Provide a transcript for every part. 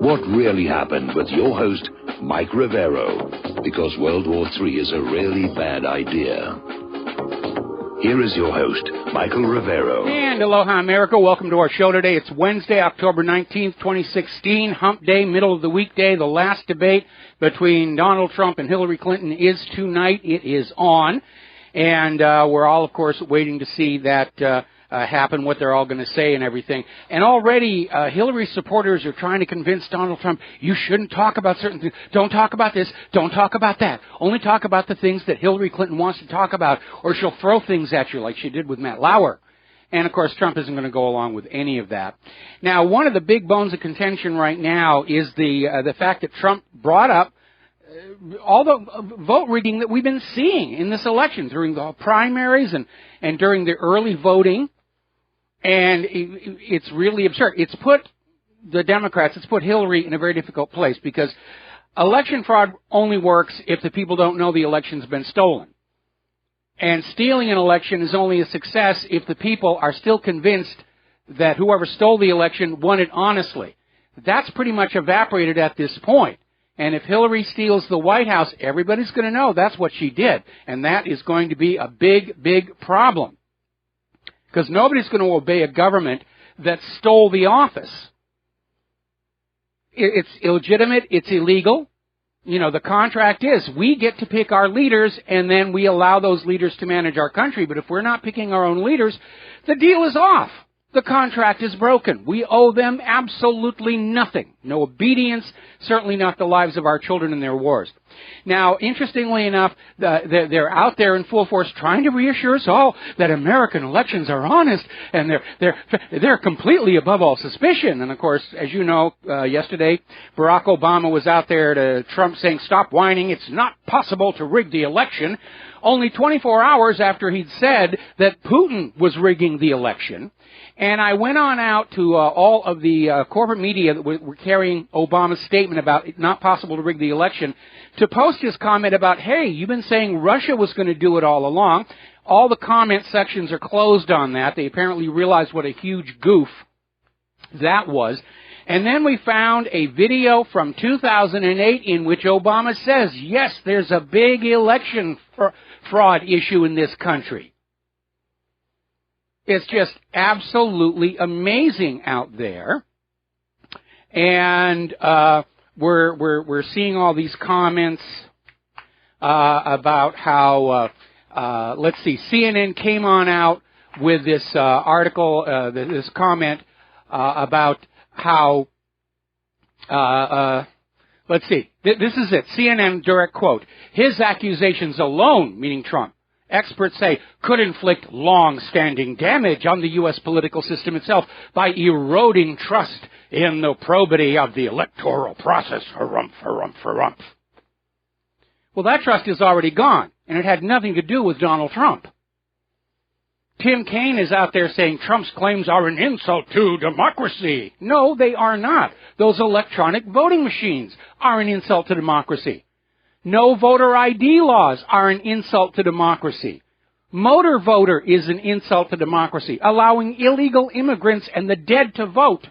What Really Happened with your host, Mike Rivero, because World War III is a really bad idea. Here is your host, Michael Rivero. And aloha, America. Welcome to our show today. It's Wednesday, October 19th, 2016, hump day, middle of the weekday. The last debate between Donald Trump and Hillary Clinton is tonight. It is on. And we're all, of course, waiting to see that happen, what they're all going to say and everything. And already Hillary supporters are trying to convince Donald Trump, you shouldn't talk about certain things. Don't talk about this. Don't talk about that. Only talk about the things that Hillary Clinton wants to talk about, or she'll throw things at you like she did with Matt Lauer. And, of course, Trump isn't going to go along with any of that. Now, one of the big bones of contention right now is the fact that Trump brought up all the vote rigging that we've been seeing in this election during the primaries and during the early voting. And it's really absurd. It's put the Democrats, it's put Hillary in a very difficult place, because election fraud only works if the people don't know the election's been stolen. And stealing an election is only a success if the people are still convinced that whoever stole the election won it honestly. That's pretty much evaporated at this point. And if Hillary steals the White House, everybody's going to know that's what she did. And that is going to be a big, big problem. Because nobody's going to obey a government that stole the office. It's illegitimate. It's illegal. You know, the contract is we get to pick our leaders, and then we allow those leaders to manage our country. But if we're not picking our own leaders, the deal is off. The contract is broken. We owe them absolutely nothing. No obedience, certainly not the lives of our children in their wars. Now, interestingly enough, they're out there in full force trying to reassure us all that American elections are honest and they're completely above all suspicion. And, of course, as you know, yesterday, Barack Obama was out there to Trump saying, stop whining, it's not possible to rig the election. Only 24 hours after he'd said that Putin was rigging the election. And I went on out to all of the corporate media that were carrying Obama's statement about it not possible to rig the election to post his comment about, hey, you've been saying Russia was going to do it all along. All the comment sections are closed on that. They apparently realized what a huge goof that was. And then we found a video from 2008 in which Obama says, yes, there's a big election fraud issue in this country. It's just absolutely amazing out there. And we're seeing all these comments about how, let's see, CNN came on out with this article, this comment about how, let's see, this is it, CNN direct quote, his accusations alone, meaning Trump, experts say, could inflict long-standing damage on the U.S. political system itself by eroding trust in the probity of the electoral process. Harumph, harumph, harumph. Well, that trust is already gone, and it had nothing to do with Donald Trump. Tim Kaine is out there saying Trump's claims are an insult to democracy. No, they are not. Those electronic voting machines are an insult to democracy. No voter ID laws are an insult to democracy. Motor voter is an insult to democracy. Allowing illegal immigrants and the dead to vote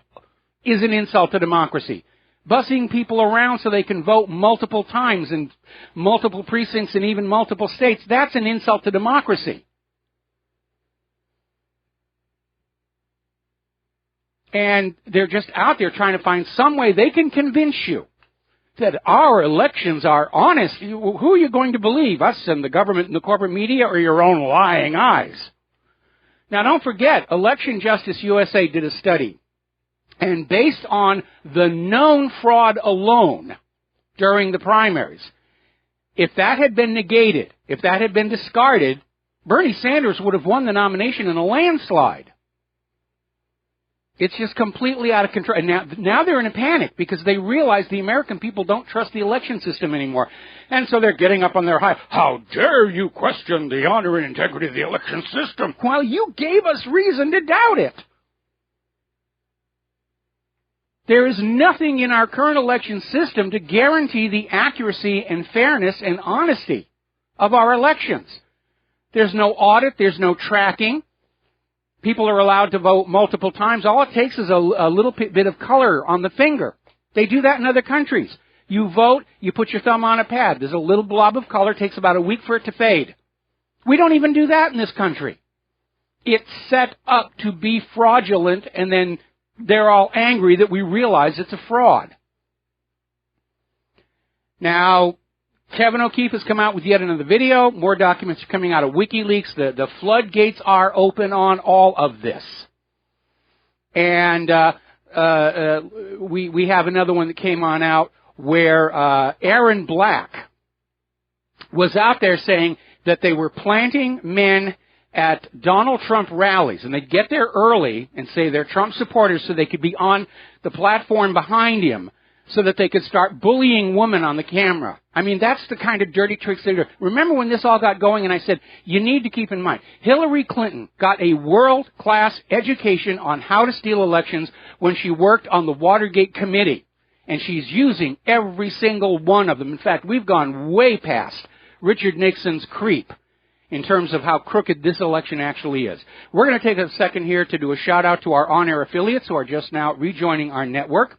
is an insult to democracy. Busing people around so they can vote multiple times in multiple precincts and even multiple states, that's an insult to democracy. And they're just out there trying to find some way they can convince you that our elections are honest. Who are you going to believe, us and the government and the corporate media, or your own lying eyes? Now, don't forget, Election Justice USA did a study, and based on the known fraud alone during the primaries, if that had been negated, if that had been discarded, Bernie Sanders would have won the nomination in a landslide. It's just completely out of control. And now they're in a panic because they realize the American people don't trust the election system anymore. And so they're getting up on their high. How dare you question the honor and integrity of the election system? Well, you gave us reason to doubt it. There is nothing in our current election system to guarantee the accuracy and fairness and honesty of our elections. There's no audit. There's no tracking. People are allowed to vote multiple times. All it takes is a little bit of color on the finger, They do that in other countries. You vote, you put your thumb on a pad. There's a little blob of color, takes about a week for it to fade. We don't even do that in this country. It's set up to be fraudulent, and then they're all angry that we realize it's a fraud. Now, Kevin O'Keefe has come out with yet another video. More documents are coming out of WikiLeaks. The floodgates are open on all of this. And we have another one that came on out where Aaron Black was out there saying that they were planting men at Donald Trump rallies, and they'd get there early and say they're Trump supporters so they could be on the platform behind him so that they could start bullying women on the camera. I mean, that's the kind of dirty tricks they do. Remember when this all got going, and I said, you need to keep in mind, Hillary Clinton got a world-class education on how to steal elections when she worked on the Watergate Committee, and she's using every single one of them. In fact, we've gone way past Richard Nixon's creep in terms of how crooked this election actually is. We're going to take a second here to do a shout-out to our on-air affiliates who are just now rejoining our network.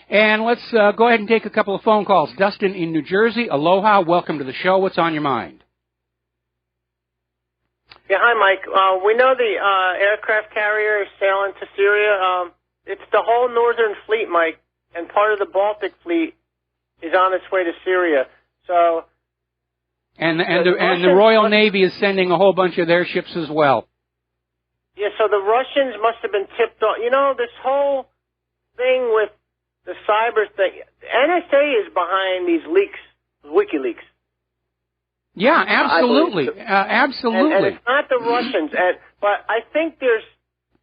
And let's go ahead and take a couple of phone calls. Dustin in New Jersey, aloha, welcome to the show. What's on your mind? Yeah, hi, Mike. We know the aircraft carrier is sailing to Syria. It's the whole Northern Fleet, Mike, and part of the Baltic Fleet is on its way to Syria. So... And the Royal Navy is sending a whole bunch of their ships as well. Yeah, so the Russians must have been tipped off. You know, this whole thing with the cyber thing, NSA is behind these leaks, WikiLeaks. Yeah, absolutely. Absolutely. And it's not the Russians. But I think there's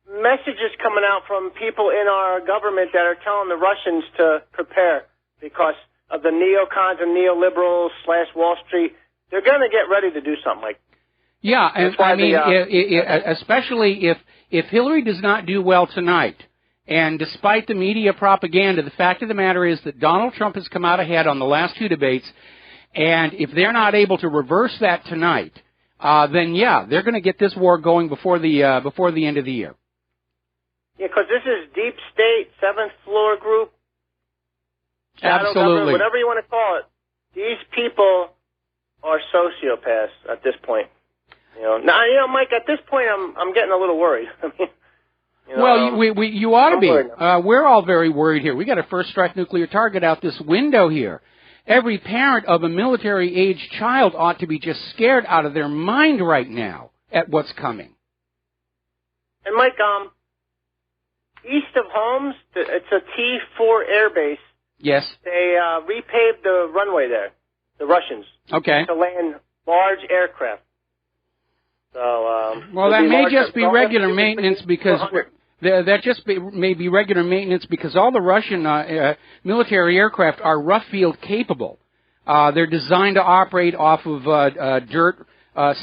messages coming out from people in our government that are telling the Russians to prepare because of the neocons and neoliberals / Wall Street. They're going to get ready to do something like. Yeah, and I mean, especially if Hillary does not do well tonight, and despite the media propaganda, the fact of the matter is that Donald Trump has come out ahead on the last two debates, and if they're not able to reverse that tonight, then yeah, they're going to get this war going before the end of the year. Yeah, because this is deep state, seventh floor group, shadow absolutely, government, whatever you want to call it. These people are sociopaths at this point. Now, Mike, at this point, I'm getting a little worried. Well, you ought to be. We're all very worried here. We got a first strike nuclear target out this window here. Every parent of a military-age child ought to be just scared out of their mind right now at what's coming. And Mike, east of Holmes, it's a T-4 airbase. Yes. They repaved the runway there, the Russians. Okay. To land large aircraft. So, well, that may just be regular maintenance because may be regular maintenance because all the Russian military aircraft are rough field capable. They're designed to operate off of dirt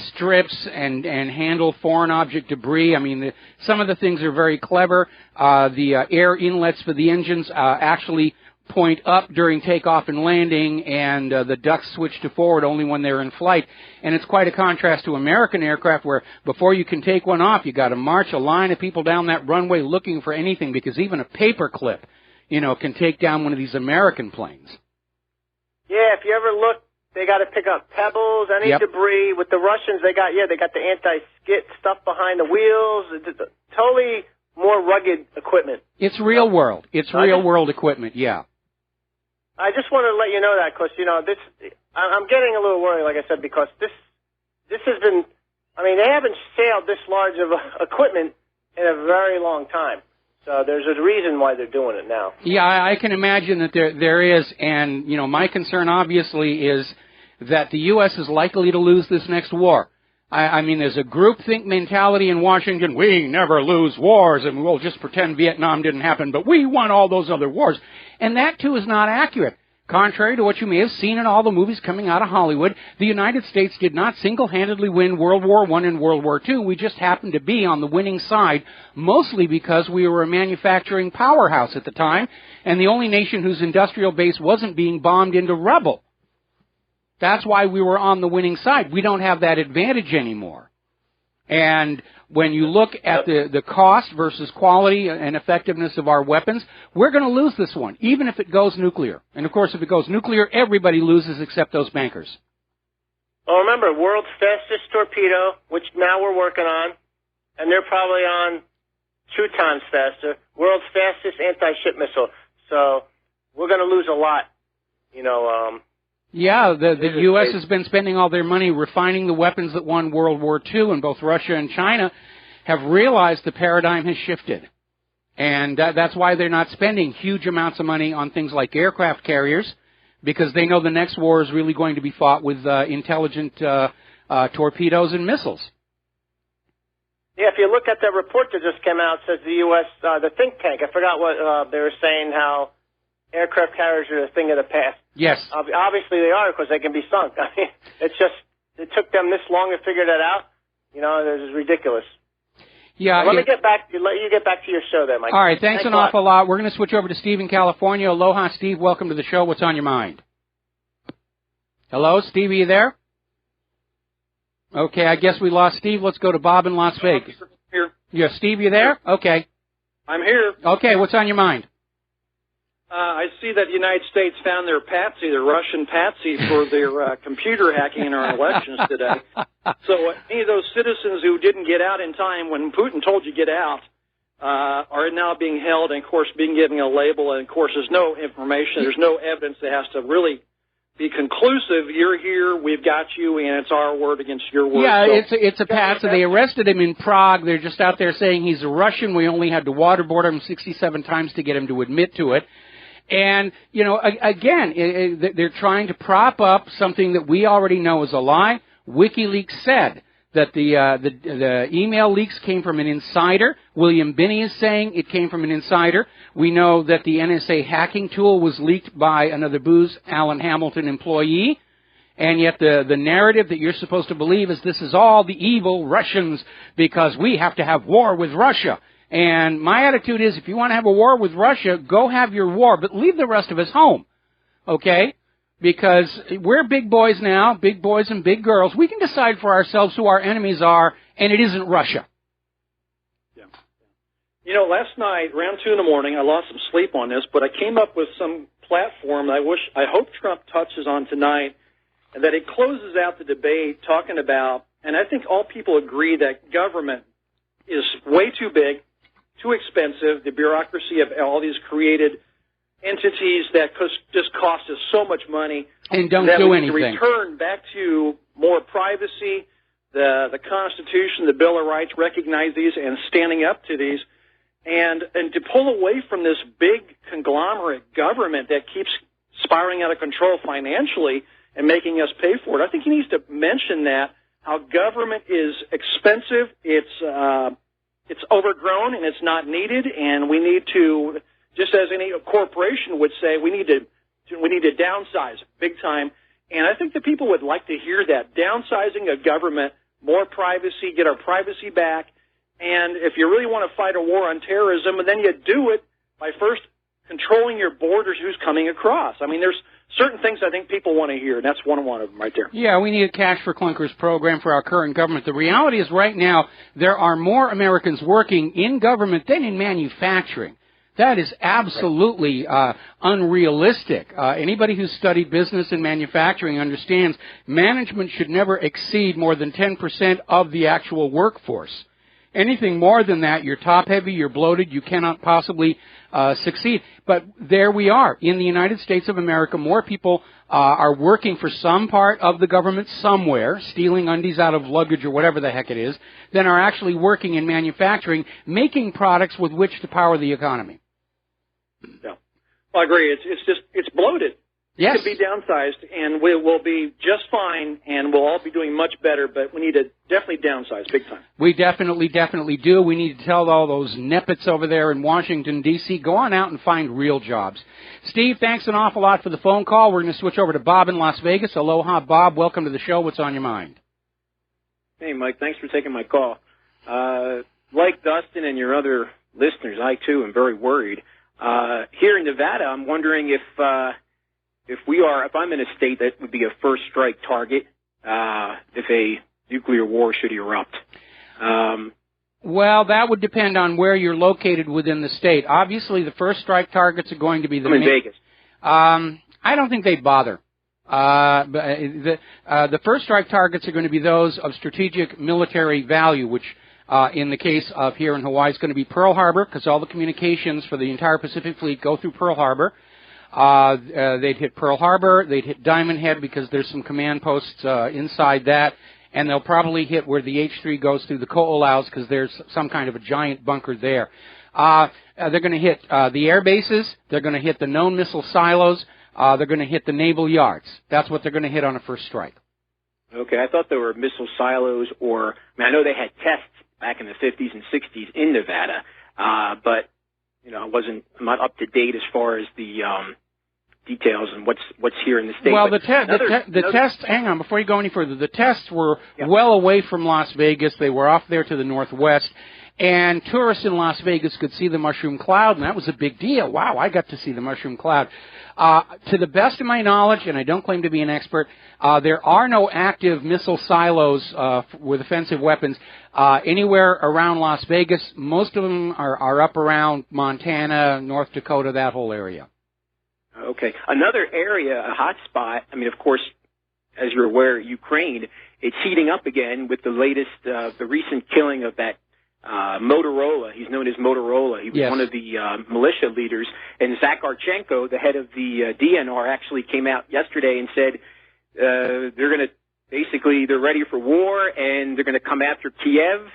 strips and handle foreign object debris. I mean, some of the things are very clever. The air inlets for the engines actually point up during takeoff and landing, and the ducts switch to forward only when they're in flight. And it's quite a contrast to American aircraft where before you can take one off, you got to march a line of people down that runway looking for anything because even a paper clip, can take down one of these American planes. Yeah, if you ever look, they got to pick up pebbles, any debris. With the Russians, they got the anti-skid stuff behind the wheels. Totally more rugged equipment. It's real world. It's real world equipment, yeah. I just want to let you know that because, I'm getting a little worried, like I said, because this has been, they haven't sailed this large of equipment in a very long time. So there's a reason why they're doing it now. Yeah, I can imagine that there is, and, my concern obviously is that the U.S. is likely to lose this next war. There's a groupthink mentality in Washington. We never lose wars, and we'll just pretend Vietnam didn't happen, but we won all those other wars. And that, too, is not accurate. Contrary to what you may have seen in all the movies coming out of Hollywood, the United States did not single-handedly win World War I and World War II. We just happened to be on the winning side, mostly because we were a manufacturing powerhouse at the time, and the only nation whose industrial base wasn't being bombed into rubble. That's why we were on the winning side. We don't have that advantage anymore. And when you look at the cost versus quality and effectiveness of our weapons, we're going to lose this one, even if it goes nuclear. And, of course, if it goes nuclear, everybody loses except those bankers. Well, remember, world's fastest torpedo, which now we're working on, and they're probably on 2 times faster, world's fastest anti-ship missile. So we're going to lose a lot, you know. Yeah, the U.S. has been spending all their money refining the weapons that won World War II, and both Russia and China have realized the paradigm has shifted. And that's why they're not spending huge amounts of money on things like aircraft carriers, because they know the next war is really going to be fought with intelligent torpedoes and missiles. Yeah, if you look at that report that just came out, it says the U.S., the think tank, I forgot what they were saying, how aircraft carriers are a thing of the past. Yes. Obviously they are, because they can be sunk. I mean, it's just, it took them this long to figure that out. You know, this is ridiculous. Yeah. Let you get back to your show there, Mike. All right, thanks an awful lot. We're going to switch over to Steve in California. Aloha, Steve. Welcome to the show. What's on your mind? Hello, Steve, are you there? Okay, I guess we lost Steve. Let's go to Bob in Las Vegas. Here. Yeah, Steve, you there? Okay. I'm here. Okay, what's on your mind? I see that the United States found their patsy, their Russian patsy, for their computer hacking in our elections today. So any of those citizens who didn't get out in time when Putin told you get out are now being held and, of course, being given a label. And, of course, there's no information. There's no evidence that has to really be conclusive. You're here, we've got you, and it's our word against your word. Yeah, so, it's a patsy. They arrested him in Prague. They're just out there saying he's a Russian. We only had to waterboard him 67 times to get him to admit to it. And, you know, again, they're trying to prop up something that we already know is a lie. WikiLeaks said that the email leaks came from an insider. William Binney is saying it came from an insider. We know that the NSA hacking tool was leaked by another Booz Allen Hamilton employee. And yet the narrative that you're supposed to believe is this is all the evil Russians because we have to have war with Russia. And my attitude is, if you want to have a war with Russia, go have your war, but leave the rest of us home, okay? Because we're big boys now, big boys and big girls. We can decide for ourselves who our enemies are, and it isn't Russia. Yeah. You know, last night, around 2 in the morning, I lost some sleep on this, but I came up with some platform that I hope Trump touches on tonight, and that it closes out the debate talking about, and I think all people agree that government is way too big, too expensive, the bureaucracy of all these created entities that just cost us so much money. And don't that do we need anything. to return back to more privacy, the Constitution, the Bill of Rights, recognize these and standing up to these, and to pull away from this big conglomerate government that keeps spiraling out of control financially and making us pay for it. I think he needs to mention that, how government is expensive, it's overgrown and it's not needed, and we need to, just as any corporation would say, we need to downsize big time. And I think the people would like to hear that. Downsizing of government, more privacy, get our privacy back. And if you really want to fight a war on terrorism, then you do it by first controlling your borders, who's coming across. I mean, there's certain things I think people want to hear, and that's one of them right there. Yeah, we need a cash for clunkers program for our current government. The reality is right now there are more Americans working in government than in manufacturing. That is absolutely unrealistic. Anybody who's studied business and manufacturing understands management should never exceed more than 10% of the actual workforce. Anything more than that, you're top-heavy, you're bloated, you cannot possibly succeed. But there we are. In the United States of America, more people are working for some part of the government somewhere, stealing undies out of luggage or whatever the heck it is, than are actually working in manufacturing, making products with which to power the economy. Yeah, well, I agree. It's bloated. Yes. It could be downsized, and we will be just fine, and we'll all be doing much better, but we need to definitely downsize big time. We definitely do. We need to tell all those nippets over there in Washington, D.C., go on out and find real jobs. Steve, thanks an awful lot for the phone call. We're going to switch over to Bob in Las Vegas. Aloha, Bob. Welcome to the show. What's on your mind? Hey, Mike. Thanks for taking my call. Like Dustin and your other listeners, I, too, am very worried. Here in Nevada, I'm wondering if I'm in a state that would be a first strike target if a nuclear war should erupt. Well, that would depend on where you're located within the state. Obviously, the first strike targets are going to be the... I'm in Vegas. I don't think they'd bother. The first strike targets are going to be those of strategic military value, which in the case of here in Hawaii is going to be Pearl Harbor, because all the communications for the entire Pacific Fleet go through Pearl Harbor. They'd hit Pearl Harbor. They'd hit Diamond Head because there's some command posts inside that. And they'll probably hit where the H-3 goes through the Ko'olaus because there's some kind of a giant bunker there. They're going to hit the air bases. They're going to hit the known missile silos. They're going to hit the naval yards. That's what they're going to hit on a first strike. Okay, I thought there were missile silos or, I know they had tests back in the 50s and 60s in Nevada, but, I'm not up to date as far as the details and what's here in the state. Well, the tests, hang on, before you go any further, the tests were well away from Las Vegas. They were off there to the northwest. And tourists in Las Vegas could see the mushroom cloud, and that was a big deal. Wow, I got to see the mushroom cloud. To the best of my knowledge, and I don't claim to be an expert, there are no active missile silos with offensive weapons anywhere around Las Vegas. Most of them are up around Montana, North Dakota, that whole area. Okay. Another area, a hot spot, of course, as you're aware, Ukraine, it's heating up again with the latest, the recent killing of that Motorola. He's known as Motorola. He was one of the militia leaders. And Zakharchenko, the head of the DNR, actually came out yesterday and said they're ready for war and they're going to come after Kiev,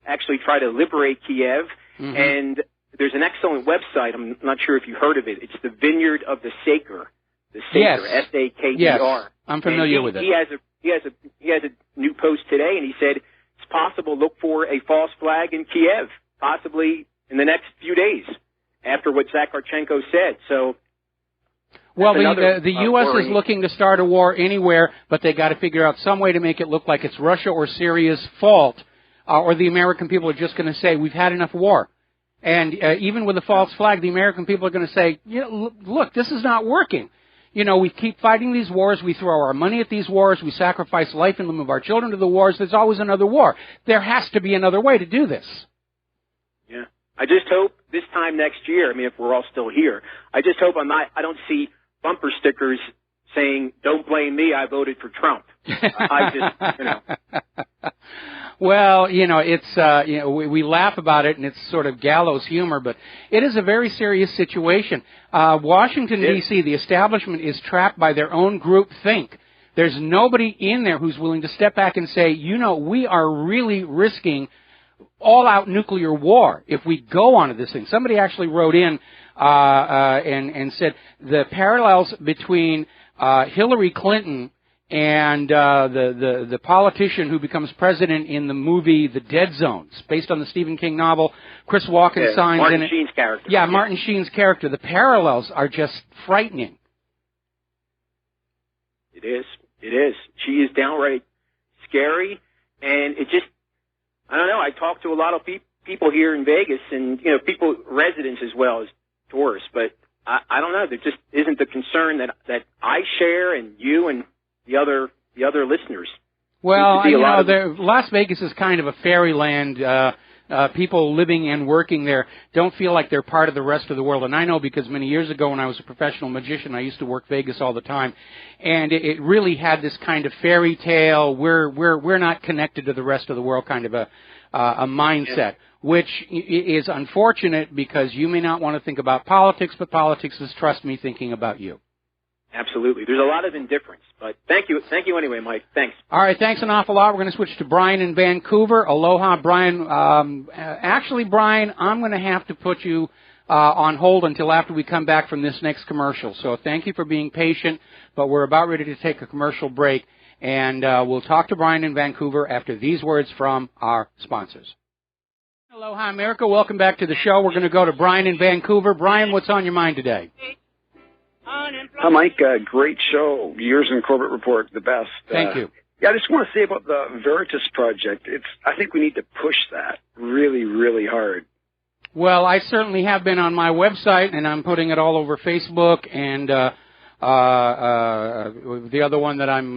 actually try to liberate Kiev. Mm-hmm. And there's an excellent website. I'm not sure if you heard of it. It's the Vineyard of the Saker. The Saker, S-A-K-E-R. Yes, I'm familiar with it. He has a new post today, and he said it's possible look for a false flag in Kiev, possibly in the next few days after what Zakharchenko said. So, well, the U.S. is looking to start a war anywhere, but they got to figure out some way to make it look like it's Russia or Syria's fault, or the American people are just going to say we've had enough war. And even with a false flag, the American people are going to say, look, this is not working. We keep fighting these wars. We throw our money at these wars. We sacrifice life and limb of our children to the wars. There's always another war. There has to be another way to do this. Yeah. I just hope this time next year, if we're all still here, I just hope I don't see bumper stickers saying, don't blame me, I voted for Trump. Well, it's, we laugh about it and it's sort of gallows humor, but it is a very serious situation. Washington, D.C., the establishment is trapped by their own group think. There's nobody in there who's willing to step back and say, we are really risking all-out nuclear war if we go onto this thing. Somebody actually wrote in and said the parallels between Hillary Clinton and the politician who becomes president in the movie The Dead Zone, based on the Stephen King novel, Chris Walken signs in it. Martin Sheen's character. Yeah, Martin Sheen's character. The parallels are just frightening. It is. She is downright scary, and it just, I don't know, I talk to a lot of people here in Vegas, and, residents as well as tourists, but I don't know, there just isn't the concern that I share and you and the other listeners. Well, Las Vegas is kind of a fairyland. People living and working there don't feel like they're part of the rest of the world. And I know because many years ago when I was a professional magician, I used to work Vegas all the time. And it really had this kind of fairy tale, we're not connected to the rest of the world kind of a mindset, which is unfortunate because you may not want to think about politics, but politics is, trust me, thinking about you. Absolutely. There's a lot of indifference, but thank you anyway, Mike. Thanks. All right, thanks an awful lot. We're going to switch to Brian in Vancouver. Aloha, Brian. Actually, Brian, I'm going to have to put you on hold until after we come back from this next commercial. So thank you for being patient, but we're about ready to take a commercial break, and we'll talk to Brian in Vancouver after these words from our sponsors. Aloha, America. Welcome back to the show. We're going to go to Brian in Vancouver. Brian, what's on your mind today? Hi, Mike. Great show. Years in Corporate Report, the best. Thank you. Yeah, I just want to say about the Veritas project. I think we need to push that really, really hard. Well, I certainly have been on my website, and I'm putting it all over Facebook, and the other one that I'm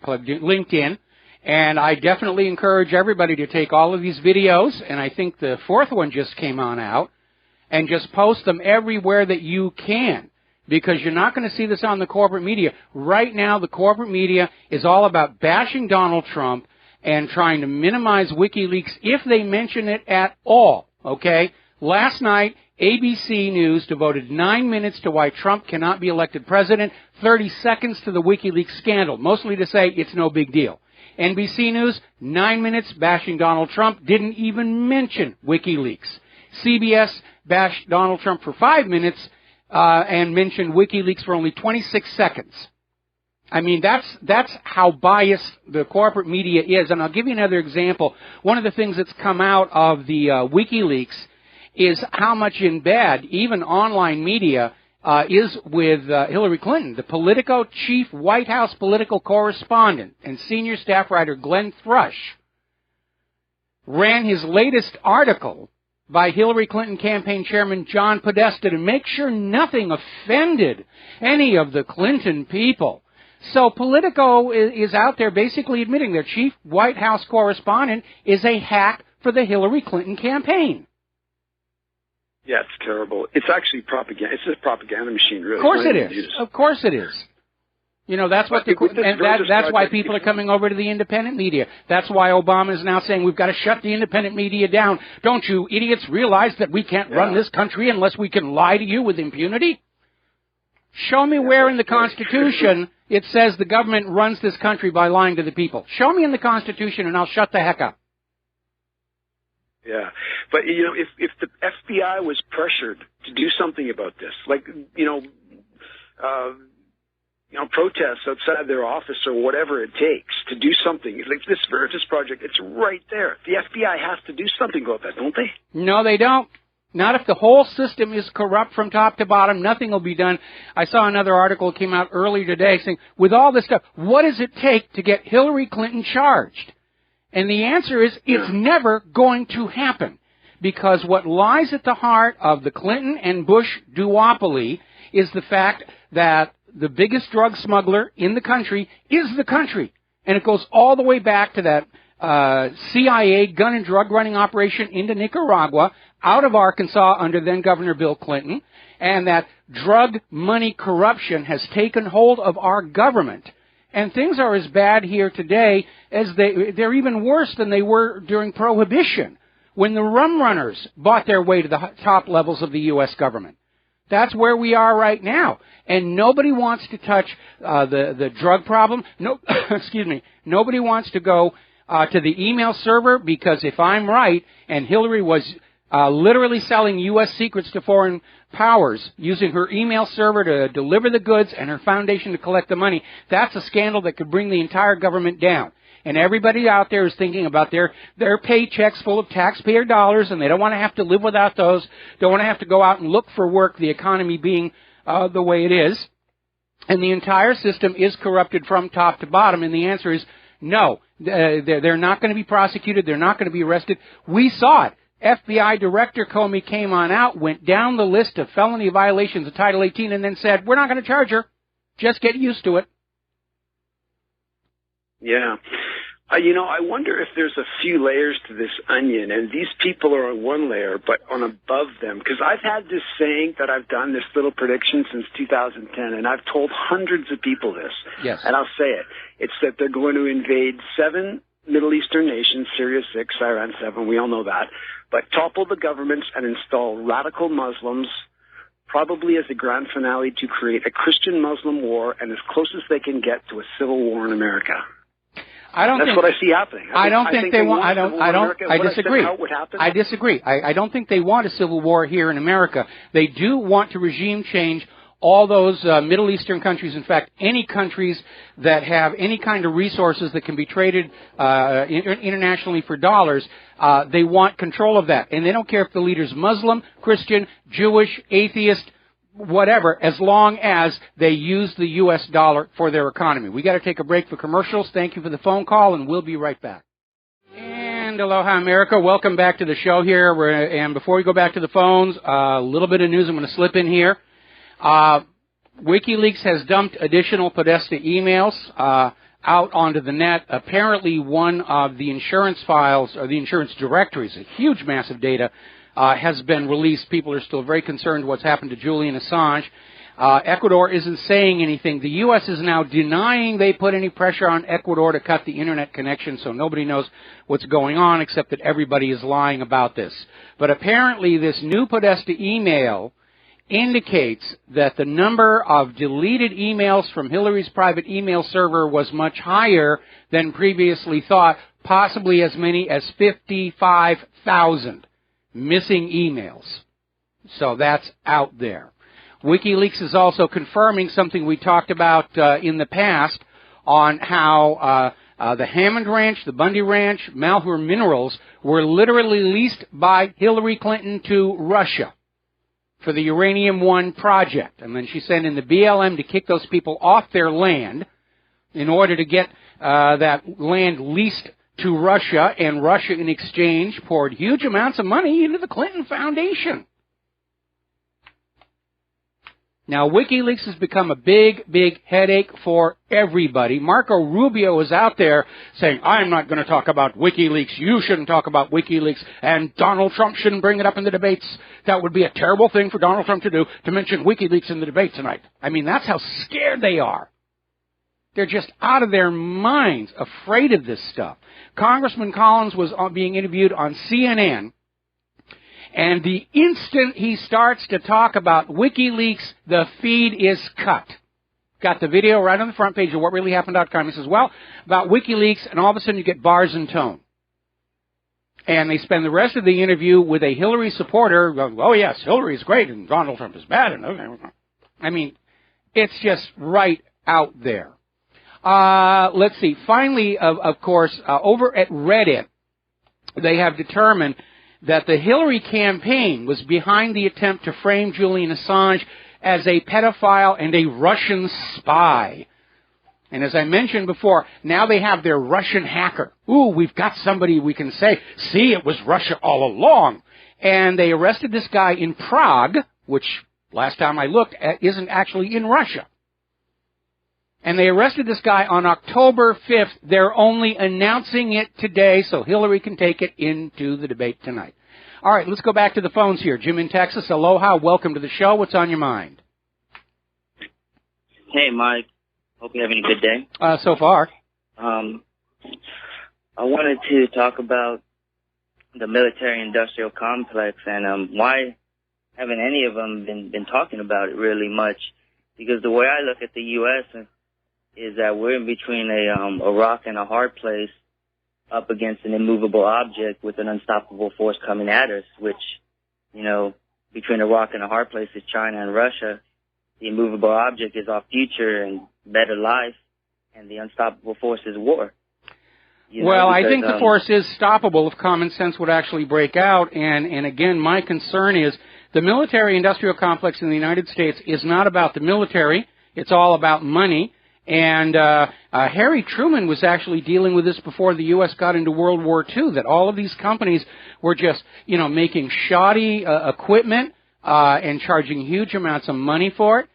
plugged in, LinkedIn. And I definitely encourage everybody to take all of these videos, and I think the fourth one just came on out, and just post them everywhere that you can, because you're not going to see this on the corporate media. Right now, the corporate media is all about bashing Donald Trump and trying to minimize WikiLeaks if they mention it at all, okay? Last night, ABC News devoted 9 minutes to why Trump cannot be elected president, 30 seconds to the WikiLeaks scandal, mostly to say it's no big deal. NBC News, 9 minutes bashing Donald Trump, didn't even mention WikiLeaks. CBS bashed Donald Trump for 5 minutes and mentioned WikiLeaks for only 26 seconds. I mean, that's how biased the corporate media is. And I'll give you another example. One of the things that's come out of the WikiLeaks is how much in bed even online media is with Hillary Clinton. The Politico chief White House political correspondent and senior staff writer Glenn Thrush ran his latest article by Hillary Clinton campaign chairman John Podesta to make sure nothing offended any of the Clinton people. So Politico is out there basically admitting their chief White House correspondent is a hack for the Hillary Clinton campaign. Yeah, it's terrible. It's actually propaganda. It's a propaganda machine, really. Of course it is. Of course it is. You know, that's what that's why people are coming over to the independent media. That's why Obama is now saying we've got to shut the independent media down. Don't you idiots realize that we can't run this country unless we can lie to you with impunity? Show me where in the Constitution it says the government runs this country by lying to the people. Show me in the Constitution and I'll shut the heck up. Yeah, but you know, if the FBI was pressured to do something about this, like protests outside their office or whatever it takes to do something, like this Veritas project, it's right there. The FBI has to do something about that, don't they? No, they don't. Not if the whole system is corrupt from top to bottom. Nothing will be done. I saw another article that came out earlier today saying, with all this stuff, what does it take to get Hillary Clinton charged? And the answer is, it's never going to happen. Because what lies at the heart of the Clinton and Bush duopoly is the fact that the biggest drug smuggler in the country is the country. And it goes all the way back to that CIA gun and drug running operation into Nicaragua, out of Arkansas under then Governor Bill Clinton. And that drug money corruption has taken hold of our government. And things are as bad here today as they're even worse than they were during Prohibition, when the rum runners bought their way to the top levels of the U.S. government. That's where we are right now. And nobody wants to touch the drug problem. No, excuse me. Nobody wants to go to the email server, because if I'm right, and Hillary was literally selling U.S. secrets to foreign powers, using her email server to deliver the goods and her foundation to collect the money, that's a scandal that could bring the entire government down. And everybody out there is thinking about their paychecks full of taxpayer dollars, and they don't want to have to live without those, don't want to have to go out and look for work, the economy being the way it is. And the entire system is corrupted from top to bottom, and the answer is no. They're not going to be prosecuted. They're not going to be arrested. We saw it. FBI Director Comey came on out, went down the list of felony violations of Title 18, and then said, we're not going to charge her. Just get used to it. Yeah. I wonder if there's a few layers to this onion, and these people are on one layer, but on above them. Because I've had this saying that I've done, this little prediction, since 2010, and I've told hundreds of people this. Yes. And I'll say it. It's that they're going to invade 7 Middle Eastern nations, Syria 6, Iran 7, we all know that, but topple the governments and install radical Muslims, probably as a grand finale to create a Christian-Muslim war and as close as they can get to a civil war in America. That's what I see happening. I disagree. I disagree. I don't think they want a civil war here in America. They do want to regime change all those Middle Eastern countries, in fact, any countries that have any kind of resources that can be traded internationally for dollars, they want control of that. And they don't care if the leader's Muslim, Christian, Jewish, atheist, whatever, as long as they use the U.S. dollar for their economy. We got to take a break for commercials. Thank you for the phone call, and we'll be right back. And aloha, America. Welcome back to the show here. And before we go back to the phones, a little bit of news I'm going to slip in here. WikiLeaks has dumped additional Podesta emails. out onto the net. Apparently one of the insurance files, or the insurance directories, a huge massive data, has been released. People are still very concerned what's happened to Julian Assange. Ecuador isn't saying anything. The U.S. is now denying they put any pressure on Ecuador to cut the internet connection, so nobody knows what's going on except that everybody is lying about this. But apparently this new Podesta email indicates that the number of deleted emails from Hillary's private email server was much higher than previously thought, possibly as many as 55,000 missing emails. So that's out there. WikiLeaks is also confirming something we talked about in the past on how the Hammond Ranch, the Bundy Ranch, Malheur Minerals were literally leased by Hillary Clinton to Russia for the Uranium One project. And then she sent in the BLM to kick those people off their land in order to get that land leased to Russia, and Russia in exchange poured huge amounts of money into the Clinton Foundation. Now, WikiLeaks has become a big, big headache for everybody. Marco Rubio is out there saying, I'm not going to talk about WikiLeaks. You shouldn't talk about WikiLeaks. And Donald Trump shouldn't bring it up in the debates. That would be a terrible thing for Donald Trump to do, to mention WikiLeaks in the debate tonight. I mean, that's how scared they are. They're just out of their minds, afraid of this stuff. Congressman Collins was being interviewed on CNN. And the instant he starts to talk about WikiLeaks, the feed is cut. Got the video right on the front page of WhatReallyHappened.com. He says, well, about WikiLeaks, and all of a sudden you get bars and tone. And they spend the rest of the interview with a Hillary supporter going, oh, yes, Hillary's great and Donald Trump is bad. I mean, it's just right out there. Let's see. Finally, of course, over at Reddit, they have determined that the Hillary campaign was behind the attempt to frame Julian Assange as a pedophile and a Russian spy. And as I mentioned before, now they have their Russian hacker. Ooh, we've got somebody we can say, see, it was Russia all along. And they arrested this guy in Prague, which, last time I looked, isn't actually in Russia. And they arrested this guy on October 5th. They're only announcing it today so Hillary can take it into the debate tonight. All right, let's go back to the phones here. Jim in Texas, aloha, welcome to the show. What's on your mind? Hey, Mike. Hope you're having a good day. So far. I wanted to talk about the military-industrial complex and why haven't any of them been talking about it really much? Because the way I look at the U.S. is that we're in between a rock and a hard place up against an immovable object with an unstoppable force coming at us, which, you know, between a rock and a hard place is China and Russia. The immovable object is our future and better life, and the unstoppable force is war. Well, I think the force is stoppable if common sense would actually break out, and again, my concern is the military-industrial complex in the United States is not about the military. It's all about money. And Harry Truman was actually dealing with this before the U.S. got into World War II, that all of these companies were just, you know, making shoddy equipment and charging huge amounts of money for it.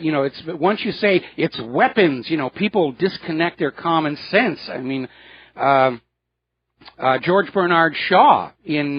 You know, it's once you say it's weapons, you know, people disconnect their common sense. I mean, George Bernard Shaw in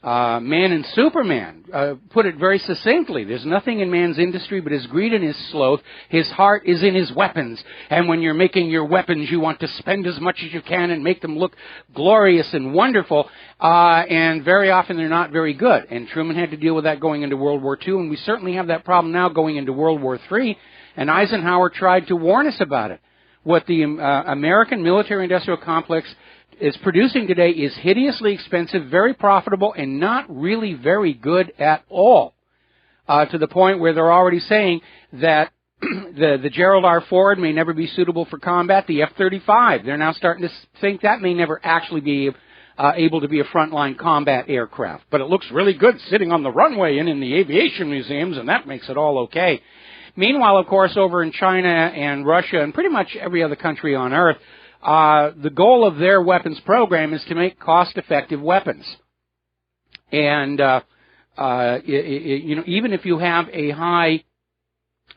Man and Superman put it very succinctly. There's nothing in man's industry but his greed and his sloth. His heart is in his weapons. And when you're making your weapons, you want to spend as much as you can and make them look glorious and wonderful. And very often they're not very good. And Truman had to deal with that going into World War II. And we certainly have that problem now going into World War III. And Eisenhower tried to warn us about it. What the American military-industrial complex is producing today is hideously expensive, very profitable, and not really very good at all, to the point where they're already saying that the Gerald R. Ford may never be suitable for combat. The F-35, they're now starting to think that may never actually be able to be a frontline combat aircraft. But it looks really good sitting on the runway and in the aviation museums, and that makes it all okay. Meanwhile, of course, over in China and Russia and pretty much every other country on Earth, the goal of their weapons program is to make cost-effective weapons. And, you know, even if you have a high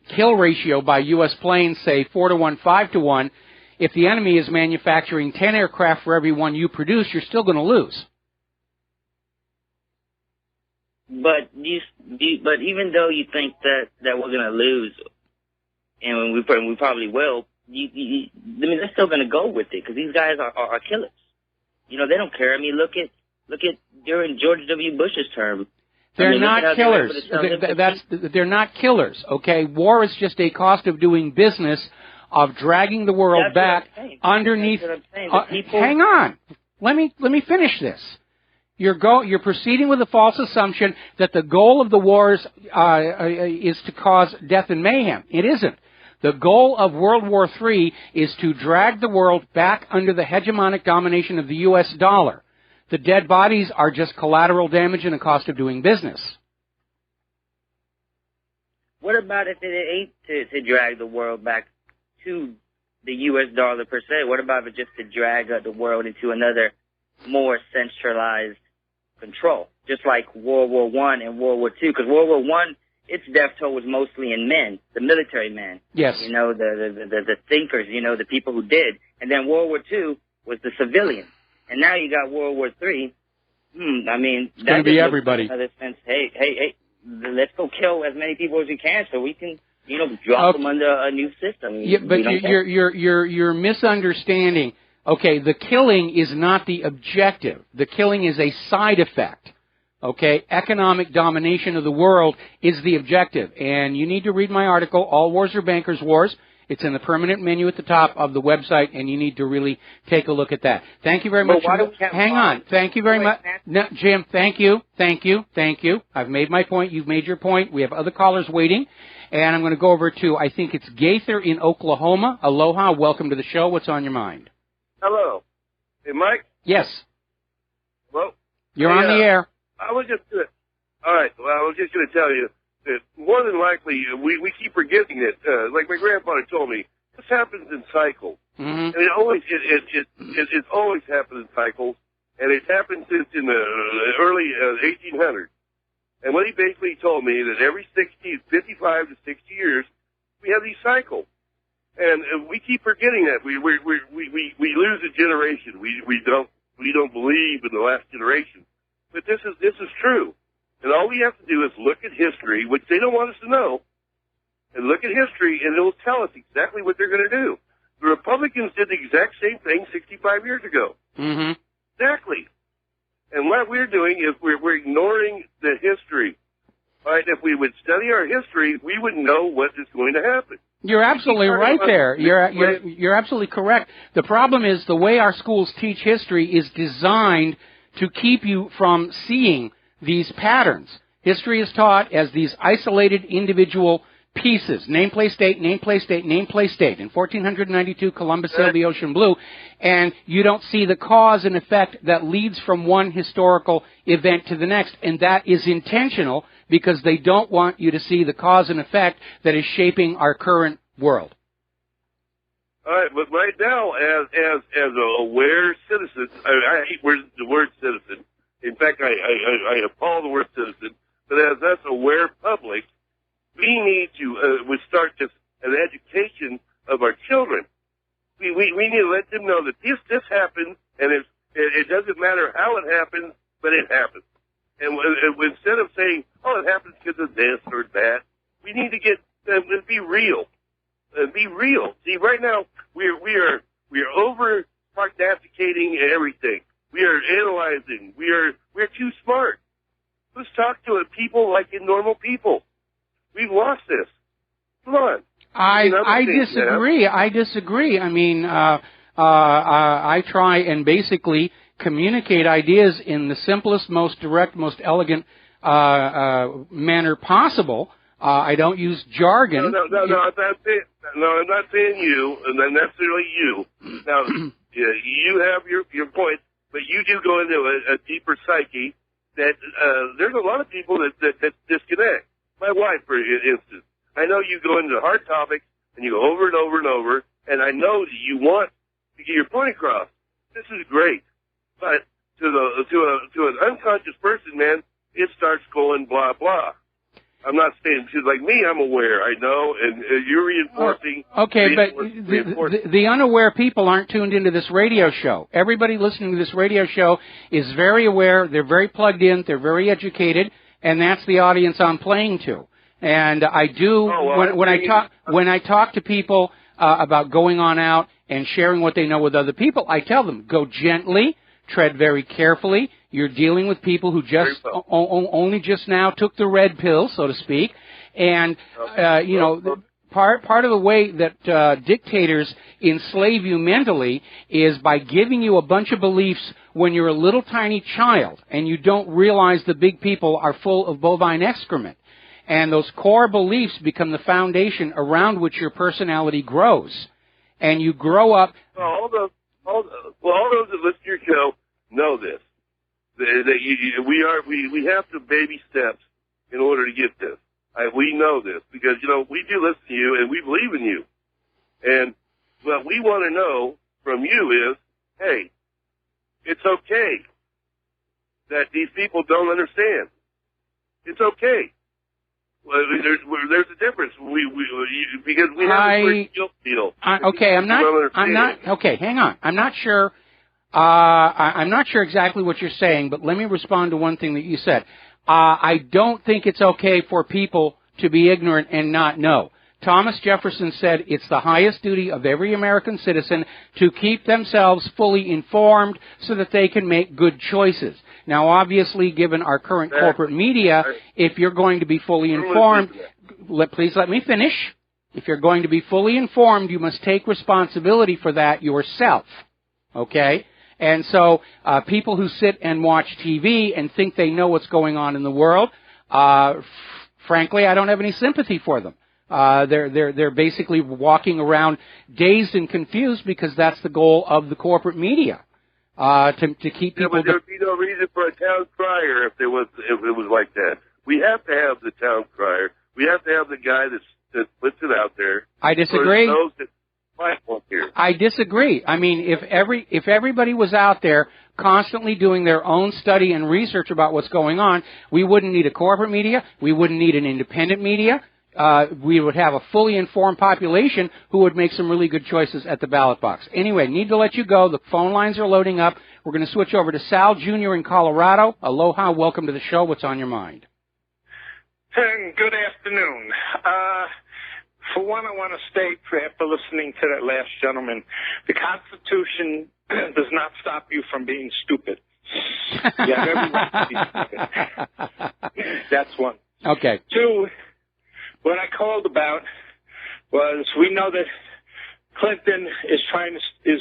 kill ratio by U.S. planes, say 4-to-1, 5-to-1, if the enemy is manufacturing 10 aircraft for every one you produce, you're still going to lose. But but even though you think that we're going to lose, and we probably will, I mean, they're still going to go with it because these guys are killers. You know, they don't care. I mean, look at during George W. Bush's term. They're not killers. They're not killers. Okay, war is just a cost of doing business, of dragging the world back underneath. Hang on, let me finish this. You're proceeding with a false assumption that the goal of the wars is to cause death and mayhem. It isn't. The goal of World War III is to drag the world back under the hegemonic domination of the U.S. dollar. The dead bodies are just collateral damage and a cost of doing business. What about if it ain't to drag the world back to the U.S. dollar per se? What about if it's just to drag the world into another more centralized control? Just like World War I and World War II. Because World War I, its death toll was mostly in men, the military men. Yes. You know, the thinkers, you know, the people who did. And then World War II was the civilians. And now you got World War III. I mean, it's going to be everybody. Another sense, hey, let's go kill as many people as we can so we can, you know, drop them under a new system. Yeah, but you're misunderstanding. Okay, the killing is not the objective. The killing is a side effect. Okay, economic domination of the world is the objective. And you need to read my article, All Wars Are Bankers' Wars. It's in the permanent menu at the top of the website, and you need to really take a look at that. Thank you very much. Hang on. Thank you very much. No, Jim, thank you. I've made my point. You've made your point. We have other callers waiting. And I'm going to go over to, I think it's Gaither in Oklahoma. Aloha. Welcome to the show. What's on your mind? Hello. Hey, Mike? Yes. Hello? You're on the air. I was just going to tell you that more than likely we keep forgetting it. Like my grandfather told me, this happens in cycles. Mm-hmm. And it's always happened in cycles, and it's happened since in the early 1800s. And what he basically told me that every 55 to 60 years we have these cycles, and we keep forgetting that. We lose a generation. We don't believe in the last generation, but this is true. And all we have to do is look at history, which they don't want us to know, and look at history, and it'll tell us exactly what they're going to do. The Republicans did the exact same thing 65 years ago. Mm-hmm. Exactly. And what we're doing is we're ignoring the history. Right? If we would study our history, we would know what is going to happen. You're absolutely right there. You're absolutely correct. The problem is the way our schools teach history is designed to keep you from seeing these patterns. History is taught as these isolated individual pieces. Name, place, date, name, place, date, name, place, date. In 1492, Columbus sailed the ocean blue, and you don't see the cause and effect that leads from one historical event to the next, and that is intentional because they don't want you to see the cause and effect that is shaping our current world. All right, but right now, as an aware citizen, I hate the word citizen. In fact, I appall the word citizen. But as us aware public, we need to start just an education of our children. We need to let them know that this happens, and it doesn't matter how it happens, but it happens. And instead of saying, "Oh, it happens because of this or that," we need to get be real. Be real. See, right now we are over prognosticating everything. We are analyzing. We're too smart. Let's talk to people like normal people. We've lost this. Come on. I disagree. I disagree. I mean, I try and basically communicate ideas in the simplest, most direct, most elegant manner possible. I don't use jargon. No, I'm not saying you, and not necessarily you. Now, you have your point, but you do go into a deeper psyche that there's a lot of people that disconnect. My wife, for instance, I know you go into hard topics and you go over and over and over, and I know that you want to get your point across. This is great, but to an unconscious person, man, it starts going blah blah. I'm not saying she's like me. I'm aware. I know, and you're reinforcing. Okay, but the unaware people aren't tuned into this radio show. Everybody listening to this radio show is very aware. They're very plugged in. They're very educated, and that's the audience I'm playing to. And I do when I talk to people about going on out and sharing what they know with other people, I tell them, go gently, tread very carefully. You're dealing with people who just only just now took the red pill, so to speak. And, part of the way that dictators enslave you mentally is by giving you a bunch of beliefs when you're a little tiny child and you don't realize the big people are full of bovine excrement. And those core beliefs become the foundation around which your personality grows. And you grow up... All those that listen to your show know this. We have to baby steps in order to get this. We know this because, we do listen to you and we believe in you. And what we want to know from you is, hey, it's okay that these people don't understand. It's okay. Well, there's a difference. Because we have a pretty guilt deal. Okay, hang on. I'm not sure exactly what you're saying, but let me respond to one thing that you said. I don't think it's okay for people to be ignorant and not know. Thomas Jefferson said it's the highest duty of every American citizen to keep themselves fully informed so that they can make good choices. Now, obviously, given our current corporate media, if you're going to be fully informed, please let me finish. If you're going to be fully informed, you must take responsibility for that yourself. Okay? And so people who sit and watch TV and think they know what's going on in the world, frankly, I don't have any sympathy for them. They're basically walking around dazed and confused because that's the goal of the corporate media. To keep people... but there'd be no reason for a town crier if it was like that. We have to have the town crier. We have to have the guy that puts it out there. I disagree. I disagree. I mean, if everybody was out there constantly doing their own study and research about what's going on, we wouldn't need a corporate media. We wouldn't need an independent media. We would have a fully informed population who would make some really good choices at the ballot box. Anyway, need to let you go. The phone lines are loading up. We're going to switch over to Sal Jr. in Colorado. Aloha. Welcome to the show. What's on your mind? Good afternoon. For one, I want to state, after listening to that last gentleman, the Constitution does not stop you from being stupid. You have every right to be stupid. That's one. Okay. Two, what I called about was we know that Clinton is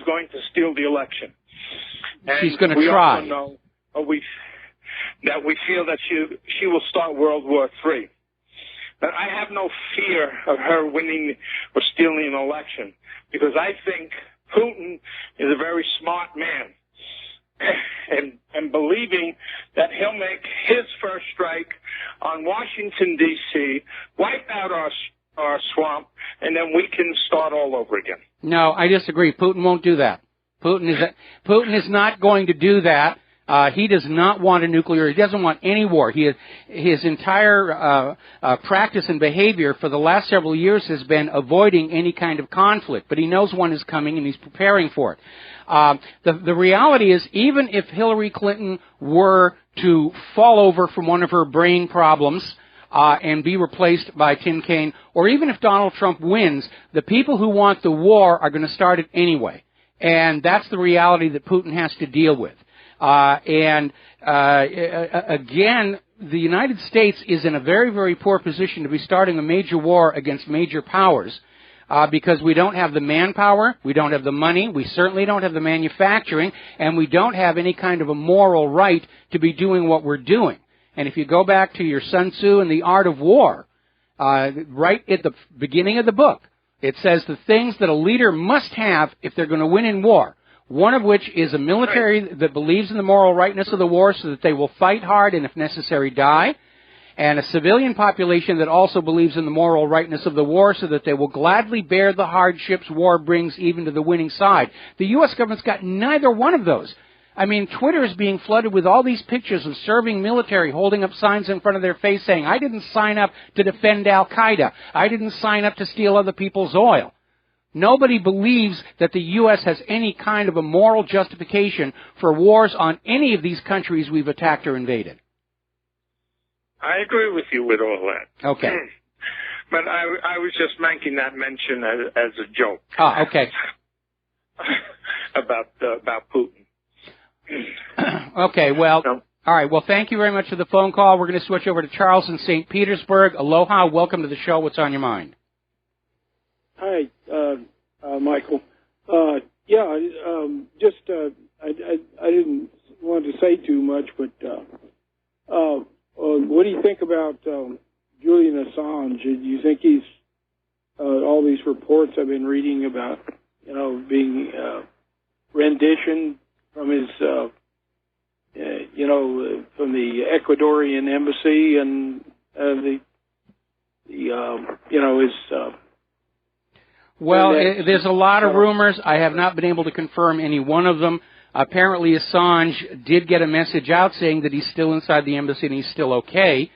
going to steal the election. And she's going to try. We also know that we feel that she will start World War III. But I have no fear of her winning or stealing an election because I think Putin is a very smart man. And believing that he'll make his first strike on Washington, D.C., wipe out our swamp, and then we can start all over again. No, I disagree. Putin won't do that. Putin is not going to do that. He does not want a nuclear. He doesn't want any war. His entire practice and behavior for the last several years has been avoiding any kind of conflict. But he knows one is coming, and he's preparing for it. The reality is, even if Hillary Clinton were to fall over from one of her brain problems and be replaced by Tim Kaine, or even if Donald Trump wins, the people who want the war are going to start it anyway. And that's the reality that Putin has to deal with. Again, the United States is in a very, very poor position to be starting a major war against major powers because we don't have the manpower, we don't have the money, we certainly don't have the manufacturing, and we don't have any kind of a moral right to be doing what we're doing. And if you go back to your Sun Tzu and the Art of War, right at the beginning of the book, it says the things that a leader must have if they're going to win in war. One of which is a military that believes in the moral rightness of the war so that they will fight hard and, if necessary, die. And a civilian population that also believes in the moral rightness of the war so that they will gladly bear the hardships war brings even to the winning side. The U.S. government's got neither one of those. I mean, Twitter is being flooded with all these pictures of serving military holding up signs in front of their face saying, I didn't sign up to defend Al-Qaeda. I didn't sign up to steal other people's oil. Nobody believes that the U.S. has any kind of a moral justification for wars on any of these countries we've attacked or invaded. I agree with you with all that. Okay. But I was just making that mention as a joke. Ah, okay. about Putin. Okay, well, all right. Well, thank you very much for the phone call. We're going to switch over to Charles in St. Petersburg. Aloha. Welcome to the show. What's on your mind? Hi, Michael. I didn't want to say too much, but what do you think about Julian Assange? Do you think he's all these reports I've been reading about, being rendition from his, from the Ecuadorian embassy and his. Well, there's a lot of rumors. I have not been able to confirm any one of them. Apparently, Assange did get a message out saying that he's still inside the embassy and he's still okay.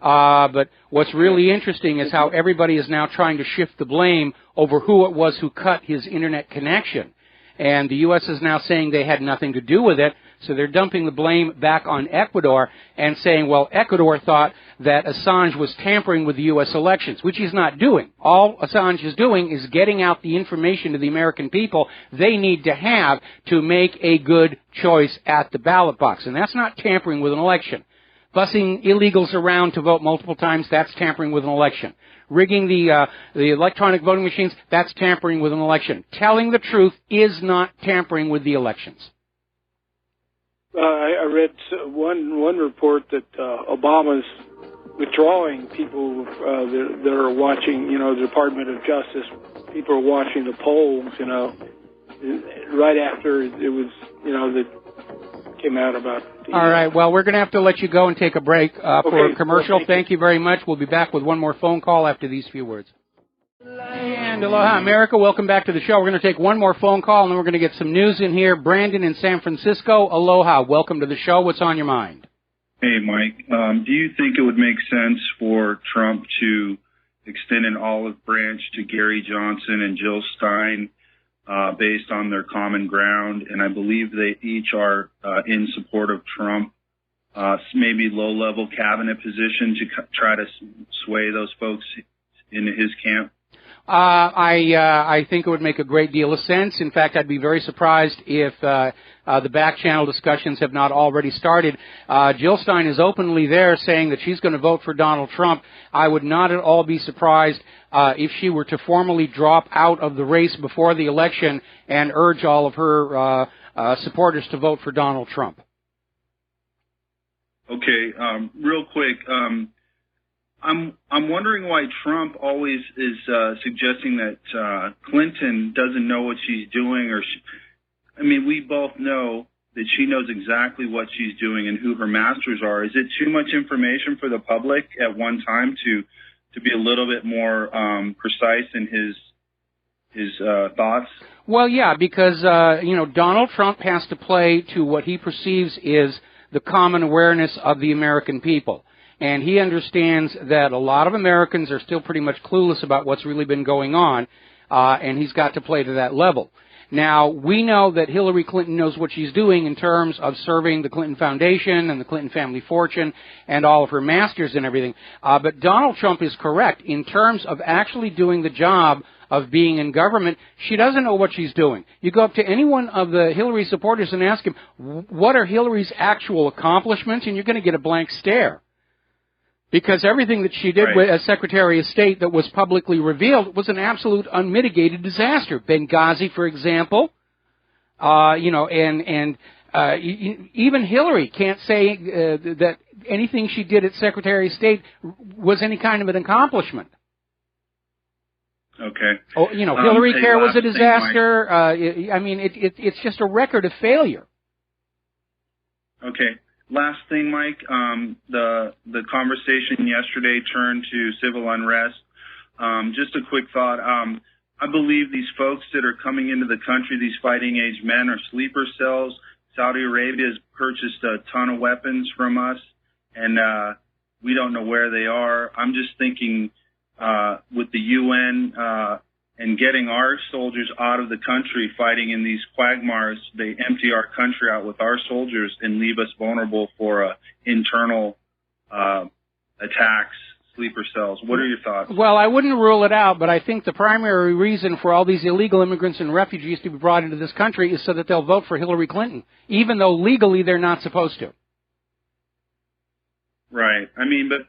But what's really interesting is how everybody is now trying to shift the blame over who it was who cut his internet connection. And the U.S. is now saying they had nothing to do with it, so they're dumping the blame back on Ecuador and saying, well, Ecuador thought that Assange was tampering with the U.S. elections, which he's not doing. All Assange is doing is getting out the information to the American people they need to have to make a good choice at the ballot box. And that's not tampering with an election. Busing illegals around to vote multiple times, that's tampering with an election. Rigging the electronic voting machines, that's tampering with an election. Telling the truth is not tampering with the elections. I read one report that Obama's withdrawing people that are watching, the Department of Justice. People are watching the polls, right after it was, that came out about. All right. Well, we're going to have to let you go and take a break for a commercial. Well, thank you very much. We'll be back with one more phone call after these few words. And aloha, America. Welcome back to the show. We're going to take one more phone call, and then we're going to get some news in here. Brandon in San Francisco. Aloha. Welcome to the show. What's on your mind? Hey, Mike. Do you think it would make sense for Trump to extend an olive branch to Gary Johnson and Jill Stein based on their common ground? And I believe they each are in support of Trump, maybe low-level cabinet position to try to sway those folks into his camp. I think it would make a great deal of sense. In fact, I'd be very surprised if the back channel discussions have not already started. Jill Stein is openly there saying that she's going to vote for Donald Trump. I would not at all be surprised if she were to formally drop out of the race before the election and urge all of her supporters to vote for Donald Trump. Okay, real quick. I'm wondering why Trump always is suggesting that Clinton doesn't know what she's doing, we both know that she knows exactly what she's doing and who her masters are. Is it too much information for the public at one time to be a little bit more precise in his thoughts? Well, yeah, because Donald Trump has to play to what he perceives is the common awareness of the American people. And he understands that a lot of Americans are still pretty much clueless about what's really been going on, and he's got to play to that level. Now, we know that Hillary Clinton knows what she's doing in terms of serving the Clinton Foundation and the Clinton family fortune and all of her masters and everything. But Donald Trump is correct. In terms of actually doing the job of being in government, she doesn't know what she's doing. You go up to any one of the Hillary supporters and ask him, what are Hillary's actual accomplishments? And you're going to get a blank stare. Because everything that she did as Secretary of State that was publicly revealed was an absolute unmitigated disaster. Benghazi, for example, even Hillary can't say that anything she did as Secretary of State was any kind of an accomplishment. Okay. Hillary Care was a disaster. It's just a record of failure. Okay. Last thing, Mike, the conversation yesterday turned to civil unrest. Just a quick thought. I believe these folks that are coming into the country, these fighting age men, are sleeper cells Saudi Arabia has purchased a ton of weapons from us, and we don't know where they are. I'm just thinking with the UN and getting our soldiers out of the country fighting in these quagmires, they empty our country out with our soldiers and leave us vulnerable for internal attacks, sleeper cells. What are your thoughts? Well, I wouldn't rule it out, but I think the primary reason for all these illegal immigrants and refugees to be brought into this country is so that they'll vote for Hillary Clinton, even though legally they're not supposed to. Right. I mean, but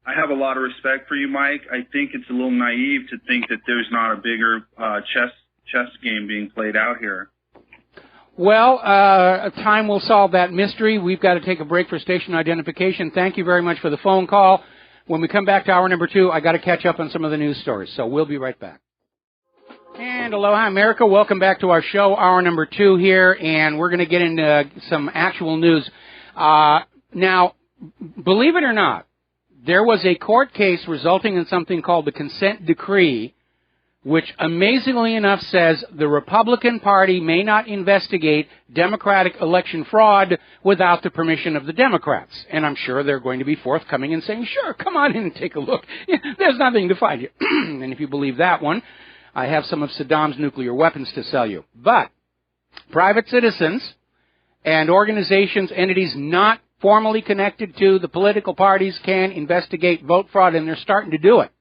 I have a lot of respect for you, Mike. I think it's a little naive to think that there's not a bigger chess game being played out here. Well, time will solve that mystery. We've got to take a break for station identification. Thank you very much for the phone call. When we come back to hour number 2, I got to catch up on some of the news stories, so we'll be right back. And aloha, America. Welcome back to our show, hour number 2 here, and we're going to get into some actual news. Now, believe it or not, there was a court case resulting in something called the consent decree, which amazingly enough says the Republican Party may not investigate Democratic election fraud without the permission of the Democrats. And I'm sure they're going to be forthcoming and saying, sure, come on in and take a look. There's nothing to find you. And if you believe that one, I have some of Saddam's nuclear weapons to sell you. But private citizens and organizations, entities not formally connected to the political parties can investigate vote fraud, and they're starting to do it.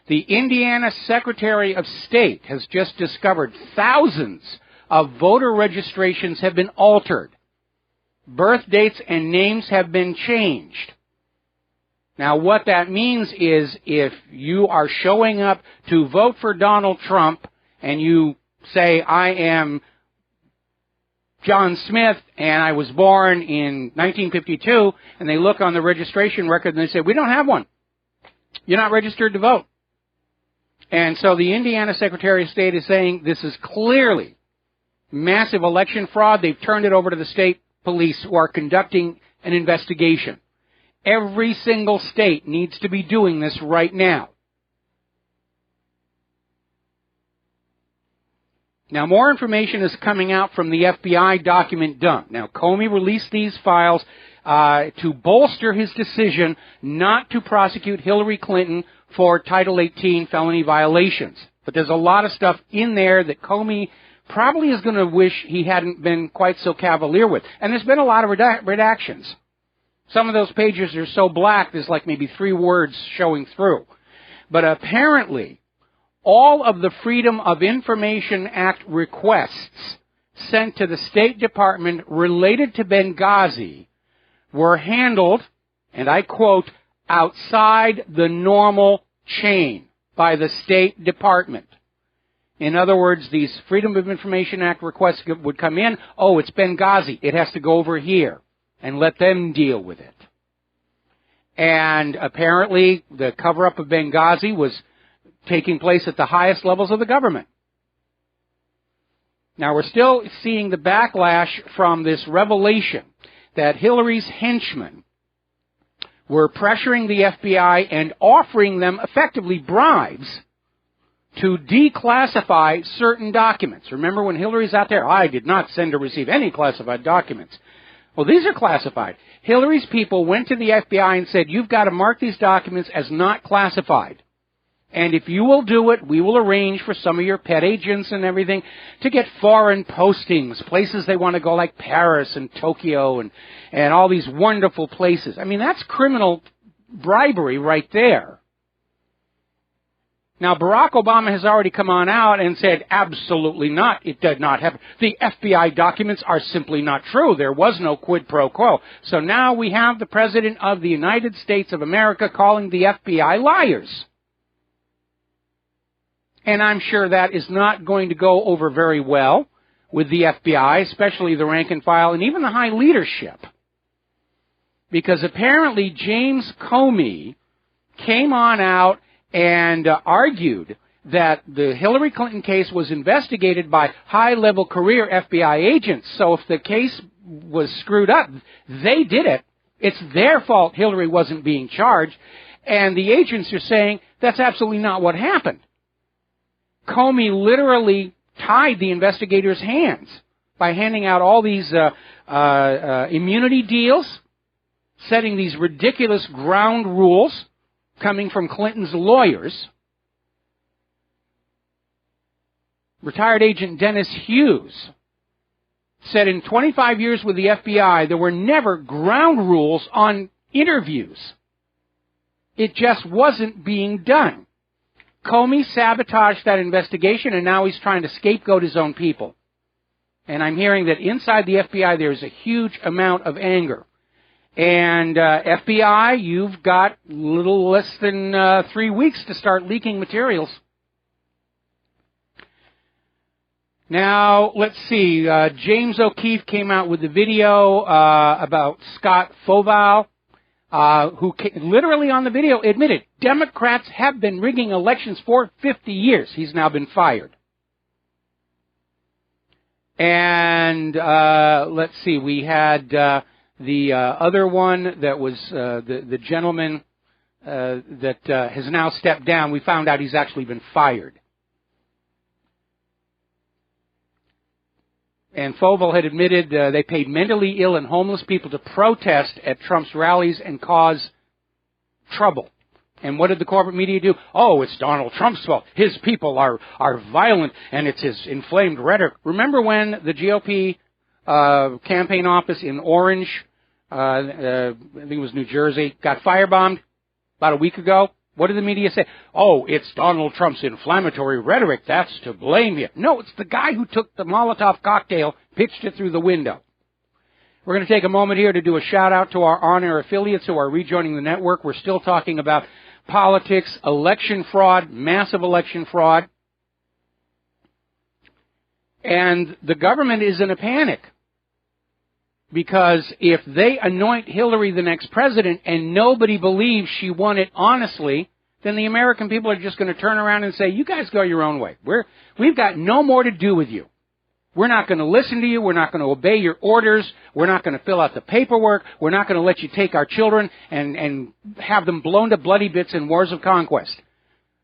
The Indiana Secretary of State has just discovered thousands of voter registrations have been altered. Birth dates and names have been changed. Now, what that means is if you are showing up to vote for Donald Trump and you say, I am John Smith and I was born in 1952, and they look on the registration record and they say, we don't have one. You're not registered to vote. And so the Indiana Secretary of State is saying this is clearly massive election fraud. They've turned it over to the state police who are conducting an investigation. Every single state needs to be doing this right now. Now, more information is coming out from the FBI document dump. Now, Comey released these files to bolster his decision not to prosecute Hillary Clinton for Title 18 felony violations. But there's a lot of stuff in there that Comey probably is going to wish he hadn't been quite so cavalier with. And there's been a lot of redactions. Some of those pages are so black, there's like maybe 3 words showing through. But apparently, all of the Freedom of Information Act requests sent to the State Department related to Benghazi were handled, and I quote, outside the normal chain by the State Department. In other words, these Freedom of Information Act requests would come in, oh, it's Benghazi, it has to go over here, and let them deal with it. And apparently the cover-up of Benghazi was taking place at the highest levels of the government. Now, we're still seeing the backlash from this revelation that Hillary's henchmen were pressuring the FBI and offering them effectively bribes to declassify certain documents. Remember when Hillary's out there, I did not send or receive any classified documents. Well, these are classified. Hillary's people went to the FBI and said, you've got to mark these documents as not classified. And if you will do it, we will arrange for some of your pet agents and everything to get foreign postings, places they want to go like Paris and Tokyo and all these wonderful places. I mean, that's criminal bribery right there. Now, Barack Obama has already come on out and said, absolutely not. It did not happen. The FBI documents are simply not true. There was no quid pro quo. So now we have the President of the United States of America calling the FBI liars. And I'm sure that is not going to go over very well with the FBI, especially the rank and file and even the high leadership. Because apparently James Comey came on out and argued that the Hillary Clinton case was investigated by high-level career FBI agents. So if the case was screwed up, they did it. It's their fault Hillary wasn't being charged. And the agents are saying that's absolutely not what happened. Comey literally tied the investigators' hands by handing out all these immunity deals, setting these ridiculous ground rules coming from Clinton's lawyers. Retired Agent Dennis Hughes said in 25 years with the FBI, there were never ground rules on interviews. It just wasn't being done. Comey sabotaged that investigation, and now he's trying to scapegoat his own people. And I'm hearing that inside the FBI there's a huge amount of anger. And FBI, you've got a little less than 3 weeks to start leaking materials. Now, let's see. James O'Keefe came out with the video about Scott Foval, who literally on the video admitted Democrats have been rigging elections for 50 years. He's now been fired. And let's see. We had the other one that was the gentleman that has now stepped down. We found out he's actually been fired. And Foval had admitted they paid mentally ill and homeless people to protest at Trump's rallies and cause trouble. And what did the corporate media do? Oh, it's Donald Trump's fault. His people are violent, and it's his inflamed rhetoric. Remember when the GOP campaign office in Orange, I think it was New Jersey, got firebombed about a week ago? What did the media say? Oh, it's Donald Trump's inflammatory rhetoric. That's to blame here. No, it's the guy who took the Molotov cocktail, pitched it through the window. We're going to take a moment here to do a shout-out to our on-air affiliates who are rejoining the network. We're still talking about politics, election fraud, massive election fraud. And the government is in a panic. Because if they anoint Hillary the next president and nobody believes she won it honestly, then the American people are just going to turn around and say, you guys go your own way. We've got no more to do with you. We're not going to listen to you. We're not going to obey your orders. We're not going to fill out the paperwork. We're not going to let you take our children and have them blown to bloody bits in wars of conquest.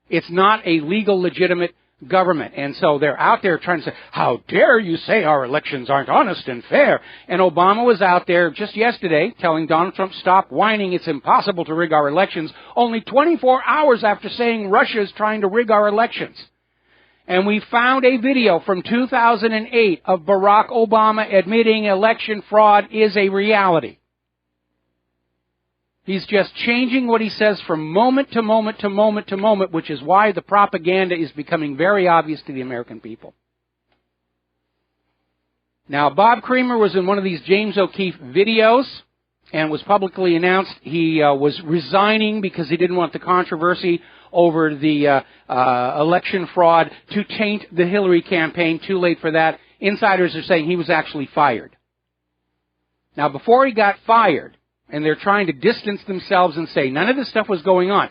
It's not a legal, legitimate government. And so they're out there trying to say, how dare you say our elections aren't honest and fair? And Obama was out there just yesterday telling Donald Trump, stop whining, it's impossible to rig our elections, only 24 hours after saying Russia's trying to rig our elections. And we found a video from 2008 of Barack Obama admitting election fraud is a reality. He's just changing what he says from moment to moment to moment to moment, which is why the propaganda is becoming very obvious to the American people. Now, Bob Creamer was in one of these James O'Keefe videos and was publicly announced he was resigning because he didn't want the controversy over the election fraud to taint the Hillary campaign. Too late for that. Insiders are saying he was actually fired. Now, before he got fired, and they're trying to distance themselves and say none of this stuff was going on,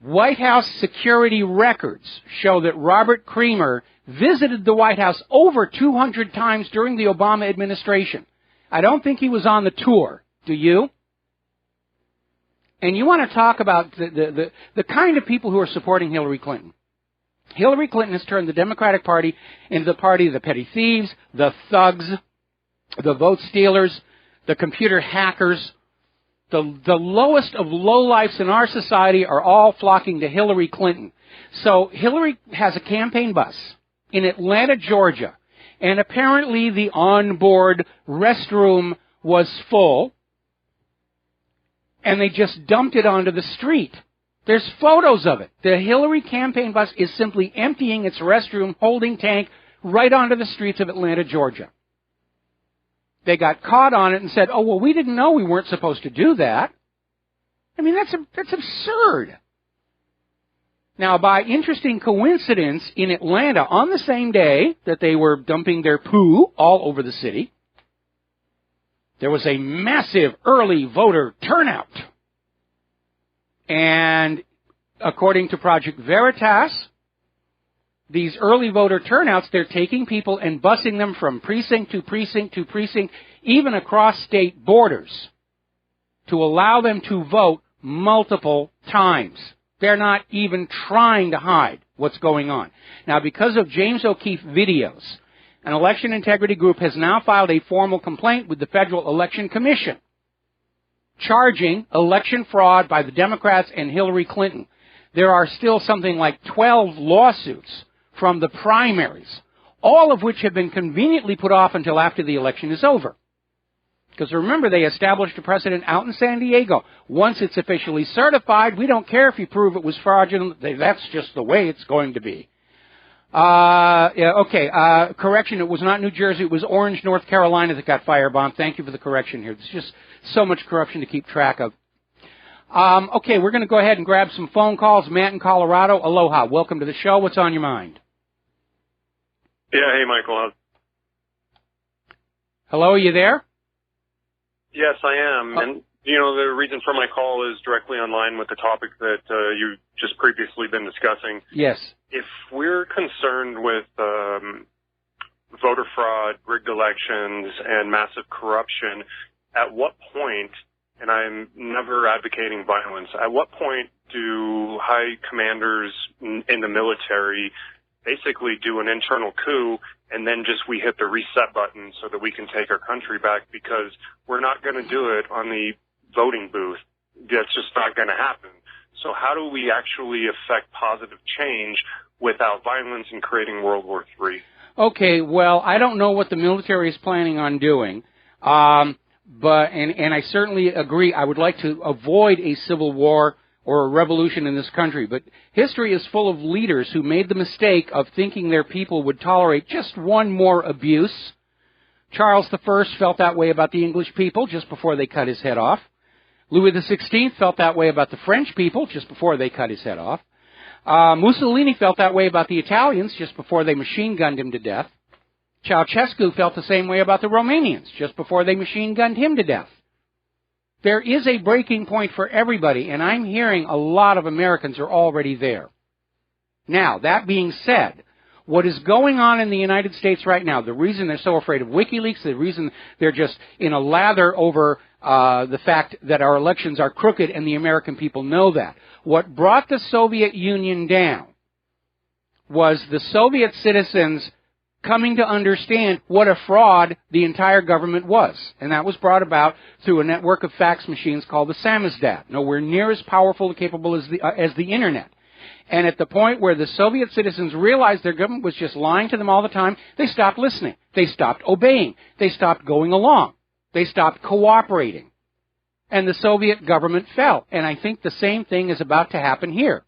White House security records show that Robert Creamer visited the White House over 200 times during the Obama administration. I don't think he was on the tour. Do you? And you want to talk about the kind of people who are supporting Hillary Clinton. Hillary Clinton has turned the Democratic Party into the party of the petty thieves, the thugs, the vote stealers, the computer hackers. The lowest of lowlifes in our society are all flocking to Hillary Clinton. So Hillary has a campaign bus in Atlanta, Georgia, and apparently the onboard restroom was full, and they just dumped it onto the street. There's photos of it. The Hillary campaign bus is simply emptying its restroom holding tank right onto the streets of Atlanta, Georgia. They got caught on it and said, oh, well, we didn't know we weren't supposed to do that. I mean, that's absurd. Now, by interesting coincidence, in Atlanta, on the same day that they were dumping their poo all over the city, there was a massive early voter turnout. And according to Project Veritas, these early voter turnouts, they're taking people and busing them from precinct to precinct to precinct, even across state borders, to allow them to vote multiple times. They're not even trying to hide what's going on. Now, because of James O'Keefe videos, an election integrity group has now filed a formal complaint with the Federal Election Commission, charging election fraud by the Democrats and Hillary Clinton. There are still something like 12 lawsuits from the primaries, all of which have been conveniently put off until after the election is over. Because remember, they established a precedent out in San Diego. Once it's officially certified, we don't care if you prove it was fraudulent. That's just the way it's going to be. Correction, it was not New Jersey. It was Orange, North Carolina that got firebombed. Thank you for the correction here. There's just so much corruption to keep track of. We're going to go ahead and grab some phone calls. Matt in Colorado, aloha. Welcome to the show. What's on your mind? Yeah, hey, Michael. Hello, are you there? Yes, I am. And, you know, the reason for my call is directly in line with the topic that you've just previously been discussing. Yes. If we're concerned with voter fraud, rigged elections, and massive corruption, at what point, and I'm never advocating violence, at what point do high commanders in the military basically do an internal coup and then just we hit the reset button so that we can take our country back? Because we're not going to do it on the voting booth. That's just not going to happen. So how do we actually affect positive change without violence and creating World War III? Okay, well, I don't know what the military is planning on doing, but I certainly agree. I would like to avoid a civil war or a revolution in this country, but history is full of leaders who made the mistake of thinking their people would tolerate just one more abuse. Charles I felt that way about the English people just before they cut his head off. Louis XVI felt that way about the French people just before they cut his head off. Mussolini felt that way about the Italians just before they machine-gunned him to death. Ceausescu felt the same way about the Romanians just before they machine-gunned him to death. There is a breaking point for everybody, and I'm hearing a lot of Americans are already there. Now, that being said, what is going on in the United States right now, the reason they're so afraid of WikiLeaks, the reason they're just in a lather over the fact that our elections are crooked and the American people know that. What brought the Soviet Union down was the Soviet citizens coming to understand what a fraud the entire government was. And that was brought about through a network of fax machines called the samizdat, nowhere near as powerful and capable as the Internet. And at the point where the Soviet citizens realized their government was just lying to them all the time, they stopped listening. They stopped obeying. They stopped going along. They stopped cooperating. And the Soviet government fell. And I think the same thing is about to happen here.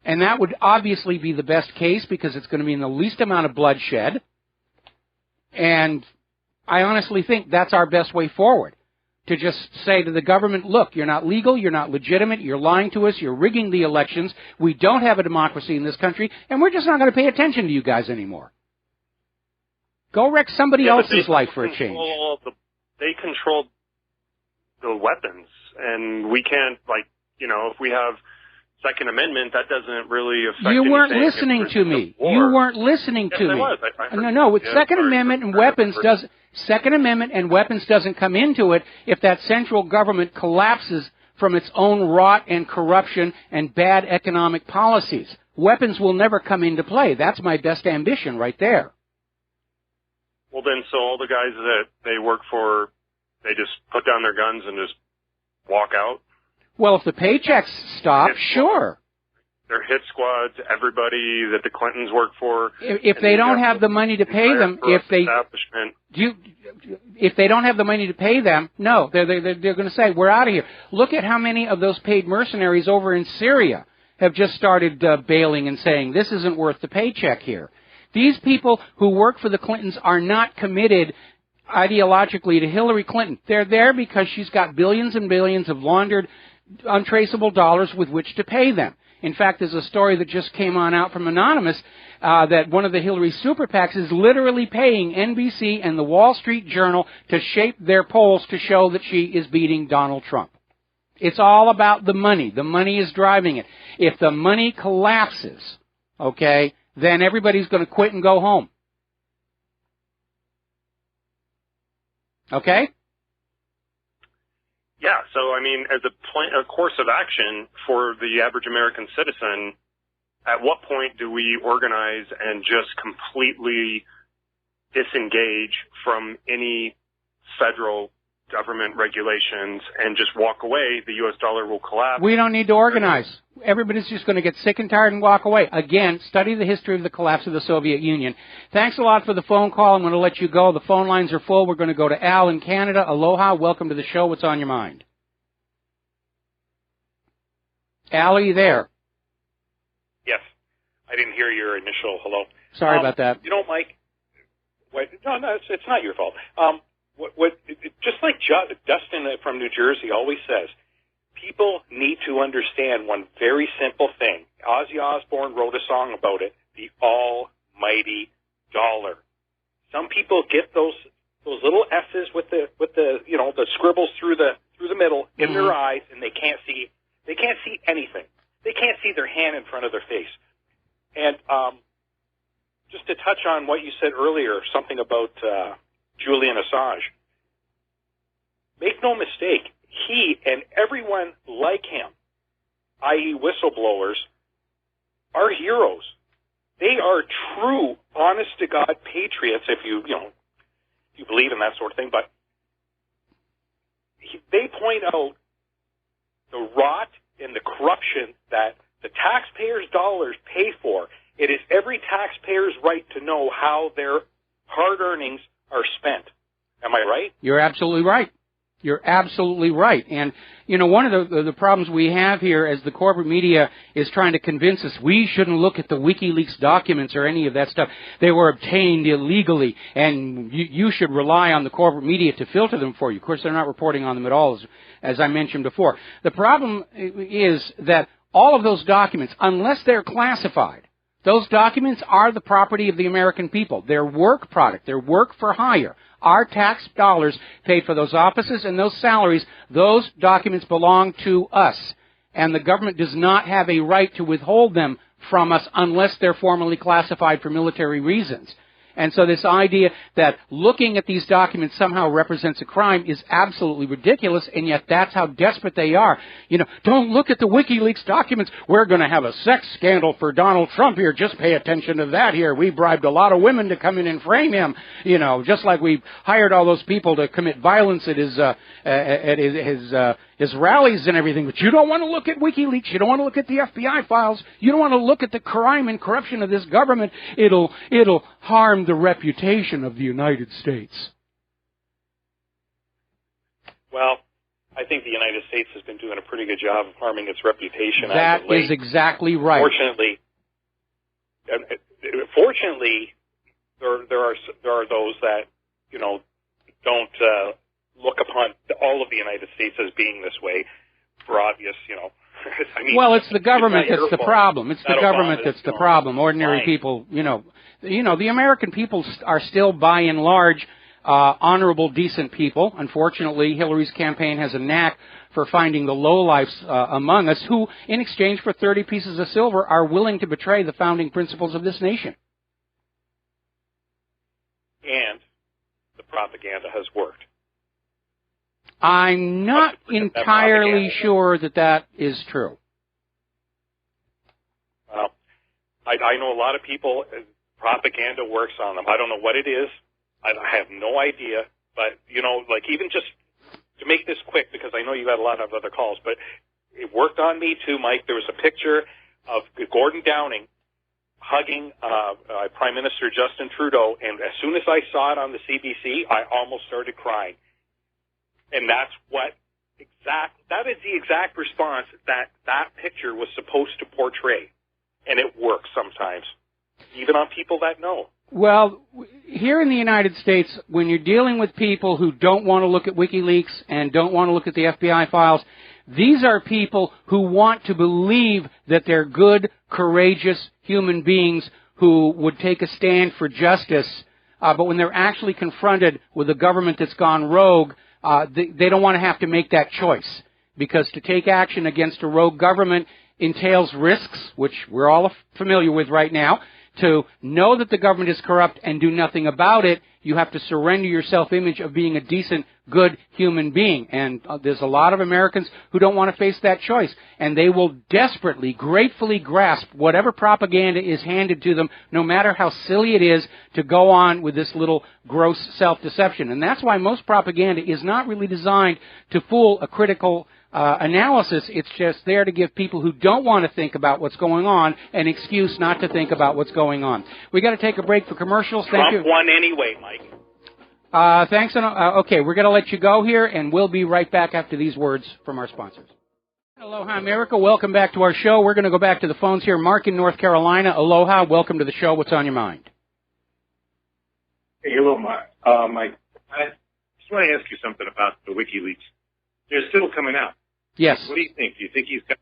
And that would obviously be the best case because it's going to be in the least amount of bloodshed. And I honestly think that's our best way forward. To just say to the government, look, you're not legal, you're not legitimate, you're lying to us, you're rigging the elections, we don't have a democracy in this country, and we're just not going to pay attention to you guys anymore. Go wreck somebody else's life for a change. They control the weapons, and we can't, if we have Second Amendment, that doesn't really affect You weren't anything. listening to me. You weren't listening to me. I was. I heard No, with Second Amendment and weapons Second Amendment and weapons doesn't come into it if that central government collapses from its own rot and corruption and bad economic policies. Weapons will never come into play. That's my best ambition right there. Well, then, so all the guys that they work for, they just put down their guns and just walk out? Well, if the paychecks stop, sure. Their hit squads, everybody that the Clintons work for. If they don't have the money to pay them, if they don't have the money to pay them, no, they're going to say, we're out of here. Look at how many of those paid mercenaries over in Syria have just started bailing and saying, this isn't worth the paycheck here. These people who work for the Clintons are not committed ideologically to Hillary Clinton. They're there because she's got billions and billions of laundered, untraceable dollars with which to pay them. In fact, there's a story that just came out from Anonymous that one of the Hillary super PACs is literally paying NBC and the Wall Street Journal to shape their polls to show that she is beating Donald Trump. It's all about the money. The money is driving it. If the money collapses, okay, then everybody's going to quit and go home. Okay? Yeah, so, I mean, as a course of action for the average American citizen, at what point do we organize and just completely disengage from any federal government regulations and just walk away, the U.S. dollar will collapse. We don't need to organize. Everybody's just going to get sick and tired and walk away. Again, study the history of the collapse of the Soviet Union. Thanks a lot for the phone call. I'm going to let you go. The phone lines are full. We're going to go to Al in Canada. Aloha. Welcome to the show. What's on your mind? Al, are you there? Yes. I didn't hear your initial hello. Sorry about that. You know, Mike, no, it's not your fault. Just like Dustin from New Jersey always says, people need to understand one very simple thing. Ozzy Osbourne wrote a song about it, the almighty dollar. Some people get those little S's with the the scribbles through the middle in their eyes, and they can't see anything. They can't see their hand in front of their face. And just to touch on what you said earlier, something about Julian Assange. Make no mistake, he and everyone like him, i.e. whistleblowers, are heroes. They are true, honest-to-God patriots, if you believe in that sort of thing. But they point out the rot and the corruption that the taxpayers' dollars pay for. It is every taxpayer's right to know how their hard earnings are spent. Am I right? You're absolutely right. You're absolutely right. And, one of the problems we have here as the corporate media is trying to convince us we shouldn't look at the WikiLeaks documents or any of that stuff. They were obtained illegally, and you should rely on the corporate media to filter them for you. Of course, they're not reporting on them at all, as I mentioned before. The problem is that all of those documents, unless they're classified, those documents are the property of the American people. They're work product. They're work for hire. Our tax dollars paid for those offices and those salaries. Those documents belong to us. And the government does not have a right to withhold them from us unless they're formally classified for military reasons. And so this idea that looking at these documents somehow represents a crime is absolutely ridiculous, and yet that's how desperate they are. Don't look at the WikiLeaks documents. We're going to have a sex scandal for Donald Trump here. Just pay attention to that here. We bribed a lot of women to come in and frame him, just like we hired all those people to commit violence at his rallies and everything. But you don't want to look at WikiLeaks. You don't want to look at the FBI files. You don't want to look at the crime and corruption of this government. It'll harm the reputation of the United States. Well, I think the United States has been doing a pretty good job of harming its reputation. That is exactly right. Fortunately, there are those that don't look upon all of the United States as being this way for obvious, well, it's the government that's the problem. It's the government that's the problem. Ordinary people, the American people are still, by and large, honorable, decent people. Unfortunately, Hillary's campaign has a knack for finding the lowlifes among us who, in exchange for 30 pieces of silver, are willing to betray the founding principles of this nation. And the propaganda has worked. I'm not entirely sure that is true. Well, I know a lot of people, propaganda works on them. I don't know what it is. I have no idea. But, even just to make this quick, because I know you got a lot of other calls, but it worked on me too, Mike. There was a picture of Gordon Downing hugging Prime Minister Justin Trudeau, and as soon as I saw it on the CBC, I almost started crying. And that is the exact response that picture was supposed to portray. And it works sometimes, even on people that know. Well, here in the United States, when you're dealing with people who don't want to look at WikiLeaks and don't want to look at the FBI files, these are people who want to believe that they're good, courageous human beings who would take a stand for justice. But when they're actually confronted with a government that's gone rogue, they don't want to have to make that choice, because to take action against a rogue government entails risks, which we're all familiar with right now, to know that the government is corrupt and do nothing about it. You have to surrender your self-image of being a decent, good human being. And there's a lot of Americans who don't want to face that choice. And they will desperately, gratefully grasp whatever propaganda is handed to them, no matter how silly it is, to go on with this little gross self-deception. And that's why most propaganda is not really designed to fool a critical analysis. It's just there to give people who don't want to think about what's going on an excuse not to think about what's going on. We got to take a break for commercials. Thank you. Trump won anyway, Mike. Thanks. Okay, we're going to let you go here, and we'll be right back after these words from our sponsors. Aloha, America. Welcome back to our show. We're going to go back to the phones here. Mark in North Carolina. Aloha. Welcome to the show. What's on your mind? Hey, hello, Mike. I just want to ask you something about the WikiLeaks. They're still coming out. Yes. What do you think? Do you think he's got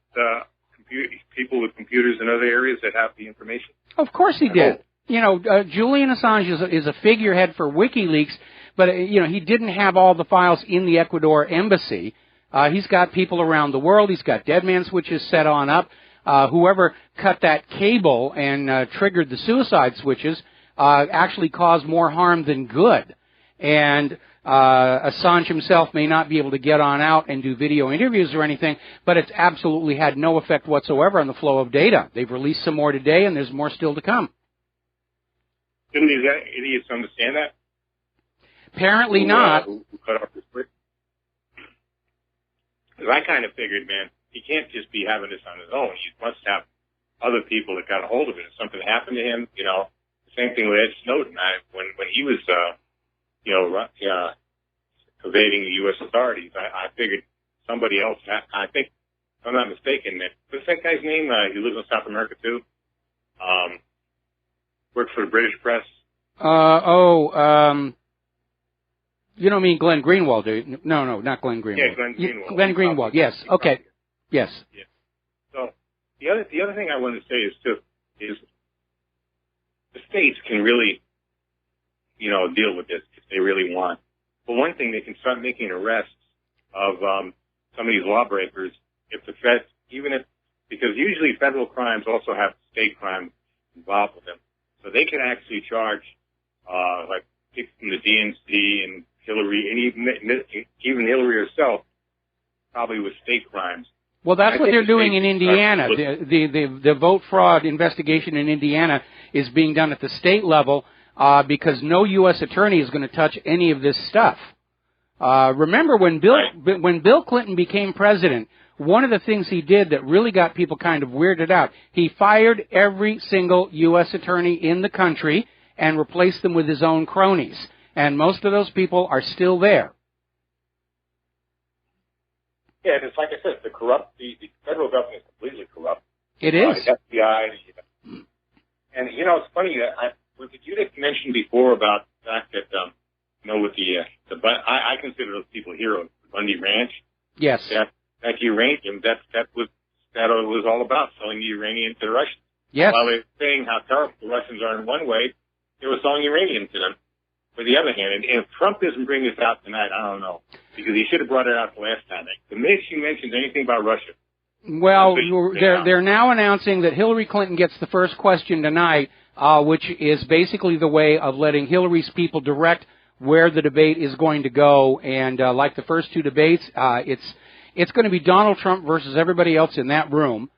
people with computers in other areas that have the information? Of course he did. You know, Julian Assange is a figurehead for WikiLeaks, but, you know, he didn't have all the files in the Ecuador embassy. He's got people around the world. He's got dead man switches set on up. Whoever cut that cable and triggered the suicide switches actually caused more harm than good. And Assange himself may not be able to get on out and do video interviews or anything, but it's absolutely had no effect whatsoever on the flow of data. They've released some more today, and there's more still to come. Didn't these idiots understand that? Apparently not. Who cut off the switch? Because I kind of figured, man, he can't just be having this on his own. He must have other people that got a hold of it. If something happened to him, you know, the same thing with Ed Snowden. When he was evading the U.S. authorities, I figured somebody else, I think, if I'm not mistaken, what's that guy's name? He lives in South America, too. Worked for the British press. You don't mean Glenn Greenwald, do you? No, not Glenn Greenwald. Yeah, Glenn Greenwald. Glenn Greenwald, yes. Okay. Yes. Yeah. So the other thing I wanted to say is the states can really, you know, deal with this if they really want. For one thing, they can start making arrests of some of these lawbreakers if the feds, because usually federal crimes also have state crimes involved with them. So they can actually charge, like people from the DNC and Hillary, and even Hillary herself, probably with state crimes. Well, that's what they're doing in Indiana. The vote fraud investigation in Indiana is being done at the state level because no U.S. attorney is going to touch any of this stuff. Remember when Bill Clinton became president, one of the things he did that really got people kind of weirded out, he fired every single U.S. attorney in the country and replaced them with his own cronies. And most of those people are still there. Yeah, it's like I said, the federal government is completely corrupt. It is. The FBI, and you know, it's funny that you had mentioned before about the fact that with I consider those people heroes. The Bundy Ranch. Yes. That uranium, that was all about selling the uranium to the Russians. Yes. While they're saying how terrible the Russians are in one way, they were selling uranium to them. For the other hand, and if Trump doesn't bring this out tonight, I don't know, because he should have brought it out the last time. The minute she mentions anything about Russia. Well, they're now announcing that Hillary Clinton gets the first question tonight, which is basically the way of letting Hillary's people direct where the debate is going to go. And like the first two debates, it's going to be Donald Trump versus everybody else in that room.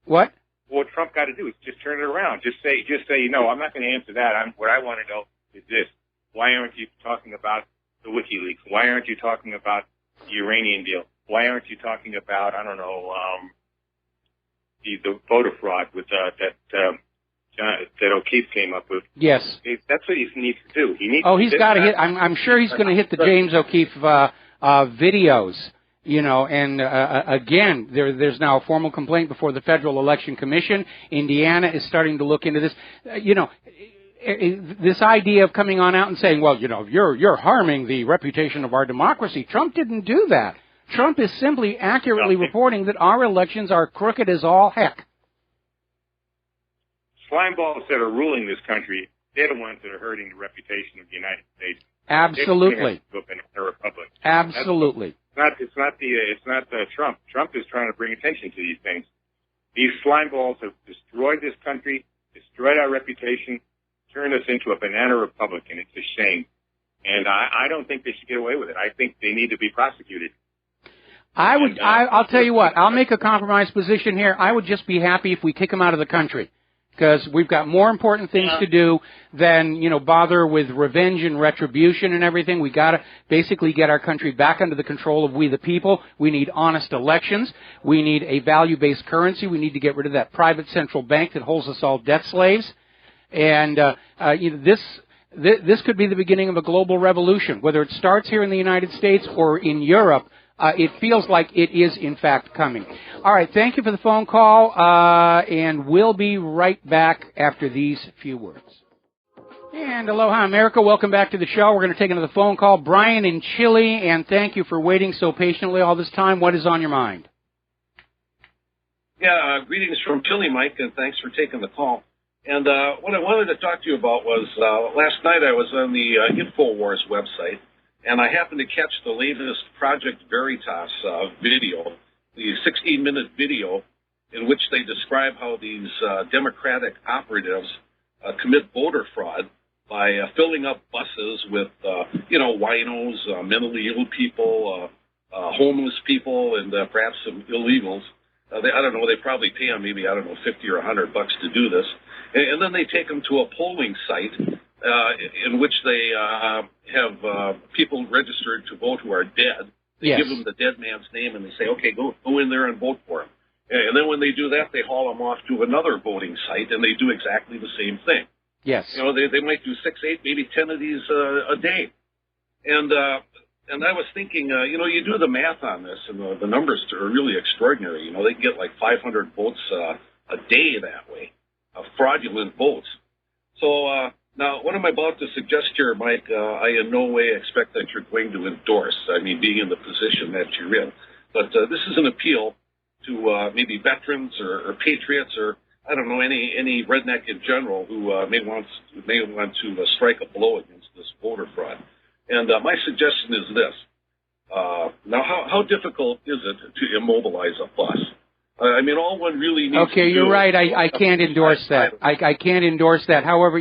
What? What Trump got to do is just turn it around. Just say, you know, I'm not going to answer that. What I want to know is this: why aren't you talking about the WikiLeaks? Why aren't you talking about the Iranian deal? Why aren't you talking about, I don't know, the voter fraud with that O'Keefe came up with? Yes. That's what he needs to do. He's got to hit. I'm sure he's going to hit the James O'Keefe videos. You know, and again, there's now a formal complaint before the Federal Election Commission. Indiana is starting to look into this. You know, this idea of coming on out and saying, well, you know, you're harming the reputation of our democracy. Trump didn't do that. Trump is simply accurately reporting that our elections are crooked as all heck. Slimeballs that are ruling this country, they're the ones that are hurting the reputation of the United States. Absolutely. The Republic. Absolutely. It's not Trump. Trump is trying to bring attention to these things. These slime balls have destroyed this country, destroyed our reputation, turned us into a banana republic, and it's a shame. And I don't think they should get away with it. I think they need to be prosecuted. I'll tell you what, I'll make a compromise position here. I would just be happy if we kick them out of the country, because we've got more important things to do than, bother with revenge and retribution and everything. We got to basically get our country back under the control of we the people. We need honest elections. We need a value-based currency. We need to get rid of that private central bank that holds us all debt slaves. And this could be the beginning of a global revolution, whether it starts here in the United States or in Europe. It feels like it is, in fact, coming. All right, thank you for the phone call, and we'll be right back after these few words. And aloha, America. Welcome back to the show. We're going to take another phone call. Brian in Chile, and thank you for waiting so patiently all this time. What is on your mind? Yeah, greetings from Chile, Mike, and thanks for taking the call. And what I wanted to talk to you about was last night I was on the InfoWars website, and I happened to catch the latest Project Veritas video, the 16-minute video in which they describe how these Democratic operatives commit voter fraud by filling up buses with, winos, mentally ill people, homeless people, and perhaps some illegals. They probably pay them maybe, $50 or $100 to do this. And then they take them to a polling site in which they have people registered to vote who are dead. They give them the dead man's name and they say, okay, go in there and vote for him. And then when they do that, they haul them off to another voting site and they do exactly the same thing. Yes. They might do 6, 8, maybe 10 of these a day. And I was thinking, you do the math on this, and the numbers are really extraordinary. They can get like 500 votes a day that way, fraudulent votes. So now, what I'm about to suggest here, Mike, I in no way expect that you're going to endorse, being in the position that you're in. But this is an appeal to maybe veterans or patriots or, I don't know, any redneck in general who may want to strike a blow against this voter fraud. And my suggestion is this. Now, how difficult is it to immobilize a bus? All one really needs to do... Okay, you're right. I can't endorse that. I can't endorse that. However,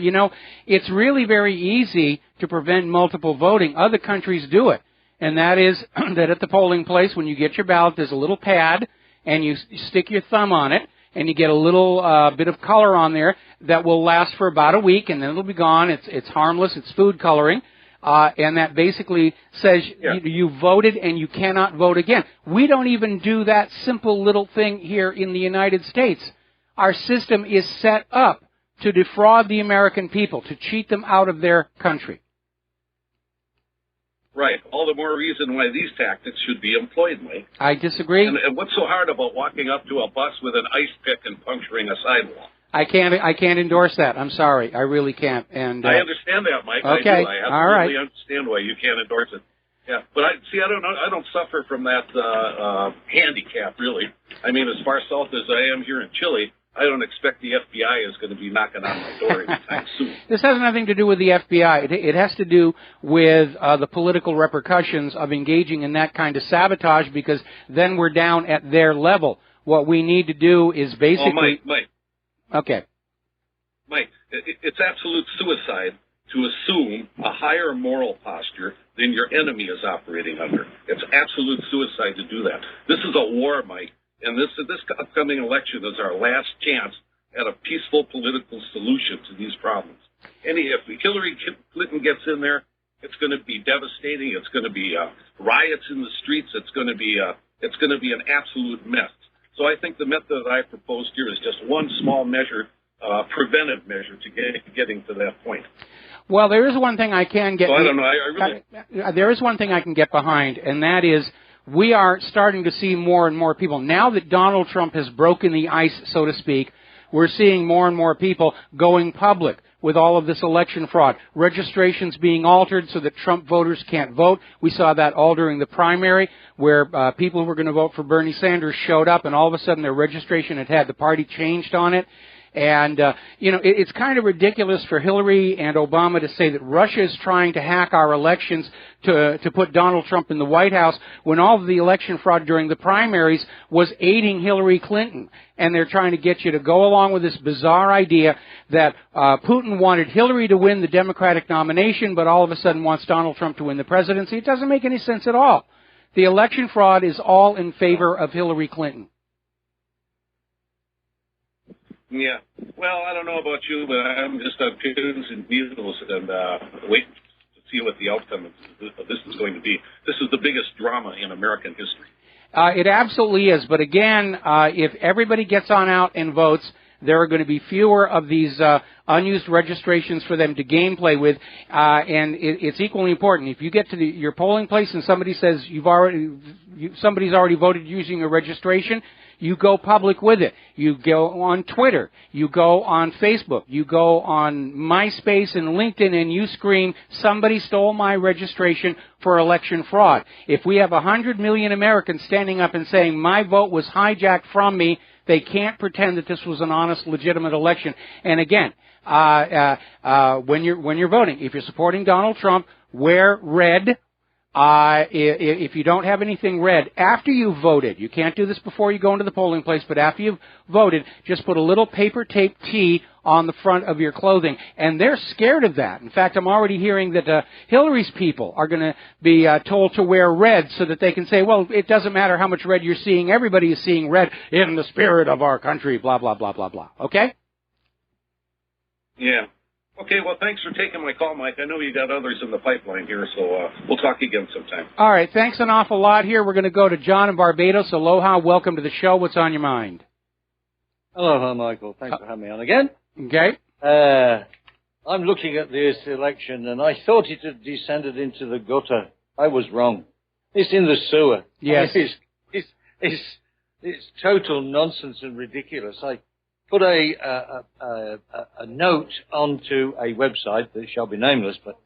it's really very easy to prevent multiple voting. Other countries do it. And that is that at the polling place, when you get your ballot, there's a little pad, and you stick your thumb on it, and you get a little bit of color on there that will last for about a week, and then it'll be gone. It's harmless. It's food coloring. And that basically says you voted and you cannot vote again. We don't even do that simple little thing here in the United States. Our system is set up to defraud the American people, to cheat them out of their country. Right. All the more reason why these tactics should be employed, Mike. I disagree. And what's so hard about walking up to a bus with an ice pick and puncturing a sidewalk? I can't endorse that. I'm sorry. I really can't. And I understand that, Mike. Okay. I do. I All right. absolutely understand why you can't endorse it. Yeah. But I don't suffer from that handicap, really. As far south as I am here in Chile, I don't expect the FBI is going to be knocking on my door anytime soon. This has nothing to do with the FBI. It has to do with the political repercussions of engaging in that kind of sabotage, because then we're down at their level. What we need to do is basically... Mike. Okay. Mike, it's absolute suicide to assume a higher moral posture than your enemy is operating under. It's absolute suicide to do that. This is a war, Mike, and this upcoming election is our last chance at a peaceful political solution to these problems. If Hillary Clinton gets in there, it's going to be devastating. It's going to be riots in the streets. It's going to be an absolute mess. So I think the method that I proposed here is just one small measure, preventive measure to getting to that point. Well, there is one thing I can get... So I don't know. There is one thing I can get behind, and that is we are starting to see more and more people. Now that Donald Trump has broken the ice, so to speak, we're seeing more and more people going public with all of this election fraud. Registrations being altered so that Trump voters can't vote. We saw that all during the primary, where people who were going to vote for Bernie Sanders showed up, and all of a sudden their registration had the party changed on it. And, it's kind of ridiculous for Hillary and Obama to say that Russia is trying to hack our elections to put Donald Trump in the White House when all of the election fraud during the primaries was aiding Hillary Clinton. And they're trying to get you to go along with this bizarre idea that Putin wanted Hillary to win the Democratic nomination, but all of a sudden wants Donald Trump to win the presidency. It doesn't make any sense at all. The election fraud is all in favor of Hillary Clinton. Yeah. Well, I don't know about you, but I'm just on pins and needles and waiting to see what the outcome of this is going to be. This is the biggest drama in American history. It absolutely is. But again, if everybody gets on out and votes, there are going to be fewer of these unused registrations for them to gameplay with, and it's equally important. If you get to your polling place and somebody says somebody's already voted using a registration, you go public with it. You go on Twitter. You go on Facebook. You go on MySpace and LinkedIn and you scream, somebody stole my registration for election fraud. If we have 100 million Americans standing up and saying, my vote was hijacked from me, they can't pretend that this was an honest, legitimate election. And again, when you're voting, if you're supporting Donald Trump, wear red. If you don't have anything red, after you've voted, you can't do this before you go into the polling place, but after you've voted, just put a little paper tape T on the front of your clothing. And they're scared of that. In fact, I'm already hearing that Hillary's people are going to be told to wear red so that they can say, well, it doesn't matter how much red you're seeing. Everybody is seeing red in the spirit of our country, blah, blah, blah, blah, blah. Okay? Yeah. Okay, well, thanks for taking my call, Mike. I know you got others in the pipeline here, so we'll talk again sometime. All right, thanks an awful lot here. We're going to go to John in Barbados. Aloha, welcome to the show. What's on your mind? Aloha, Michael. Thanks for having me on again. Okay. I'm looking at this election, and I thought it had descended into the gutter. I was wrong. It's in the sewer. Yes. It's total nonsense and ridiculous. I put a note onto a website that shall be nameless, but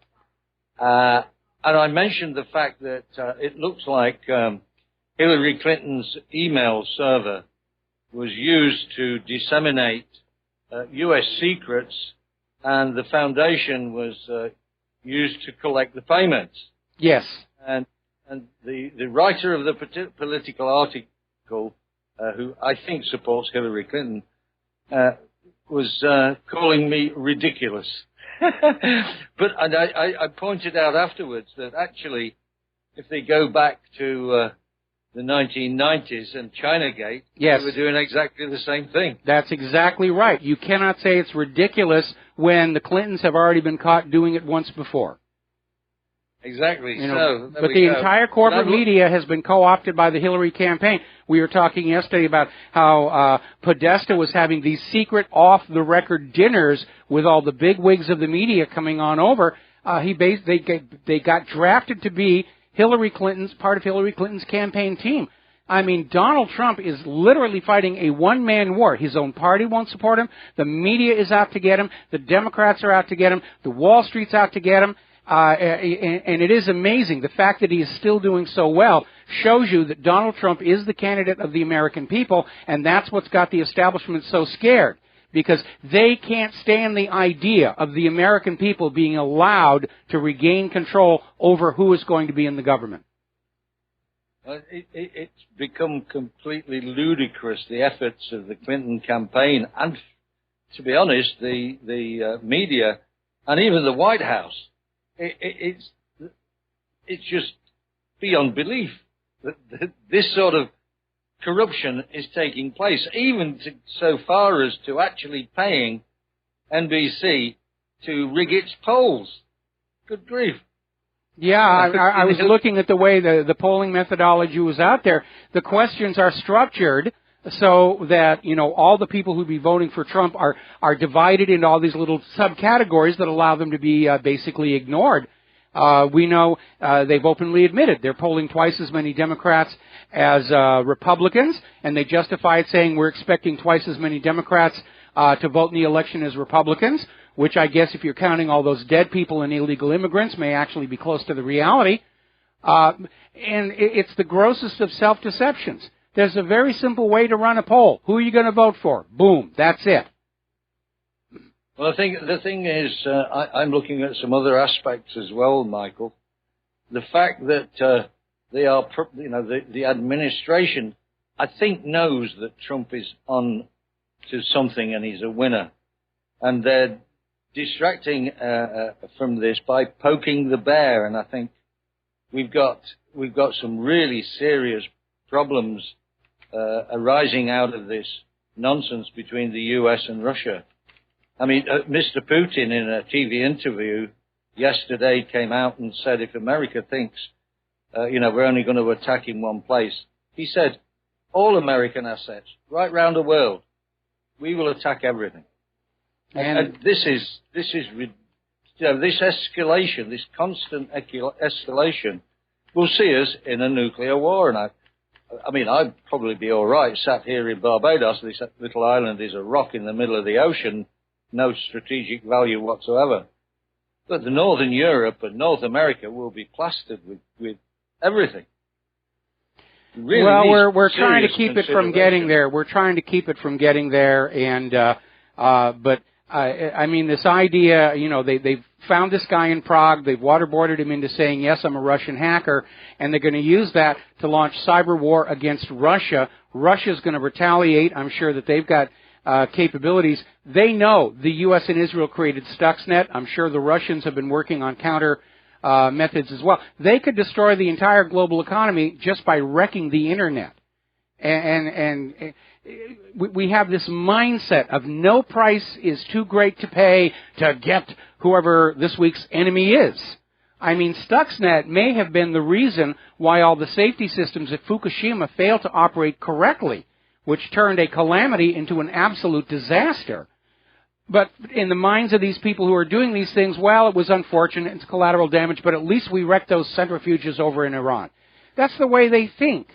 and I mentioned the fact that it looks like Hillary Clinton's email server was used to disseminate U.S. secrets, and the foundation was used to collect the payments. Yes. And the writer of the political article, who I think supports Hillary Clinton, was calling me ridiculous. But I pointed out afterwards that actually, if they go back to the 1990s and Chinagate, yes, they were doing exactly the same thing. That's exactly right. You cannot say it's ridiculous when the Clintons have already been caught doing it once before. Exactly. But the entire corporate media has been co-opted by the Hillary campaign. We were talking yesterday about how Podesta was having these secret off-the-record dinners with all the big wigs of the media coming on over. They got drafted to be part of Hillary Clinton's campaign team. I mean, Donald Trump is literally fighting a one-man war. His own party won't support him. The media is out to get him. The Democrats are out to get him. The Wall Street's out to get him. And it is amazing. The fact that he is still doing so well shows you that Donald Trump is the candidate of the American people, and that's what's got the establishment so scared, because they can't stand the idea of the American people being allowed to regain control over who is going to be in the government. It's become completely ludicrous, the efforts of the Clinton campaign, and to be honest, the media, and even the White House. It's just beyond belief that this sort of corruption is taking place, even so far as to actually paying NBC to rig its polls. Good grief. Yeah, I was looking at the way the polling methodology was out there. The questions are structured so that, all the people who be voting for Trump are divided into all these little subcategories that allow them to be basically ignored. We know they've openly admitted they're polling twice as many Democrats as Republicans, and they justify it saying we're expecting twice as many Democrats to vote in the election as Republicans, which I guess if you're counting all those dead people and illegal immigrants may actually be close to the reality. And it's the grossest of self-deceptions. There's a very simple way to run a poll. Who are you going to vote for? Boom. That's it. Well, I think the thing is, I'm looking at some other aspects as well, Michael. The fact that they are, the administration, I think, knows that Trump is on to something and he's a winner, and they're distracting from this by poking the bear. And I think we've got some really serious problems arising out of this nonsense between the U.S. and Russia. I mean, Mr. Putin in a TV interview yesterday came out and said if America thinks, we're only going to attack in one place, he said, all American assets right round the world, we will attack everything. And this escalation, this constant escalation, will see us in a nuclear war. And I'd probably be all right sat here in Barbados. This little island is a rock in the middle of the ocean, no strategic value whatsoever. But the Northern Europe and North America will be plastered with everything. Really, well, we're trying to keep it from getting there. We're trying to keep it from getting there, and but I mean, this idea, they've found this guy in Prague. They've waterboarded him into saying, yes, I'm a Russian hacker, and they're going to use that to launch cyber war against Russia. Russia's going to retaliate. I'm sure that they've got capabilities. They know the U.S. and Israel created Stuxnet. I'm sure the Russians have been working on counter methods as well. They could destroy the entire global economy just by wrecking the Internet. And we have this mindset of no price is too great to pay to get whoever this week's enemy is. I mean, Stuxnet may have been the reason why all the safety systems at Fukushima failed to operate correctly, which turned a calamity into an absolute disaster. But in the minds of these people who are doing these things, well, it was unfortunate, it's collateral damage, but at least we wrecked those centrifuges over in Iran. That's the way they think.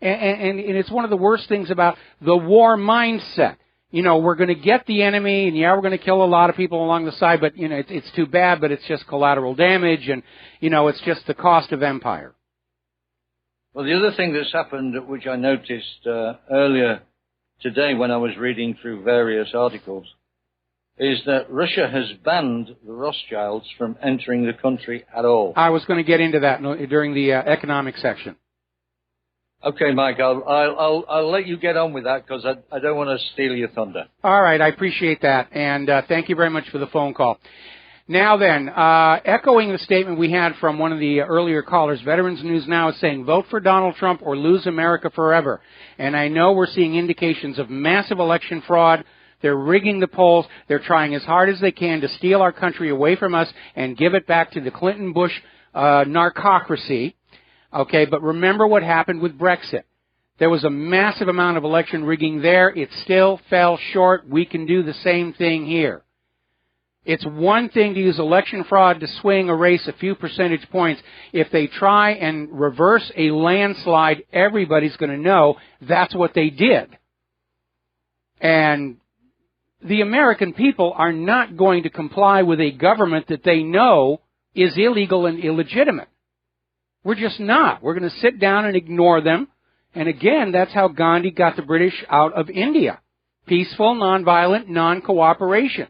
And it's one of the worst things about the war mindset. We're going to get the enemy, and we're going to kill a lot of people along the side, but, it's too bad, but it's just collateral damage, and, it's just the cost of empire. Well, the other thing that's happened, which I noticed earlier today when I was reading through various articles, is that Russia has banned the Rothschilds from entering the country at all. I was going to get into that during the economic section. Okay, Mike, I'll let you get on with that because I don't want to steal your thunder. All right, I appreciate that, and thank you very much for the phone call. Now then, echoing the statement we had from one of the earlier callers, Veterans News Now is saying, vote for Donald Trump or lose America forever. And I know we're seeing indications of massive election fraud. They're rigging the polls. They're trying as hard as they can to steal our country away from us and give it back to the Clinton-Bush narcocracy. Okay, but remember what happened with Brexit. There was a massive amount of election rigging there. It still fell short. We can do the same thing here. It's one thing to use election fraud to swing a race a few percentage points. If they try and reverse a landslide, everybody's going to know that's what they did. And the American people are not going to comply with a government that they know is illegal and illegitimate. We're just not. We're going to sit down and ignore them. And again, that's how Gandhi got the British out of India. Peaceful, nonviolent, non-cooperation.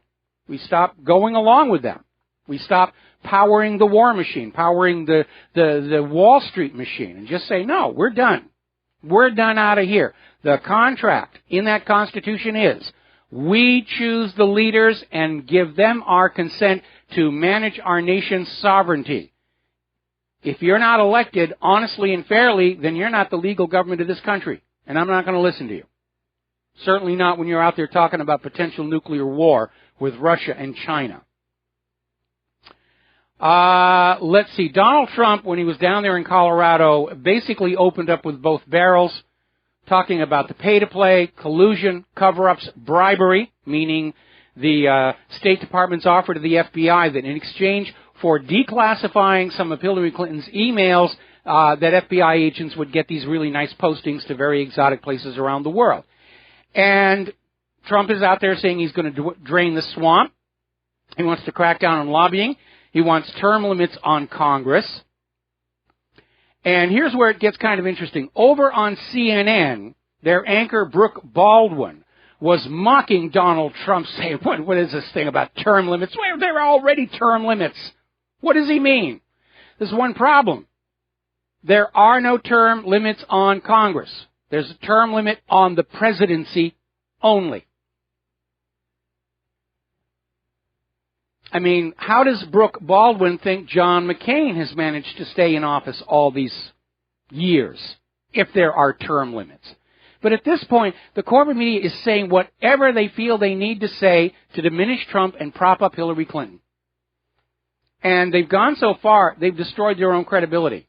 We stopped going along with them. We stopped powering the war machine, powering the Wall Street machine, and just say, no, we're done. We're done out of here. The contract in that Constitution is we choose the leaders and give them our consent to manage our nation's sovereignty. If you're not elected honestly and fairly, then you're not the legal government of this country, and I'm not going to listen to you. Certainly not when you're out there talking about potential nuclear war with Russia and China. Let's see. Donald Trump, when he was down there in Colorado, basically opened up with both barrels, talking about the pay-to-play, collusion, cover-ups, bribery, meaning the State Department's offer to the FBI that in exchange for declassifying some of Hillary Clinton's emails, that FBI agents would get these really nice postings to very exotic places around the world. And Trump is out there saying he's going to drain the swamp. He wants to crack down on lobbying. He wants term limits on Congress. And here's where it gets kind of interesting. Over on CNN, their anchor, Brooke Baldwin, was mocking Donald Trump, saying, what is this thing about term limits? Well, there are already term limits. What does he mean? There's one problem. There are no term limits on Congress. There's a term limit on the presidency only. I mean, how does Brooke Baldwin think John McCain has managed to stay in office all these years if there are term limits? But at this point, the corporate media is saying whatever they feel they need to say to diminish Trump and prop up Hillary Clinton. And they've gone so far, they've destroyed their own credibility.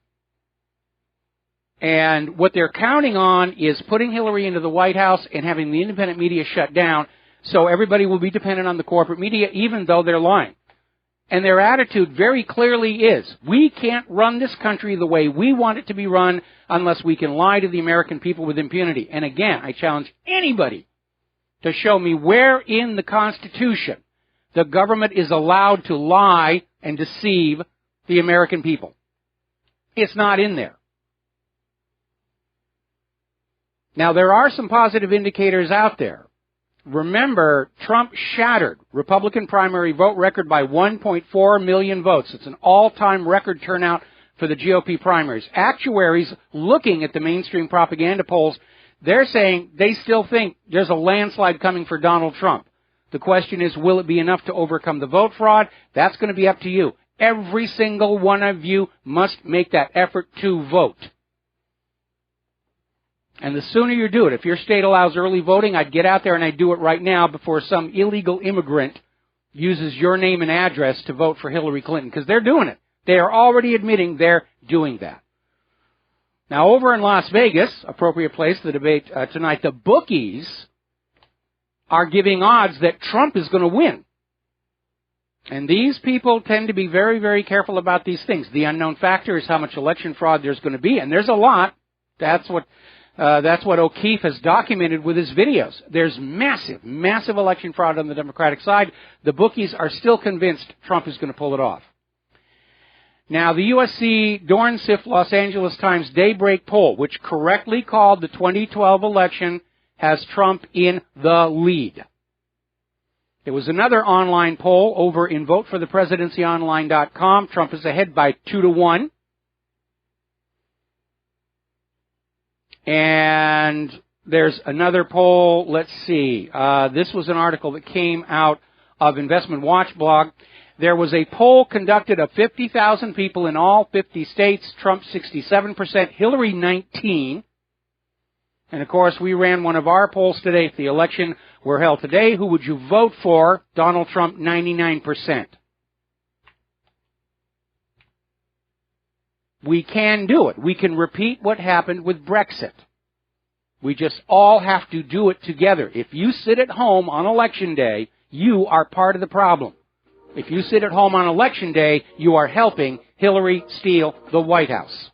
And what they're counting on is putting Hillary into the White House and having the independent media shut down, so everybody will be dependent on the corporate media, even though they're lying. And their attitude very clearly is, we can't run this country the way we want it to be run unless we can lie to the American people with impunity. And again, I challenge anybody to show me where in the Constitution the government is allowed to lie and deceive the American people. It's not in there. Now, there are some positive indicators out there. Remember, Trump shattered Republican primary vote record by 1.4 million votes. It's an all-time record turnout for the GOP primaries. Actuaries looking at the mainstream propaganda polls, they're saying they still think there's a landslide coming for Donald Trump. The question is, will it be enough to overcome the vote fraud? That's going to be up to you. Every single one of you must make that effort to vote. And the sooner you do it, if your state allows early voting, I'd get out there and I'd do it right now before some illegal immigrant uses your name and address to vote for Hillary Clinton, because they're doing it. They are already admitting they're doing that. Now, over in Las Vegas, appropriate place for the debate tonight, the bookies are giving odds that Trump is going to win. And these people tend to be very, very careful about these things. The unknown factor is how much election fraud there's going to be, and there's a lot. That's what O'Keefe has documented with his videos. There's massive, massive election fraud on the Democratic side. The bookies are still convinced Trump is going to pull it off. Now, the USC Dornsift Los Angeles Times Daybreak poll, which correctly called the 2012 election, has Trump in the lead. There was another online poll over in voteforthepresidencyonline.com. Trump is ahead by 2-1. And there's another poll. Let's see. This was an article that came out of Investment Watch blog. There was a poll conducted of 50,000 people in all 50 states. Trump 67%, Hillary 19%. And, of course, we ran one of our polls today. If the election were held today, who would you vote for? Donald Trump, 99%. We can do it. We can repeat what happened with Brexit. We just all have to do it together. If you sit at home on Election Day, you are part of the problem. If you sit at home on Election Day, you are helping Hillary steal the White House.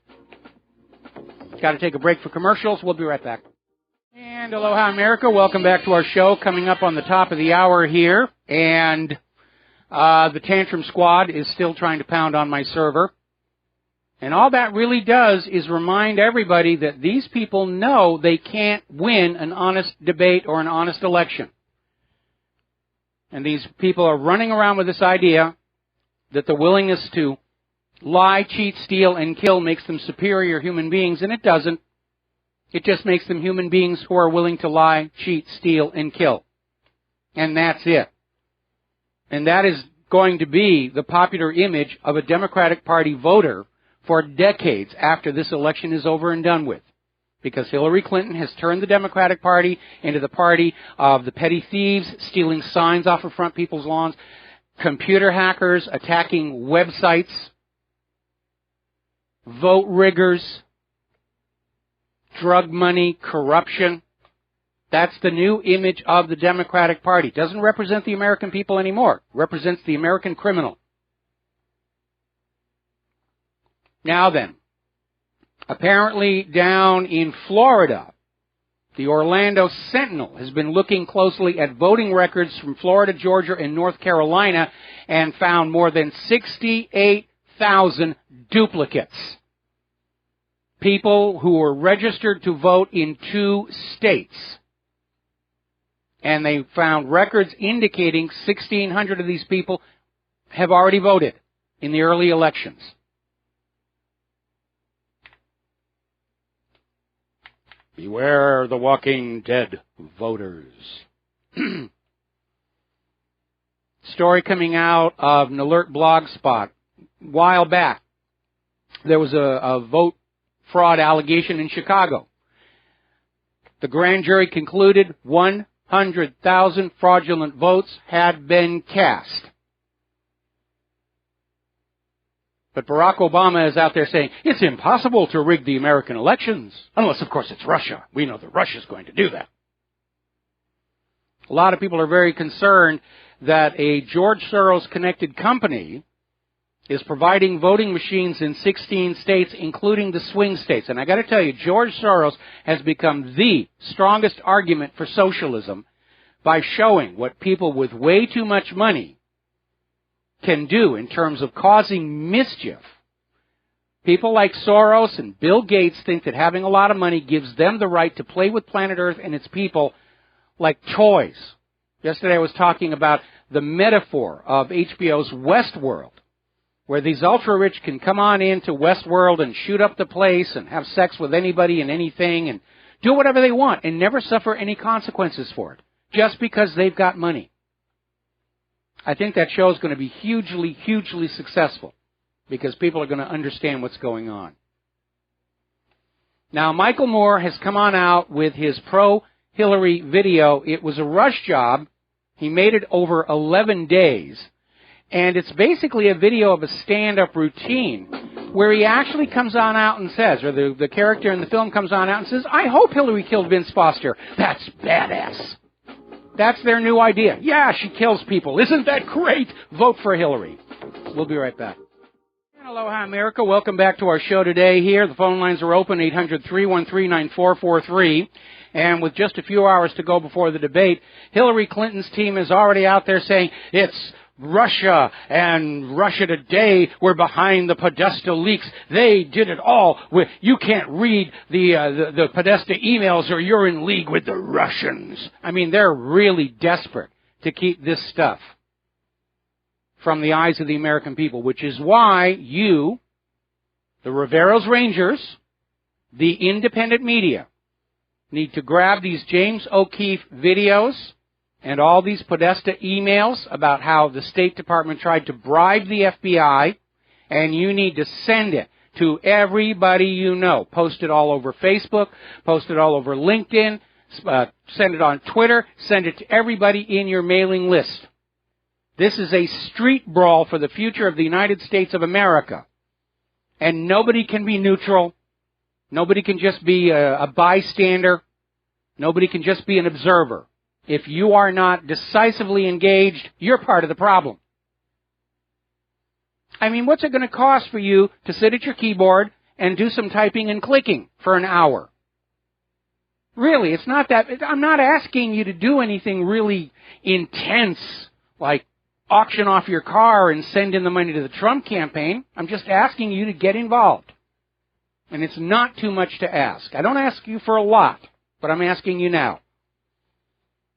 Got to take a break for commercials. We'll be right back. And aloha, America. Welcome back to our show. Coming up on the top of the hour here. And the Tantrum Squad is still trying to pound on my server. And all that really does is remind everybody that these people know they can't win an honest debate or an honest election. And these people are running around with this idea that the willingness to lie, cheat, steal, and kill makes them superior human beings, and it doesn't. It just makes them human beings who are willing to lie, cheat, steal, and kill. And that's it. And that is going to be the popular image of a Democratic Party voter for decades after this election is over and done with. Because Hillary Clinton has turned the Democratic Party into the party of the petty thieves, stealing signs off of front people's lawns, computer hackers attacking websites, vote riggers, drug money, corruption. That's the new image of the Democratic Party. It doesn't represent the American people anymore. It represents the American criminal. Now then, apparently down in Florida, the Orlando Sentinel has been looking closely at voting records from Florida, Georgia, and North Carolina and found more than 68,000 duplicates. People who were registered to vote in 2 states. And they found records indicating 1,600 of these people have already voted in the early elections. Beware the walking dead voters. Story coming out of an alert blog spot. A while back, there was a vote fraud allegation in Chicago. The grand jury concluded 100,000 fraudulent votes had been cast. But Barack Obama is out there saying, it's impossible to rig the American elections. Unless, of course, it's Russia. We know that Russia's going to do that. A lot of people are very concerned that a George Soros-connected company is providing voting machines in 16 states, including the swing states. And I got to tell you, George Soros has become the strongest argument for socialism by showing what people with way too much money can do in terms of causing mischief. People like Soros and Bill Gates think that having a lot of money gives them the right to play with planet Earth and its people like toys. Yesterday I was talking about the metaphor of HBO's Westworld, where these ultra-rich can come on into Westworld and shoot up the place and have sex with anybody and anything and do whatever they want and never suffer any consequences for it, just because they've got money. I think that show is going to be hugely, hugely successful because people are going to understand what's going on. Now, Michael Moore has come on out with his pro-Hillary video. It was a rush job. He made it over 11 days. And it's basically a video of a stand-up routine where he actually comes on out and says, or the character in the film comes on out and says, I hope Hillary killed Vince Foster. That's badass. That's their new idea. Yeah, she kills people. Isn't that great? Vote for Hillary. We'll be right back. Aloha, America. Welcome back to our show today here. The phone lines are open, 800-313-9443. And with just a few hours to go before the debate, Hillary Clinton's team is already out there saying it's Russia and Russia Today were behind the Podesta leaks. They did it all. You can't read the Podesta emails or you're in league with the Russians. I mean, they're really desperate to keep this stuff from the eyes of the American people, which is why you, the Rivero's Rangers, the independent media, need to grab these James O'Keefe videos and all these Podesta emails about how the State Department tried to bribe the FBI, and you need to send it to everybody you know. Post it all over Facebook, post it all over LinkedIn, send it on Twitter, send it to everybody in your mailing list. This is a street brawl for the future of the United States of America. And nobody can be neutral. Nobody can just be a bystander. Nobody can just be an observer. If you are not decisively engaged, you're part of the problem. I mean, what's it going to cost for you to sit at your keyboard and do some typing and clicking for an hour? Really, it's not that. I'm not asking you to do anything really intense, like auction off your car and send in the money to the Trump campaign. I'm just asking you to get involved. And it's not too much to ask. I don't ask you for a lot, but I'm asking you now.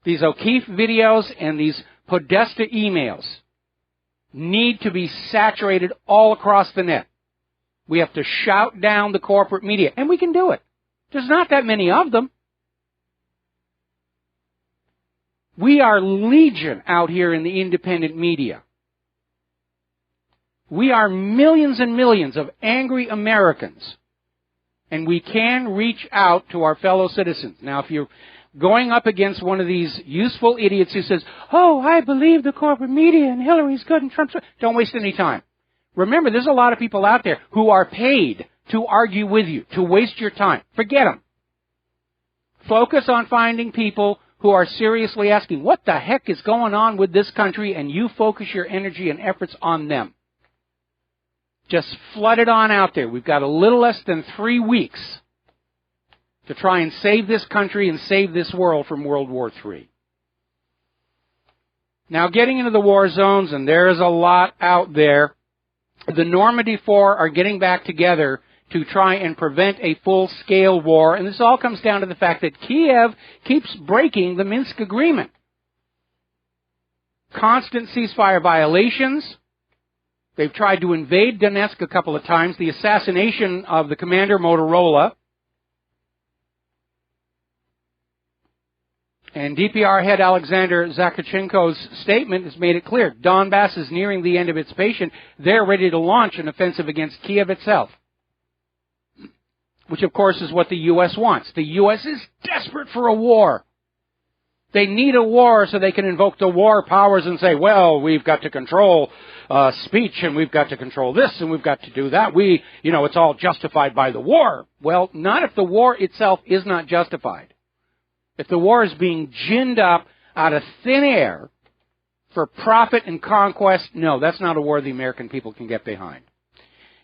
These O'Keefe videos and these Podesta emails need to be saturated all across the net. We have to shout down the corporate media, and we can do it. There's not that many of them. We are legion out here in the independent media. We are millions and millions of angry Americans, and we can reach out to our fellow citizens. Now, if you're going up against one of these useful idiots who says, oh, I believe the corporate media and Hillary's good and Trump's good, don't waste any time. Remember, there's a lot of people out there who are paid to argue with you, to waste your time. Forget them. Focus on finding people who are seriously asking, what the heck is going on with this country? And you focus your energy and efforts on them. Just flood it on out there. We've got a little less than 3 weeks to try and save this country and save this world from World War III. Now, getting into the war zones, and there is a lot out there, the Normandy Four are getting back together to try and prevent a full-scale war. And this all comes down to the fact that Kiev keeps breaking the Minsk agreement. Constant ceasefire violations. They've tried to invade Donetsk a couple of times. The assassination of the commander Motorola. And DPR head Alexander Zakharchenko's statement has made it clear. Donbass is nearing the end of its patience. They're ready to launch an offensive against Kiev itself. Which, of course, is what the U.S. wants. The U.S. is desperate for a war. They need a war so they can invoke the war powers and say, well, we've got to control speech, and we've got to control this, and we've got to do that. It's all justified by the war. Well, not if the war itself is not justified. If the war is being ginned up out of thin air for profit and conquest, no, that's not a war the American people can get behind.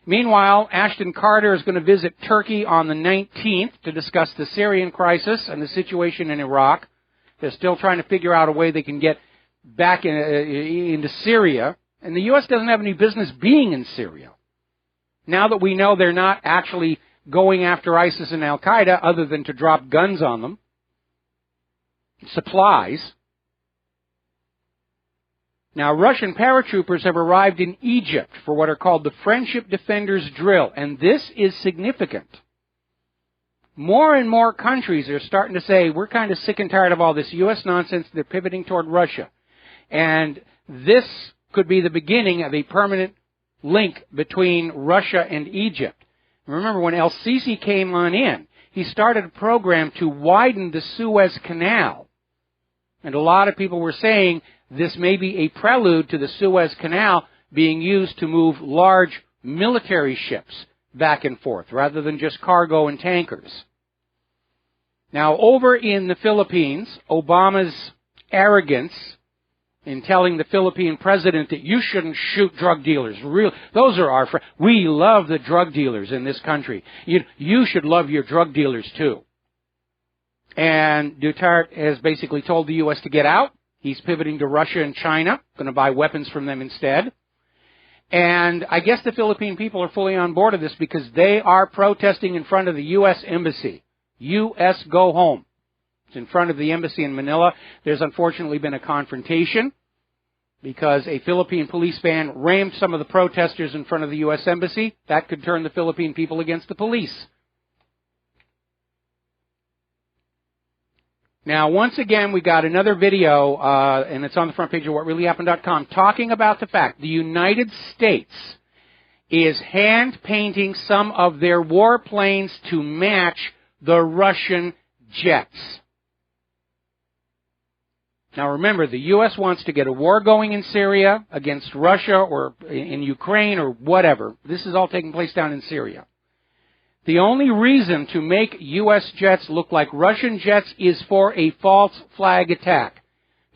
Meanwhile, Ashton Carter is going to visit Turkey on the 19th to discuss the Syrian crisis and the situation in Iraq. They're still trying to figure out a way they can get back into Syria. And the U.S. doesn't have any business being in Syria. Now that we know they're not actually going after ISIS and Al-Qaeda other than to drop guns on them, supplies. Now, Russian paratroopers have arrived in Egypt for what are called the Friendship Defenders Drill, and this is significant. More and more countries are starting to say, we're kind of sick and tired of all this U.S. nonsense. They're pivoting toward Russia. And this could be the beginning of a permanent link between Russia and Egypt. Remember, when El-Sisi came on in, he started a program to widen the Suez Canal. And a lot of people were saying this may be a prelude to the Suez Canal being used to move large military ships back and forth, rather than just cargo and tankers. Now, over in the Philippines, Obama's arrogance in telling the Philippine president that you shouldn't shoot drug dealers. Those are our friends. We love the drug dealers in this country. You should love your drug dealers too. And Duterte has basically told the U.S. to get out. He's pivoting to Russia and China, going to buy weapons from them instead. And I guess the Philippine people are fully on board of this because they are protesting in front of the U.S. Embassy. U.S. go home. It's in front of the embassy in Manila. There's unfortunately been a confrontation because a Philippine police van rammed some of the protesters in front of the U.S. Embassy. That could turn the Philippine people against the police. Now, once again, we got another video, and it's on the front page of WhatReallyHappened.com, talking about the fact the United States is hand-painting some of their warplanes to match the Russian jets. Now, remember, the U.S. wants to get a war going in Syria against Russia or in Ukraine or whatever. This is all taking place down in Syria. The only reason to make U.S. jets look like Russian jets is for a false flag attack.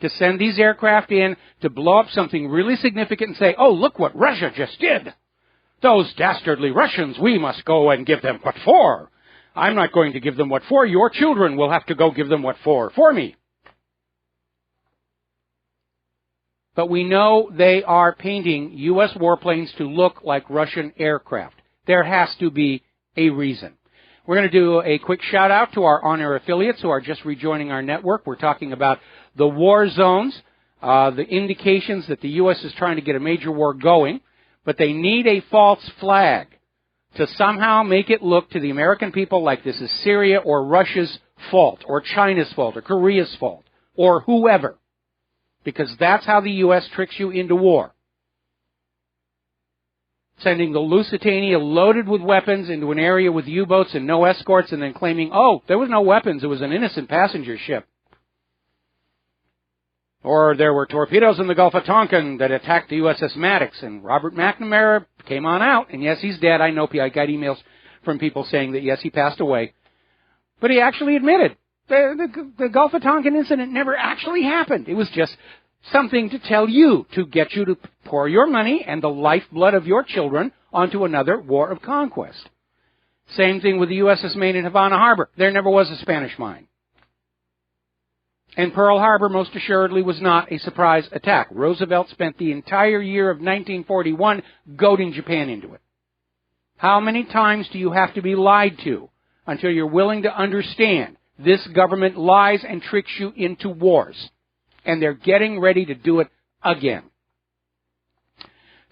To send these aircraft in to blow up something really significant and say, oh, look what Russia just did. Those dastardly Russians, we must go and give them what for. I'm not going to give them what for. Your children will have to go give them what for me. But we know they are painting U.S. warplanes to look like Russian aircraft. There has to be a reason. We're going to do a quick shout out to our on-air affiliates who are just rejoining our network. We're talking about the war zones, the indications that the U.S. is trying to get a major war going, but they need a false flag to somehow make it look to the American people like this is Syria or Russia's fault or China's fault or Korea's fault or whoever, because that's how the U.S. tricks you into war. Sending the Lusitania loaded with weapons into an area with U-boats and no escorts and then claiming, oh, there was no weapons, it was an innocent passenger ship. Or there were torpedoes in the Gulf of Tonkin that attacked the USS Maddox, and Robert McNamara came on out, and yes, he's dead. I know, I got emails from people saying that, yes, he passed away. But he actually admitted the Gulf of Tonkin incident never actually happened. It was just something to tell you, to get you to pour your money and the lifeblood of your children onto another war of conquest. Same thing with the USS Maine in Havana Harbor. There never was a Spanish mine. And Pearl Harbor most assuredly was not a surprise attack. Roosevelt spent the entire year of 1941 goading Japan into it. How many times do you have to be lied to until you're willing to understand this government lies and tricks you into wars? And they're getting ready to do it again.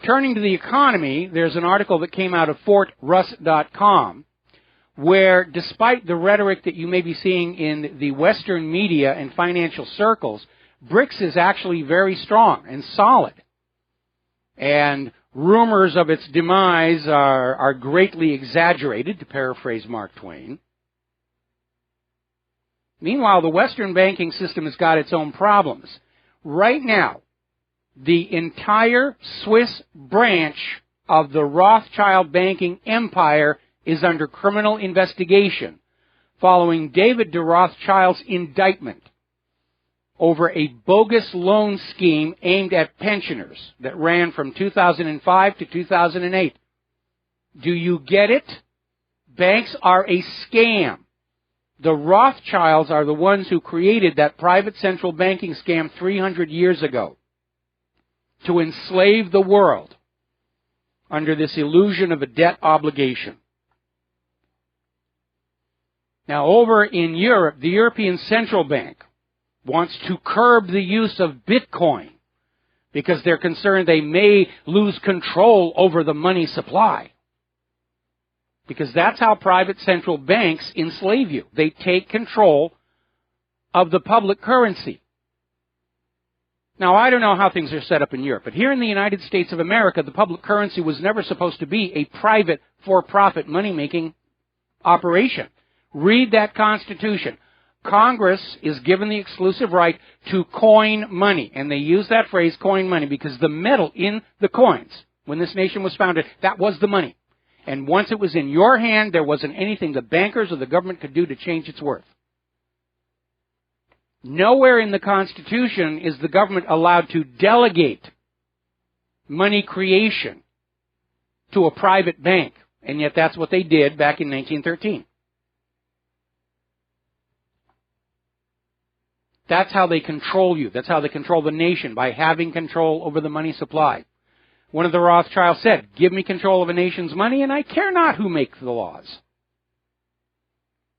Turning to the economy, there's an article that came out of FortRuss.com where, despite the rhetoric that you may be seeing in the Western media and financial circles, BRICS is actually very strong and solid. And rumors of its demise are greatly exaggerated, to paraphrase Mark Twain. Meanwhile, the Western banking system has got its own problems. Right now, the entire Swiss branch of the Rothschild banking empire is under criminal investigation following David de Rothschild's indictment over a bogus loan scheme aimed at pensioners that ran from 2005 to 2008. Do you get it? Banks are a scam. The Rothschilds are the ones who created that private central banking scam 300 years ago to enslave the world under this illusion of a debt obligation. Now, over in Europe, the European Central Bank wants to curb the use of Bitcoin because they're concerned they may lose control over the money supply. Because that's how private central banks enslave you. They take control of the public currency. Now, I don't know how things are set up in Europe, but here in the United States of America, the public currency was never supposed to be a private, for-profit, money-making operation. Read that Constitution. Congress is given the exclusive right to coin money, and they use that phrase, coin money, because the metal in the coins, when this nation was founded, that was the money. And once it was in your hand, there wasn't anything the bankers or the government could do to change its worth. Nowhere in the Constitution is the government allowed to delegate money creation to a private bank, and yet that's what they did back in 1913. That's how they control you. That's how they control the nation, by having control over the money supply. One of the Rothschilds said, give me control of a nation's money and I care not who makes the laws.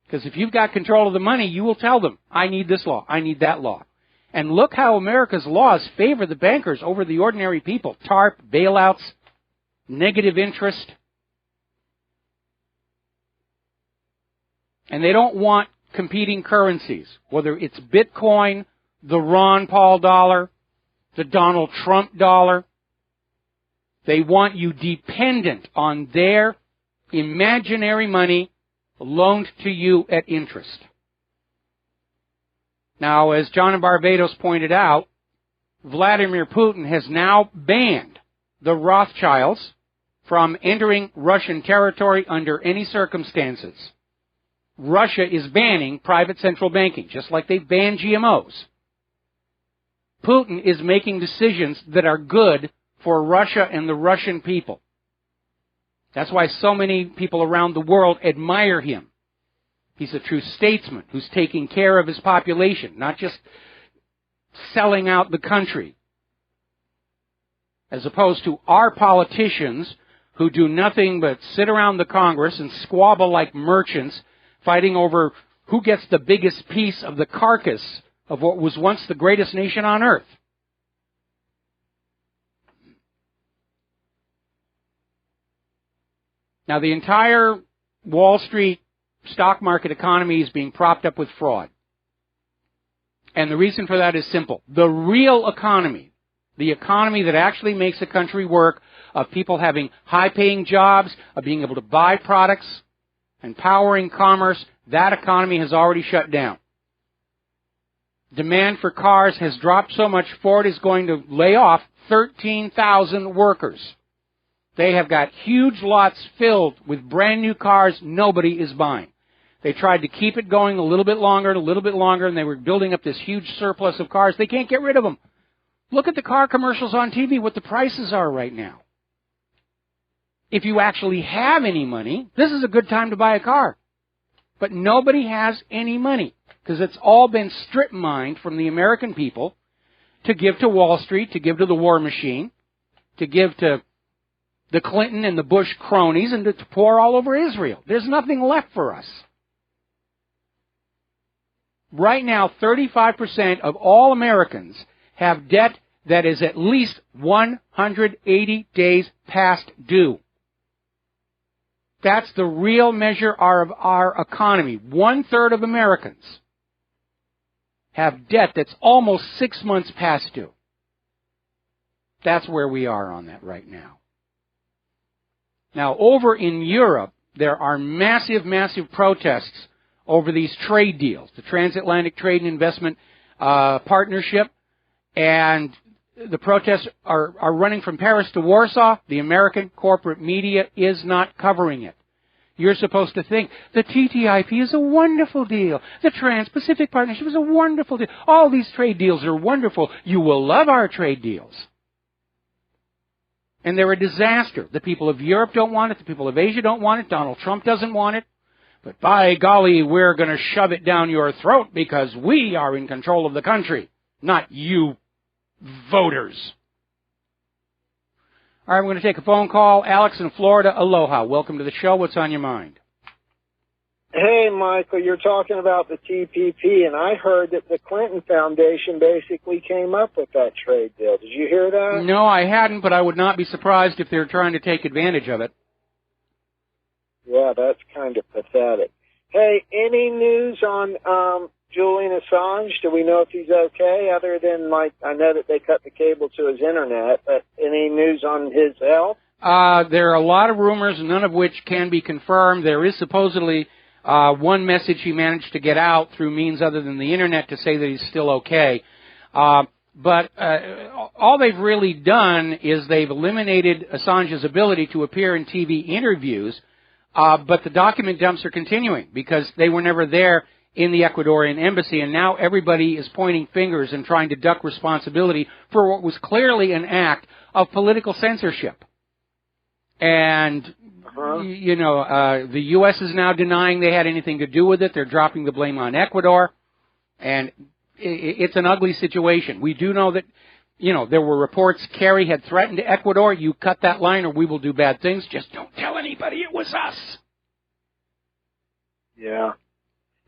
Because if you've got control of the money, you will tell them, I need this law, I need that law. And look how America's laws favor the bankers over the ordinary people. TARP, bailouts, negative interest. And they don't want competing currencies, whether it's Bitcoin, the Ron Paul dollar, the Donald Trump dollar. They want you dependent on their imaginary money loaned to you at interest. Now, as John in Barbados pointed out, Vladimir Putin has now banned the Rothschilds from entering Russian territory under any circumstances. Russia is banning private central banking, just like they've banned GMOs. Putin is making decisions that are good for Russia and the Russian people. That's why so many people around the world admire him. He's a true statesman who's taking care of his population, not just selling out the country. As opposed to our politicians who do nothing but sit around the Congress and squabble like merchants, fighting over who gets the biggest piece of the carcass of what was once the greatest nation on earth. Now, the entire Wall Street stock market economy is being propped up with fraud. And the reason for that is simple. The real economy, the economy that actually makes a country work, of people having high-paying jobs, of being able to buy products, and powering commerce, that economy has already shut down. Demand for cars has dropped so much, Ford is going to lay off 13,000 workers. They have got huge lots filled with brand new cars nobody is buying. They tried to keep it going a little bit longer, and they were building up this huge surplus of cars. They can't get rid of them. Look at the car commercials on TV, what the prices are right now. If you actually have any money, this is a good time to buy a car. But nobody has any money, because it's all been strip mined from the American people to give to Wall Street, to give to the war machine, to give to the Clinton and the Bush cronies and to pour all over Israel. There's nothing left for us. Right now, 35% of all Americans have debt that is at least 180 days past due. That's the real measure of our economy. 1/3 of Americans have debt that's almost 6 months past due. That's where we are on that right now. Now, over in Europe, there are massive, massive protests over these trade deals, the Transatlantic Trade and Investment Partnership, and the protests are running from Paris to Warsaw. The American corporate media is not covering it. You're supposed to think the TTIP is a wonderful deal. The Trans-Pacific Partnership is a wonderful deal. All these trade deals are wonderful. You will love our trade deals. And they're a disaster. The people of Europe don't want it. The people of Asia don't want it. Donald Trump doesn't want it. But by golly, we're going to shove it down your throat because we are in control of the country, not you voters. All right, we're going to take a phone call. Alex in Florida, aloha. Welcome to the show. What's on your mind? Hey, Michael, you're talking about the TPP, and I heard that the Clinton Foundation basically came up with that trade deal. Did you hear that? No, I hadn't, but I would not be surprised if they're trying to take advantage of it. Yeah, that's kind of pathetic. Hey, any news on Julian Assange? Do we know if he's okay, other than, like, I know that they cut the cable to his internet, but any news on his health? There are a lot of rumors, none of which can be confirmed. There is supposedly one message he managed to get out through means other than the internet to say that he's still okay. But all they've really done is they've eliminated Assange's ability to appear in TV interviews, but the document dumps are continuing because they were never there in the Ecuadorian embassy, and now everybody is pointing fingers and trying to duck responsibility for what was clearly an act of political censorship. And, you know, the U.S. is now denying they had anything to do with it. They're dropping the blame on Ecuador, and it's an ugly situation. We do know that, you know, there were reports Kerry had threatened Ecuador. You cut that line or we will do bad things. Just don't tell anybody it was us. Yeah.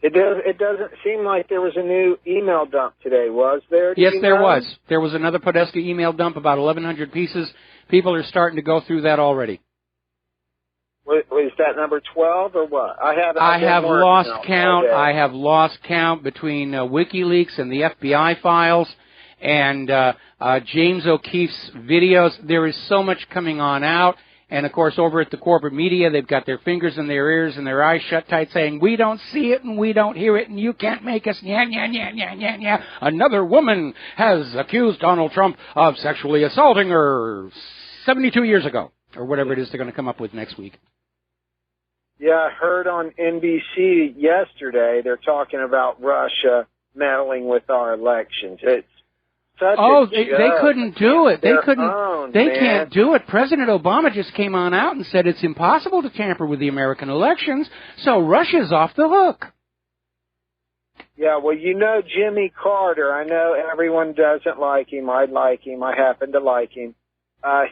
It doesn't seem like there was a new email dump today, was there? Yes, there was. There was another Podesta email dump, about 1,100 pieces. People are starting to go through that already. Was that number 12 or what? I have lost count. I have lost count between WikiLeaks and the FBI files and James O'Keefe's videos. There is so much coming on out. And, of course, over at the corporate media, they've got their fingers in their ears and their eyes shut tight saying, we don't see it and we don't hear it and you can't make us, nya, nya, nya, nya, nya, nya. Another woman has accused Donald Trump of sexually assaulting her 72 years ago, or whatever it is they're going to come up with next week. Yeah, I heard on NBC yesterday they're talking about Russia meddling with our elections. It's such a they joke. couldn't do it. They couldn't. They man. can't do it. President Obama just came on out and said it's impossible to tamper with the American elections, so Russia's off the hook. Yeah, well, you know Jimmy Carter. I know everyone doesn't like him. I like him. I happen to like him.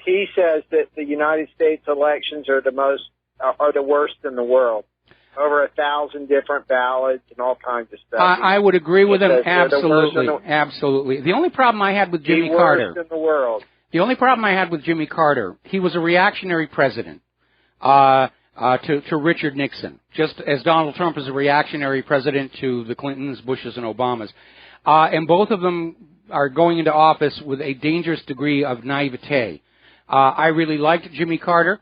He says that the United States elections are the worst in the world. Over 1,000 different ballots and all kinds of stuff. I would agree with him. Absolutely. Absolutely. The only problem I had with Jimmy Carter. The worst in the world. The only problem I had with Jimmy Carter, he was a reactionary president to Richard Nixon, just as Donald Trump is a reactionary president to the Clintons, Bushes, and Obamas. And both of them are going into office with a dangerous degree of naivete. I really liked Jimmy Carter.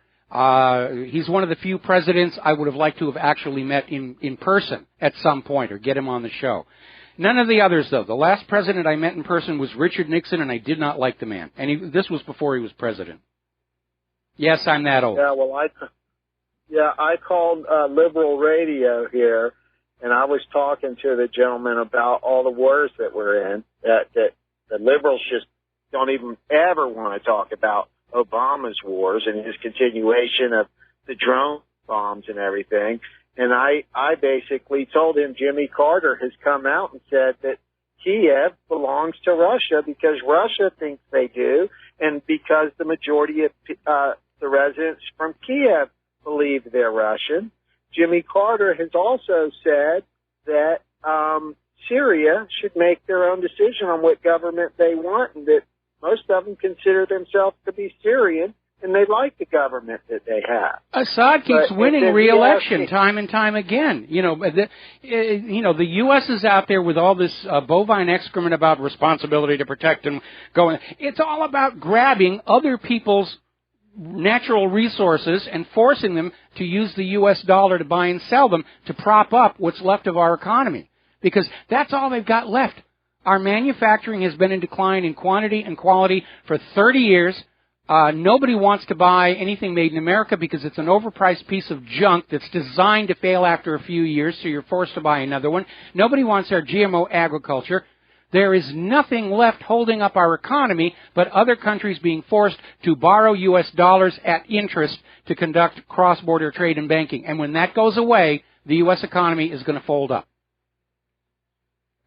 He's one of the few presidents I would have liked to have actually met in person at some point or get him on the show. None of the others, though. The last president I met in person was Richard Nixon, and I did not like the man. And this was before he was president. Yes, I'm that old. Yeah, well, I called liberal radio here, and I was talking to the gentleman about all the wars that we're in, that the liberals just don't even ever want to talk about Obama's wars and his continuation of the drone bombs and everything. And I basically told him Jimmy Carter has come out and said that Kiev belongs to Russia because Russia thinks they do and because the majority of the residents from Kiev believe they're Russian. Jimmy Carter has also said that Syria should make their own decision on what government they want, and that most of them consider themselves to be Syrian, and they like the government that they have. Assad keeps winning re-election time and time again. The U.S. is out there with all this bovine excrement about responsibility to protect and going. It's all about grabbing other people's natural resources and forcing them to use the U.S. dollar to buy and sell them to prop up what's left of our economy. Because that's all they've got left. Our manufacturing has been in decline in quantity and quality for 30 years. Nobody wants to buy anything made in America because it's an overpriced piece of junk that's designed to fail after a few years, so you're forced to buy another one. Nobody wants our GMO agriculture. There is nothing left holding up our economy but other countries being forced to borrow U.S. dollars at interest to conduct cross-border trade and banking. And when that goes away, the U.S. economy is going to fold up.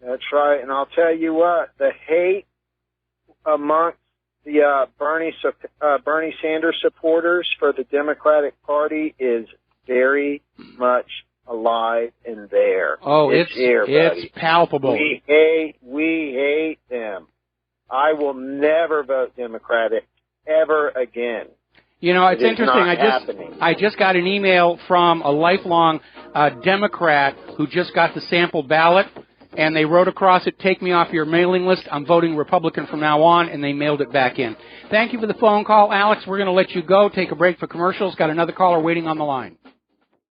That's right. And I'll tell you what, the hate amongst the Bernie Sanders supporters for the Democratic Party is very much alive and there. Oh, it's here, buddy. It's palpable. We hate them. I will never vote Democratic ever again. It's interesting. I just got an email from a lifelong Democrat who just got the sample ballot, and they wrote across it, "Take me off your mailing list. I'm voting Republican from now on," and they mailed it back in. Thank you for the phone call, Alex. We're going to let you go. Take a break for commercials. Got another caller waiting on the line.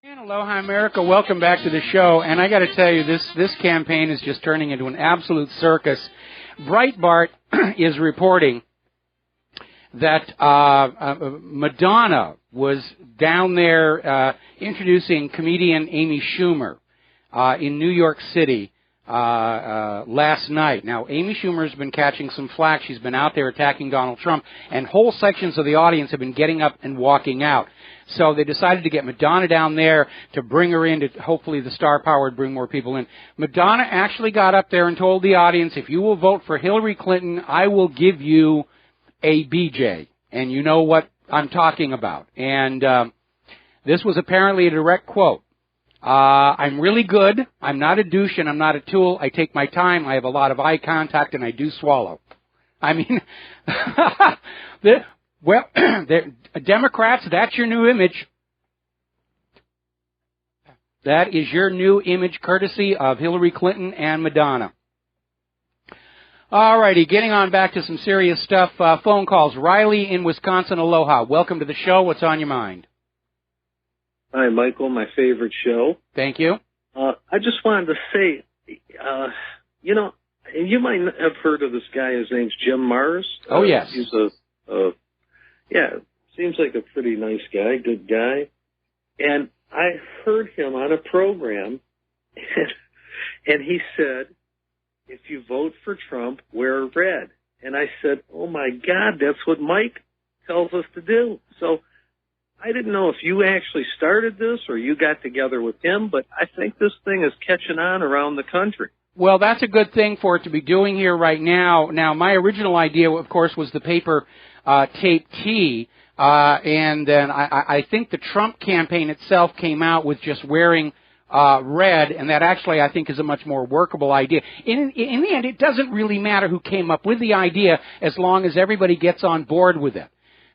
And aloha, America. Welcome back to the show. And I got to tell you, this campaign is just turning into an absolute circus. Breitbart is reporting that Madonna was down there introducing comedian Amy Schumer in New York City last night. Now, Amy Schumer has been catching some flack. She's been out there attacking Donald Trump, and whole sections of the audience have been getting up and walking out. So they decided to get Madonna down there to bring her in, to hopefully the star power would bring more people in. Madonna actually got up there and told the audience, if you will vote for Hillary Clinton, I will give you a BJ. And you know what I'm talking about. And this was apparently a direct quote. I'm really good. I'm not a douche and I'm not a tool. I take my time. I have a lot of eye contact and I do swallow. I mean, Democrats, that's your new image. That is your new image, courtesy of Hillary Clinton and Madonna. All righty, getting on back to some serious stuff. Phone calls. Riley in Wisconsin, aloha. Welcome to the show. What's on your mind? Hi, Michael, my favorite show. Thank you. I just wanted to say, you might have heard of this guy. His name's Jim Mars. Oh, yes. He's seems like a pretty nice guy, good guy. And I heard him on a program, and he said, if you vote for Trump, wear red. And I said, oh, my God, that's what Mike tells us to do. So I didn't know if you actually started this or you got together with him, but I think this thing is catching on around the country. Well, that's a good thing for it to be doing here right now. Now, my original idea, of course, was the paper tape T, and then I think the Trump campaign itself came out with just wearing red, and that actually I think is a much more workable idea. In the end, it doesn't really matter who came up with the idea as long as everybody gets on board with it.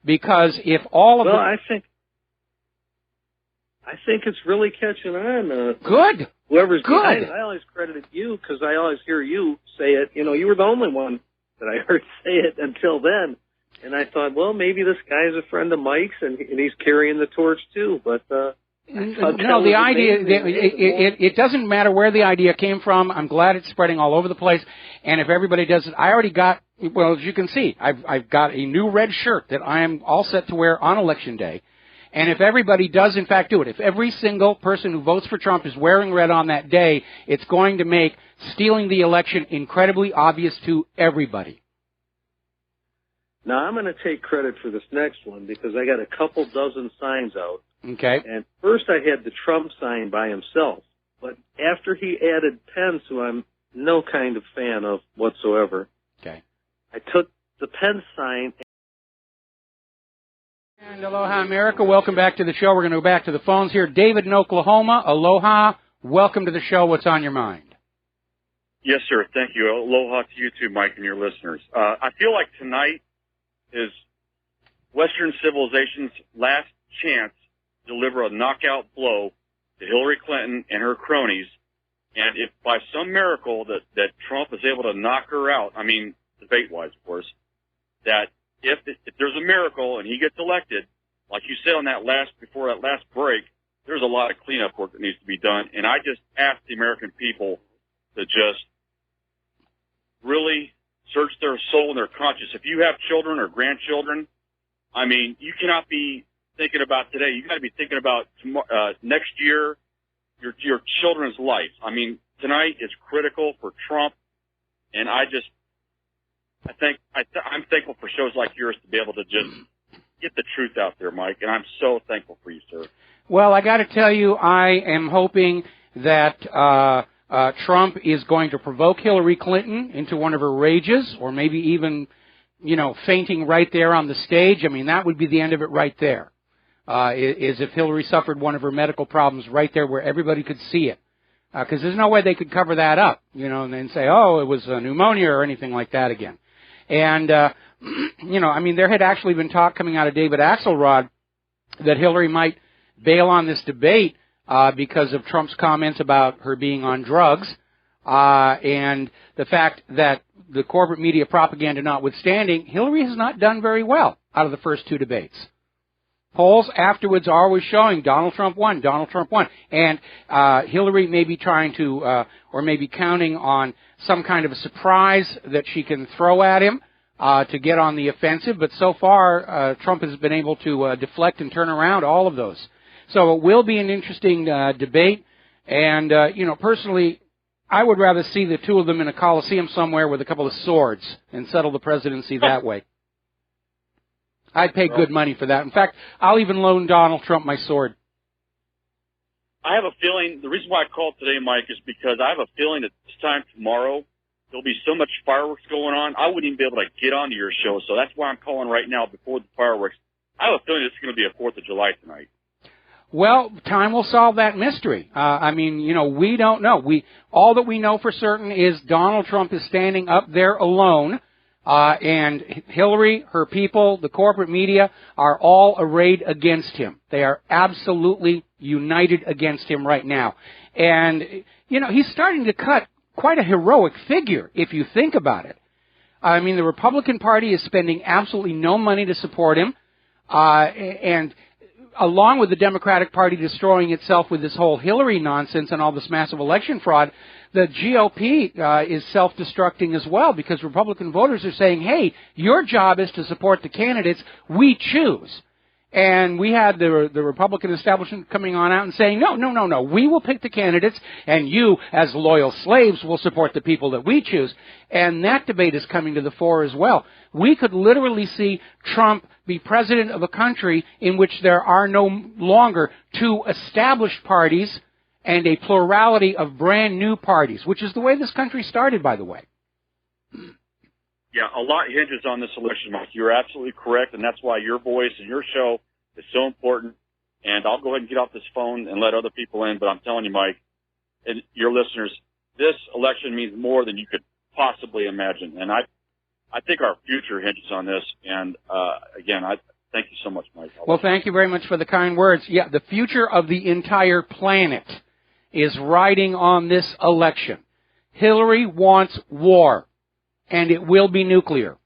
Because if all of I think it's really catching on. Good. Whoever's Good. behind it, I always credited you because I always hear you say it. You were the only one that I heard say it until then. And I thought, well, maybe this guy's a friend of Mike's and he's carrying the torch too. But no, the idea, it doesn't matter where the idea came from. I'm glad it's spreading all over the place. And if everybody does it, I already got, well, as you can see, I've got a new red shirt that I am all set to wear on Election Day. And if everybody does, in fact, do it, if every single person who votes for Trump is wearing red on that day, it's going to make stealing the election incredibly obvious to everybody. Now, I'm going to take credit for this next one because I got a couple dozen signs out. Okay. And first I had the Trump sign by himself. But after he added Pence, who I'm no kind of fan of whatsoever, okay, I took the Pence sign. And aloha, America. Welcome back to the show. We're going to go back to the phones here. David in Oklahoma. Aloha. Welcome to the show. What's on your mind? Yes, sir. Thank you. Aloha to you too, Mike, and your listeners. I feel like tonight is Western civilization's last chance to deliver a knockout blow to Hillary Clinton and her cronies. And if by some miracle that Trump is able to knock her out, I mean, debate-wise, of course, that if there's a miracle and he gets elected, like you said on before that last break, there's a lot of cleanup work that needs to be done. And I just ask the American people to just really search their soul and their conscience. If you have children or grandchildren, I mean, you cannot be thinking about today. You got to be thinking about next year, your children's life. I mean, tonight is critical for Trump, and I'm thankful for shows like yours to be able to just get the truth out there, Mike, and I'm so thankful for you, sir. Well, I got to tell you, I am hoping that Trump is going to provoke Hillary Clinton into one of her rages, or maybe even, fainting right there on the stage. I mean, that would be the end of it right there. Is if Hillary suffered one of her medical problems right there where everybody could see it. Because there's no way they could cover that up, and then say, oh, it was pneumonia or anything like that again. And, I mean, there had actually been talk coming out of David Axelrod that Hillary might bail on this debate because of Trump's comments about her being on drugs, and the fact that the corporate media propaganda notwithstanding, Hillary has not done very well out of the first two debates. Polls afterwards are always showing Donald Trump won, and Hillary may be trying to, or maybe counting on some kind of a surprise that she can throw at him to get on the offensive, but so far Trump has been able to deflect and turn around all of those. So it will be an interesting debate, and, personally, I would rather see the two of them in a coliseum somewhere with a couple of swords and settle the presidency that way. I'd pay good money for that. In fact, I'll even loan Donald Trump my sword. I have a feeling, the reason why I called today, Mike, is because I have a feeling that this time tomorrow, there'll be so much fireworks going on, I wouldn't even be able to get onto your show. So that's why I'm calling right now before the fireworks. I have a feeling it's going to be a 4th of July tonight. Well, time will solve that mystery. We don't know. All that we know for certain is Donald Trump is standing up there alone. And Hillary, her people, the corporate media are all arrayed against him. They are absolutely united against him right now. And, he's starting to cut quite a heroic figure, if you think about it. I mean, the Republican Party is spending absolutely no money to support him. And along with the Democratic Party destroying itself with this whole Hillary nonsense and all this massive election fraud, the GOP is self-destructing as well, because Republican voters are saying, hey, your job is to support the candidates we choose. And we had the Republican establishment coming on out and saying, no, we will pick the candidates, and you, as loyal slaves, will support the people that we choose. And that debate is coming to the fore as well. We could literally see Trump be president of a country in which there are no longer two established parties and a plurality of brand new parties, which is the way this country started, by the way. Yeah, a lot hinges on this election, Mike. You're absolutely correct, and that's why your voice and your show is so important. And I'll go ahead and get off this phone and let other people in, but I'm telling you, Mike, and your listeners, this election means more than you could possibly imagine. And I think our future hinges on this. And, again, I thank you so much, Mike. Well, thank you very much for the kind words. Yeah, the future of the entire planet is riding on this election. Hillary wants war, and it will be nuclear.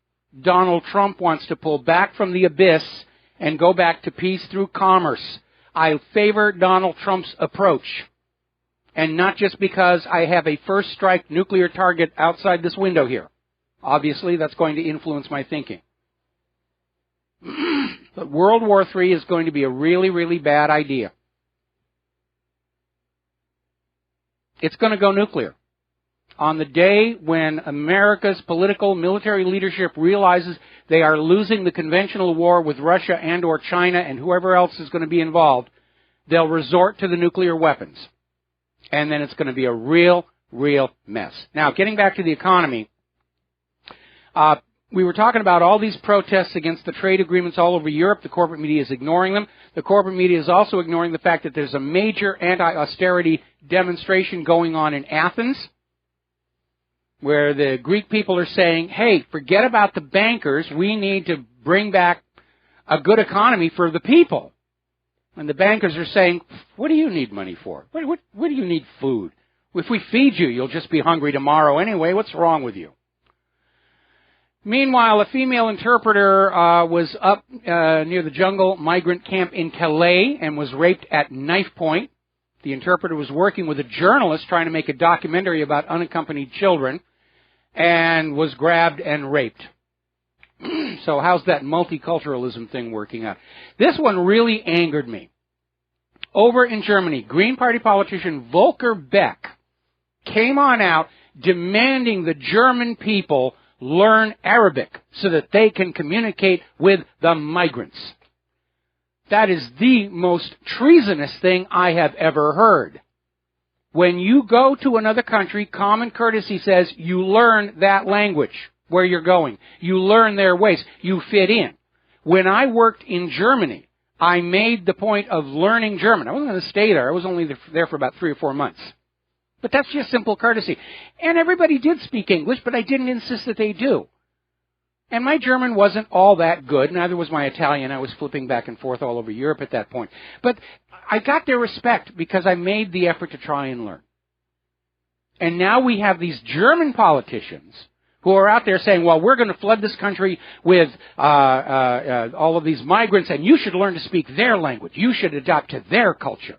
Donald Trump wants to pull back from the abyss and go back to peace through commerce. I favor Donald Trump's approach, and not just because I have a first strike nuclear target outside this window here. Obviously, that's going to influence my thinking. But World War III is going to be a really, really bad idea. It's going to go nuclear. On the day when America's political military leadership realizes they are losing the conventional war with Russia and or China and whoever else is going to be involved, they'll resort to the nuclear weapons. And then it's going to be a real, real mess. Now, getting back to the economy, we were talking about all these protests against the trade agreements all over Europe. The corporate media is ignoring them. The corporate media is also ignoring the fact that there's a major anti-austerity demonstration going on in Athens, where the Greek people are saying, hey, forget about the bankers. We need to bring back a good economy for the people. And the bankers are saying, what do you need money for? What do you need food? If we feed you, you'll just be hungry tomorrow anyway. What's wrong with you? Meanwhile, a female interpreter was up near the jungle migrant camp in Calais and was raped at knife point. The interpreter was working with a journalist trying to make a documentary about unaccompanied children and was grabbed and raped. So how's that multiculturalism thing working out? This one really angered me. Over in Germany, Green Party politician Volker Beck came on out demanding the German people learn Arabic so that they can communicate with the migrants. That is the most treasonous thing I have ever heard. When you go to another country, common courtesy says you learn that language where you're going. You learn their ways. You fit in. When I worked in Germany, I made the point of learning German. I wasn't going to stay there. I was only there for about 3 or 4 months. But that's just simple courtesy. And everybody did speak English, but I didn't insist that they do. And my German wasn't all that good. Neither was my Italian. I was flipping back and forth all over Europe at that point. But I got their respect because I made the effort to try and learn. And now we have these German politicians who are out there saying, well, we're going to flood this country with all of these migrants, and you should learn to speak their language. You should adapt to their culture.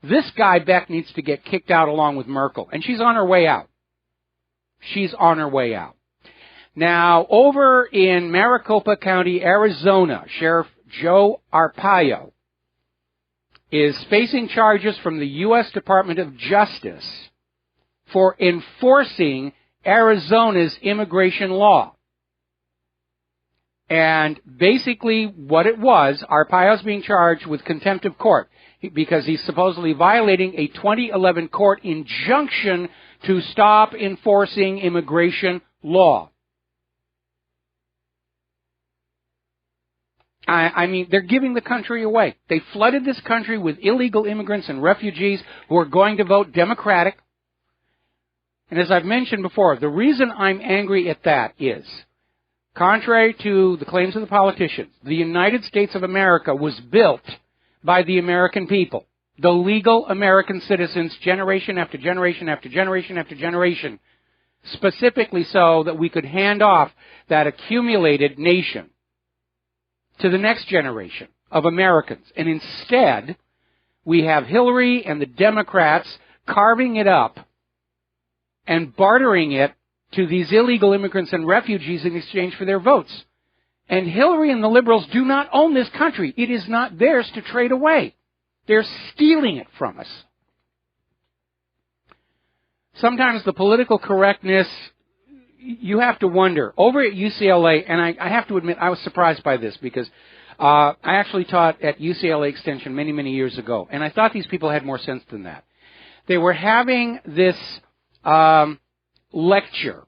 This guy, Beck, needs to get kicked out along with Merkel, and she's on her way out. She's on her way out. Now, over in Maricopa County, Arizona, Sheriff Joe Arpaio is facing charges from the U.S. Department of Justice for enforcing Arizona's immigration law. And basically what it was, Arpaio's being charged with contempt of court because he's supposedly violating a 2011 court injunction to stop enforcing immigration law. I mean, they're giving the country away. They flooded this country with illegal immigrants and refugees who are going to vote Democratic. And as I've mentioned before, the reason I'm angry at that is, contrary to the claims of the politicians, the United States of America was built by the American people, the legal American citizens, generation after generation after generation after generation, specifically so that we could hand off that accumulated nation to the next generation of Americans. And instead, we have Hillary and the Democrats carving it up and bartering it to these illegal immigrants and refugees in exchange for their votes. And Hillary and the liberals do not own this country. It is not theirs to trade away. They're stealing it from us. Sometimes the political correctness, you have to wonder. Over at UCLA, and I have to admit, I was surprised by this because I actually taught at UCLA Extension many, many years ago, and I thought these people had more sense than that. They were having this lecture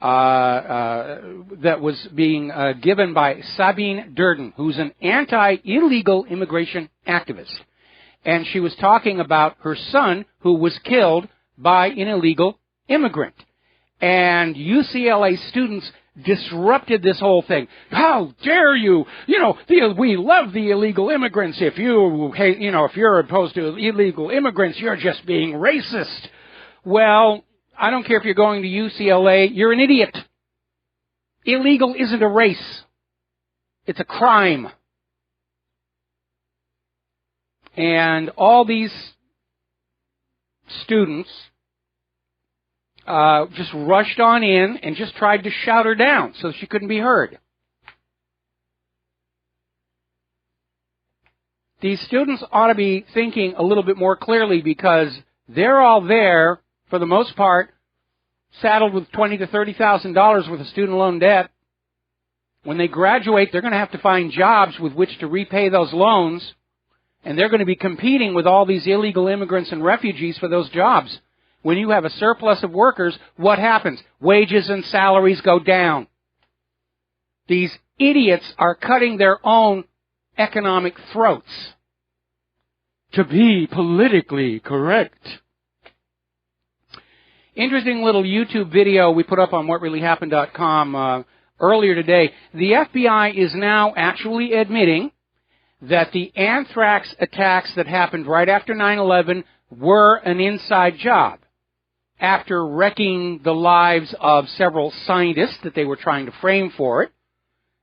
that was being given by Sabine Durden, who's an anti-illegal immigration activist. And she was talking about her son who was killed by an illegal immigrant. And UCLA students disrupted this whole thing. How dare you? You know, we love the illegal immigrants. If you hate, if you're opposed to illegal immigrants, you're just being racist. Well, I don't care if you're going to UCLA, you're an idiot. Illegal isn't a race. It's a crime. And all these students just rushed on in and just tried to shout her down so she couldn't be heard. These students ought to be thinking a little bit more clearly because they're all there, for the most part, saddled with $20,000 to $30,000 worth of student loan debt. When they graduate, they're going to have to find jobs with which to repay those loans, and they're going to be competing with all these illegal immigrants and refugees for those jobs. When you have a surplus of workers, what happens? Wages and salaries go down. These idiots are cutting their own economic throats to be politically correct. Interesting little YouTube video we put up on WhatReallyHappened.com earlier today. The FBI is now actually admitting that the anthrax attacks that happened right after 9/11 were an inside job. After wrecking the lives of several scientists that they were trying to frame for it,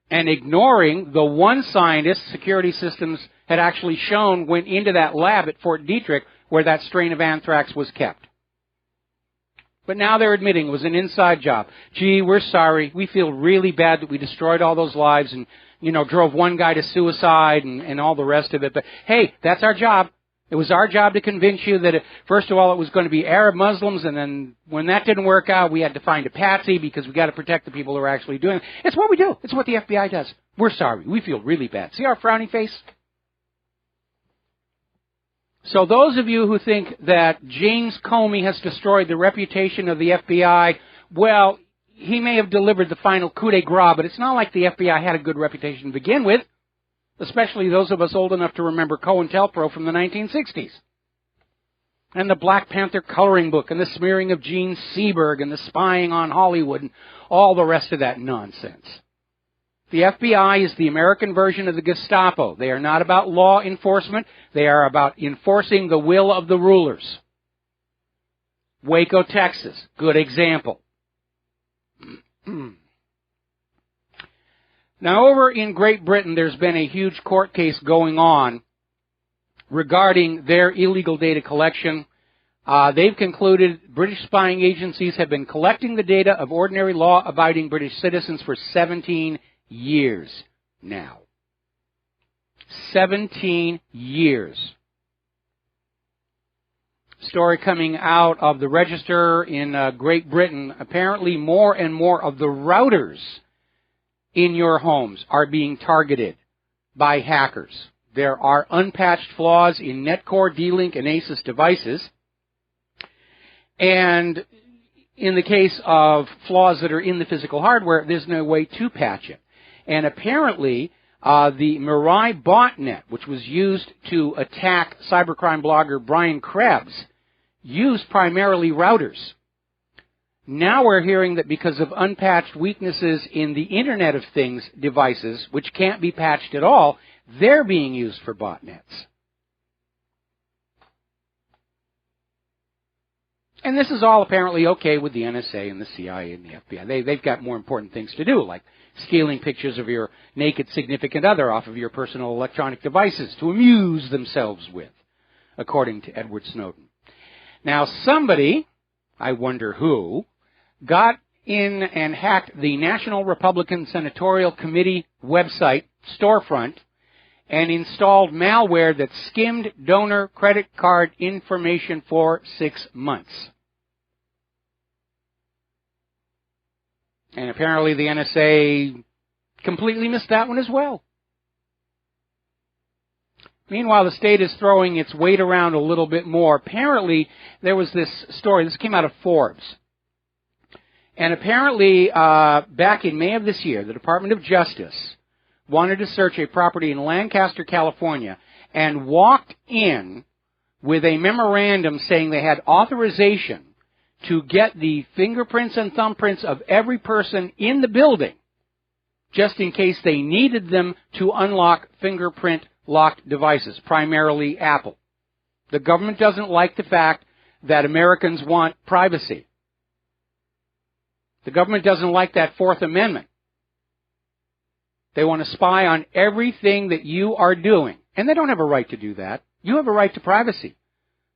and ignoring the one scientist security systems had actually shown went into that lab at Fort Detrick where that strain of anthrax was kept. But now they're admitting it was an inside job. Gee, we're sorry. We feel really bad that we destroyed all those lives and, drove one guy to suicide and all the rest of it. But hey, that's our job. It was our job to convince you that, first of all, it was going to be Arab Muslims, and then when that didn't work out, we had to find a patsy because we got to protect the people who are actually doing it. It's what we do. It's what the FBI does. We're sorry. We feel really bad. See our frowny face? So those of you who think that James Comey has destroyed the reputation of the FBI, well, he may have delivered the final coup de grace, but it's not like the FBI had a good reputation to begin with. Especially those of us old enough to remember COINTELPRO from the 1960s. And the Black Panther coloring book, and the smearing of Gene Seberg, and the spying on Hollywood, and all the rest of that nonsense. The FBI is the American version of the Gestapo. They are not about law enforcement. They are about enforcing the will of the rulers. Waco, Texas, good example. Now, over in Great Britain, there's been a huge court case going on regarding their illegal data collection. They've concluded British spying agencies have been collecting the data of ordinary law-abiding British citizens for 17 years now. 17 years. Story coming out of the Register in Great Britain. Apparently, more and more of the routers in your homes are being targeted by hackers. There are unpatched flaws in Netcore, D-Link, and ASUS devices. And in the case of flaws that are in the physical hardware, there's no way to patch it. And apparently, the Mirai botnet, which was used to attack cybercrime blogger Brian Krebs, used primarily routers. Now we're hearing that because of unpatched weaknesses in the Internet of Things devices, which can't be patched at all, they're being used for botnets. And this is all apparently okay with the NSA and the CIA and the FBI. They've got more important things to do, like stealing pictures of your naked significant other off of your personal electronic devices to amuse themselves with, according to Edward Snowden. Now somebody, I wonder who, got in and hacked the National Republican Senatorial Committee website storefront and installed malware that skimmed donor credit card information for 6 months. And apparently the NSA completely missed that one as well. Meanwhile, the state is throwing its weight around a little bit more. Apparently, there was this story, this came out of Forbes. And apparently, back in May of this year, the Department of Justice wanted to search a property in Lancaster, California, and walked in with a memorandum saying they had authorization to get the fingerprints and thumbprints of every person in the building, just in case they needed them to unlock fingerprint-locked devices, primarily Apple. The government doesn't like the fact that Americans want privacy. The government doesn't like that Fourth Amendment. They want to spy on everything that you are doing. And they don't have a right to do that. You have a right to privacy.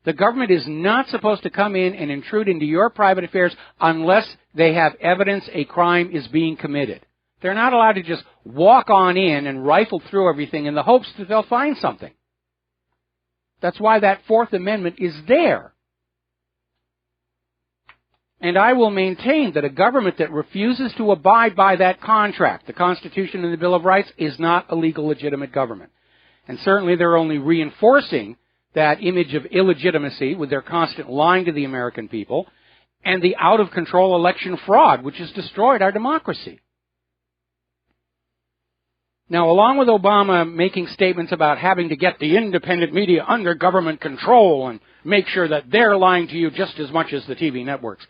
The government is not supposed to come in and intrude into your private affairs unless they have evidence a crime is being committed. They're not allowed to just walk on in and rifle through everything in the hopes that they'll find something. That's why that Fourth Amendment is there. And I will maintain that a government that refuses to abide by that contract, the Constitution and the Bill of Rights, is not a legal, legitimate government. And certainly they're only reinforcing that image of illegitimacy with their constant lying to the American people, and the out-of-control election fraud, which has destroyed our democracy. Now, along with Obama making statements about having to get the independent media under government control and make sure that they're lying to you just as much as the TV networks,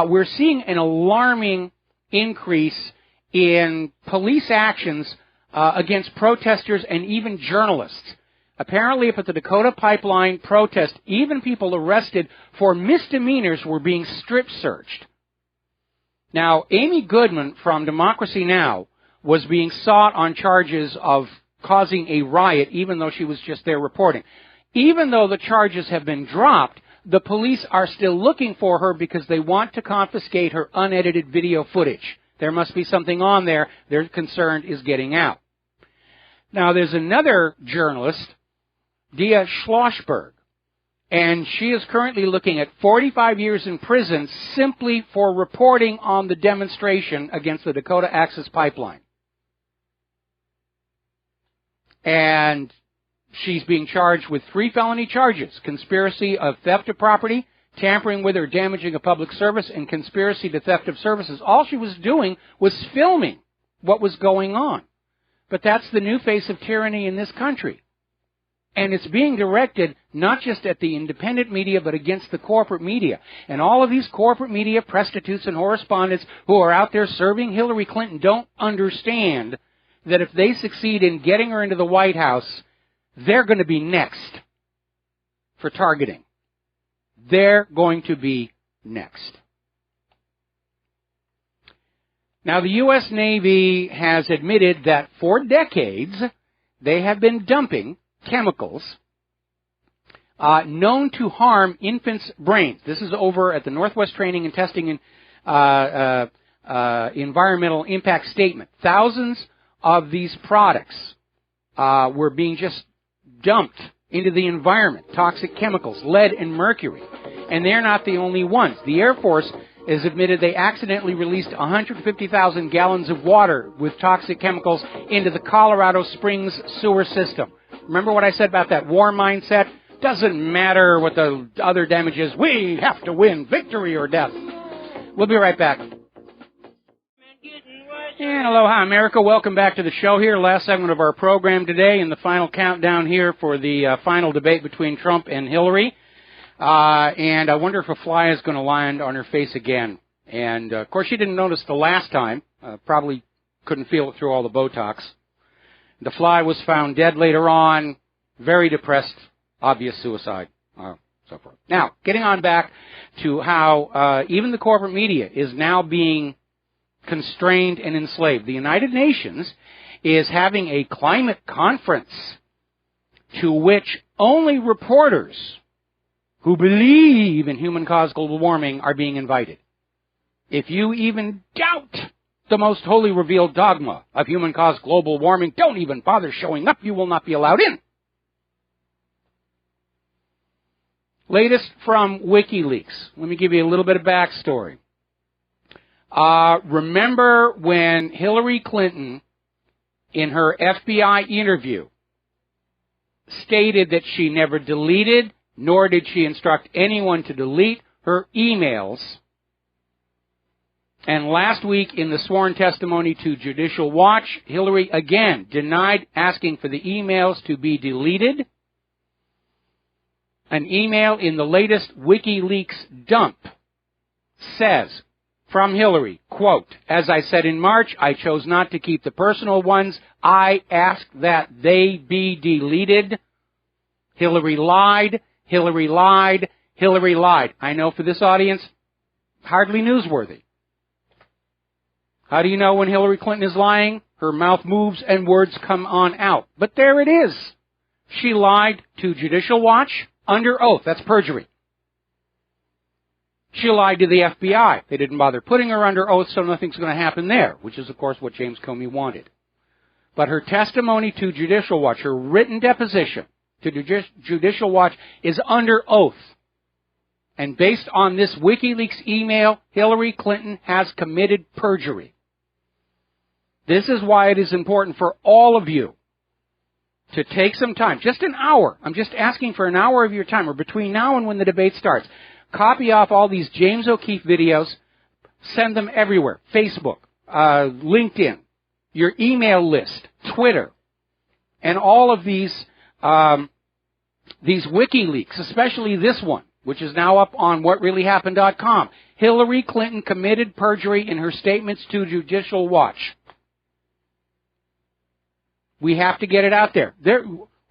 we're seeing an alarming increase in police actions against protesters and even journalists. Apparently, at the Dakota Pipeline protest, even people arrested for misdemeanors were being strip-searched. Now, Amy Goodman from Democracy Now! Was being sought on charges of causing a riot, even though she was just there reporting. Even though the charges have been dropped, the police are still looking for her because they want to confiscate her unedited video footage. There must be something on there they're concerned is getting out. Now, there's another journalist, Dia Schlossberg, and she is currently looking at 45 years in prison simply for reporting on the demonstration against the Dakota Access Pipeline. And she's being charged with 3 felony charges: conspiracy of theft of property, tampering with or damaging a public service, and conspiracy to theft of services. All she was doing was filming what was going on. But that's the new face of tyranny in this country. And it's being directed not just at the independent media, but against the corporate media. And all of these corporate media prostitutes and correspondents who are out there serving Hillary Clinton don't understand that if they succeed in getting her into the White House, they're going to be next for targeting. They're going to be next. Now, the U.S. Navy has admitted that for decades they have been dumping chemicals known to harm infants' brains. This is over at the Northwest Training and Testing and Environmental Impact Statement. Thousands of these products were being just dumped into the environment. Toxic chemicals, lead and mercury. And they're not the only ones. The Air Force has admitted they accidentally released 150,000 gallons of water with toxic chemicals into the Colorado Springs sewer system. Remember what I said about that war mindset? Doesn't matter what the other damage is. We have to win, victory or death. We'll be right back. And aloha, America. Welcome back to the show here. Last segment of our program today and the final countdown here for the final debate between Trump and Hillary. And I wonder if a fly is going to land on her face again. And, of course, she didn't notice the last time. Probably couldn't feel it through all the Botox. The fly was found dead later on, very depressed, obvious suicide, so forth. Now, getting on back to how even the corporate media is now being constrained and enslaved. The United Nations is having a climate conference to which only reporters who believe in human-caused global warming are being invited. If you even doubt the most holy revealed dogma of human-caused global warming, don't even bother showing up. You will not be allowed in. Latest from WikiLeaks. Let me give you a little bit of backstory. Remember when Hillary Clinton, in her FBI interview, stated that she never deleted, nor did she instruct anyone to delete her emails. And last week in the sworn testimony to Judicial Watch, Hillary again denied asking for the emails to be deleted. An email in the latest WikiLeaks dump says, from Hillary, quote, "As I said in March, I chose not to keep the personal ones. I asked that they be deleted. Hillary lied. Hillary lied. Hillary lied." I know for this audience, hardly newsworthy. How do you know when Hillary Clinton is lying? Her mouth moves and words come on out. But there it is. She lied to Judicial Watch under oath. That's perjury. She lied to the FBI. They didn't bother putting her under oath, so nothing's going to happen there, which is, of course, what James Comey wanted. But her testimony to Judicial Watch, her written deposition to Judicial Watch, is under oath. And based on this WikiLeaks email, Hillary Clinton has committed perjury. This is why it is important for all of you to take some time, just an hour. I'm just asking for an hour of your time, or between now and when the debate starts. Copy off all these James O'Keefe videos, send them everywhere. Facebook, LinkedIn, your email list, Twitter, and all of these WikiLeaks, especially this one, which is now up on WhatReallyHappened.com. Hillary Clinton committed perjury in her statements to Judicial Watch. We have to get it out there.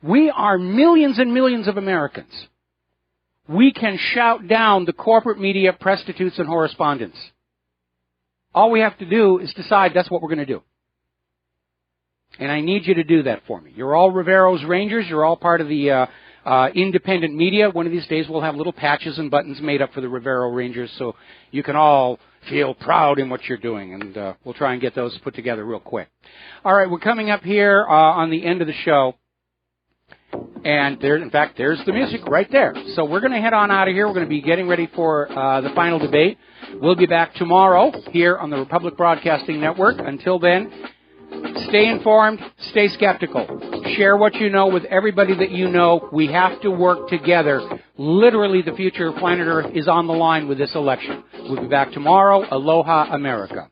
We are millions and millions of Americans. We can shout down the corporate media prostitutes and correspondents. All we have to do is decide that's what we're going to do. And I need you to do that for me. You're all Rivero's Rangers. You're all part of the independent media. One of these days we'll have little patches and buttons made up for the Rivero Rangers so you can all feel proud in what you're doing. And we'll try and get those put together real quick. All right, we're coming up here on the end of the show. And there, in fact, there's the music right there. So we're going to head on out of here. We're going to be getting ready for the final debate. We'll be back tomorrow here on the Republic Broadcasting Network. Until then, stay informed, stay skeptical. Share what you know with everybody that you know. We have to work together. Literally, the future of planet Earth is on the line with this election. We'll be back tomorrow. Aloha, America.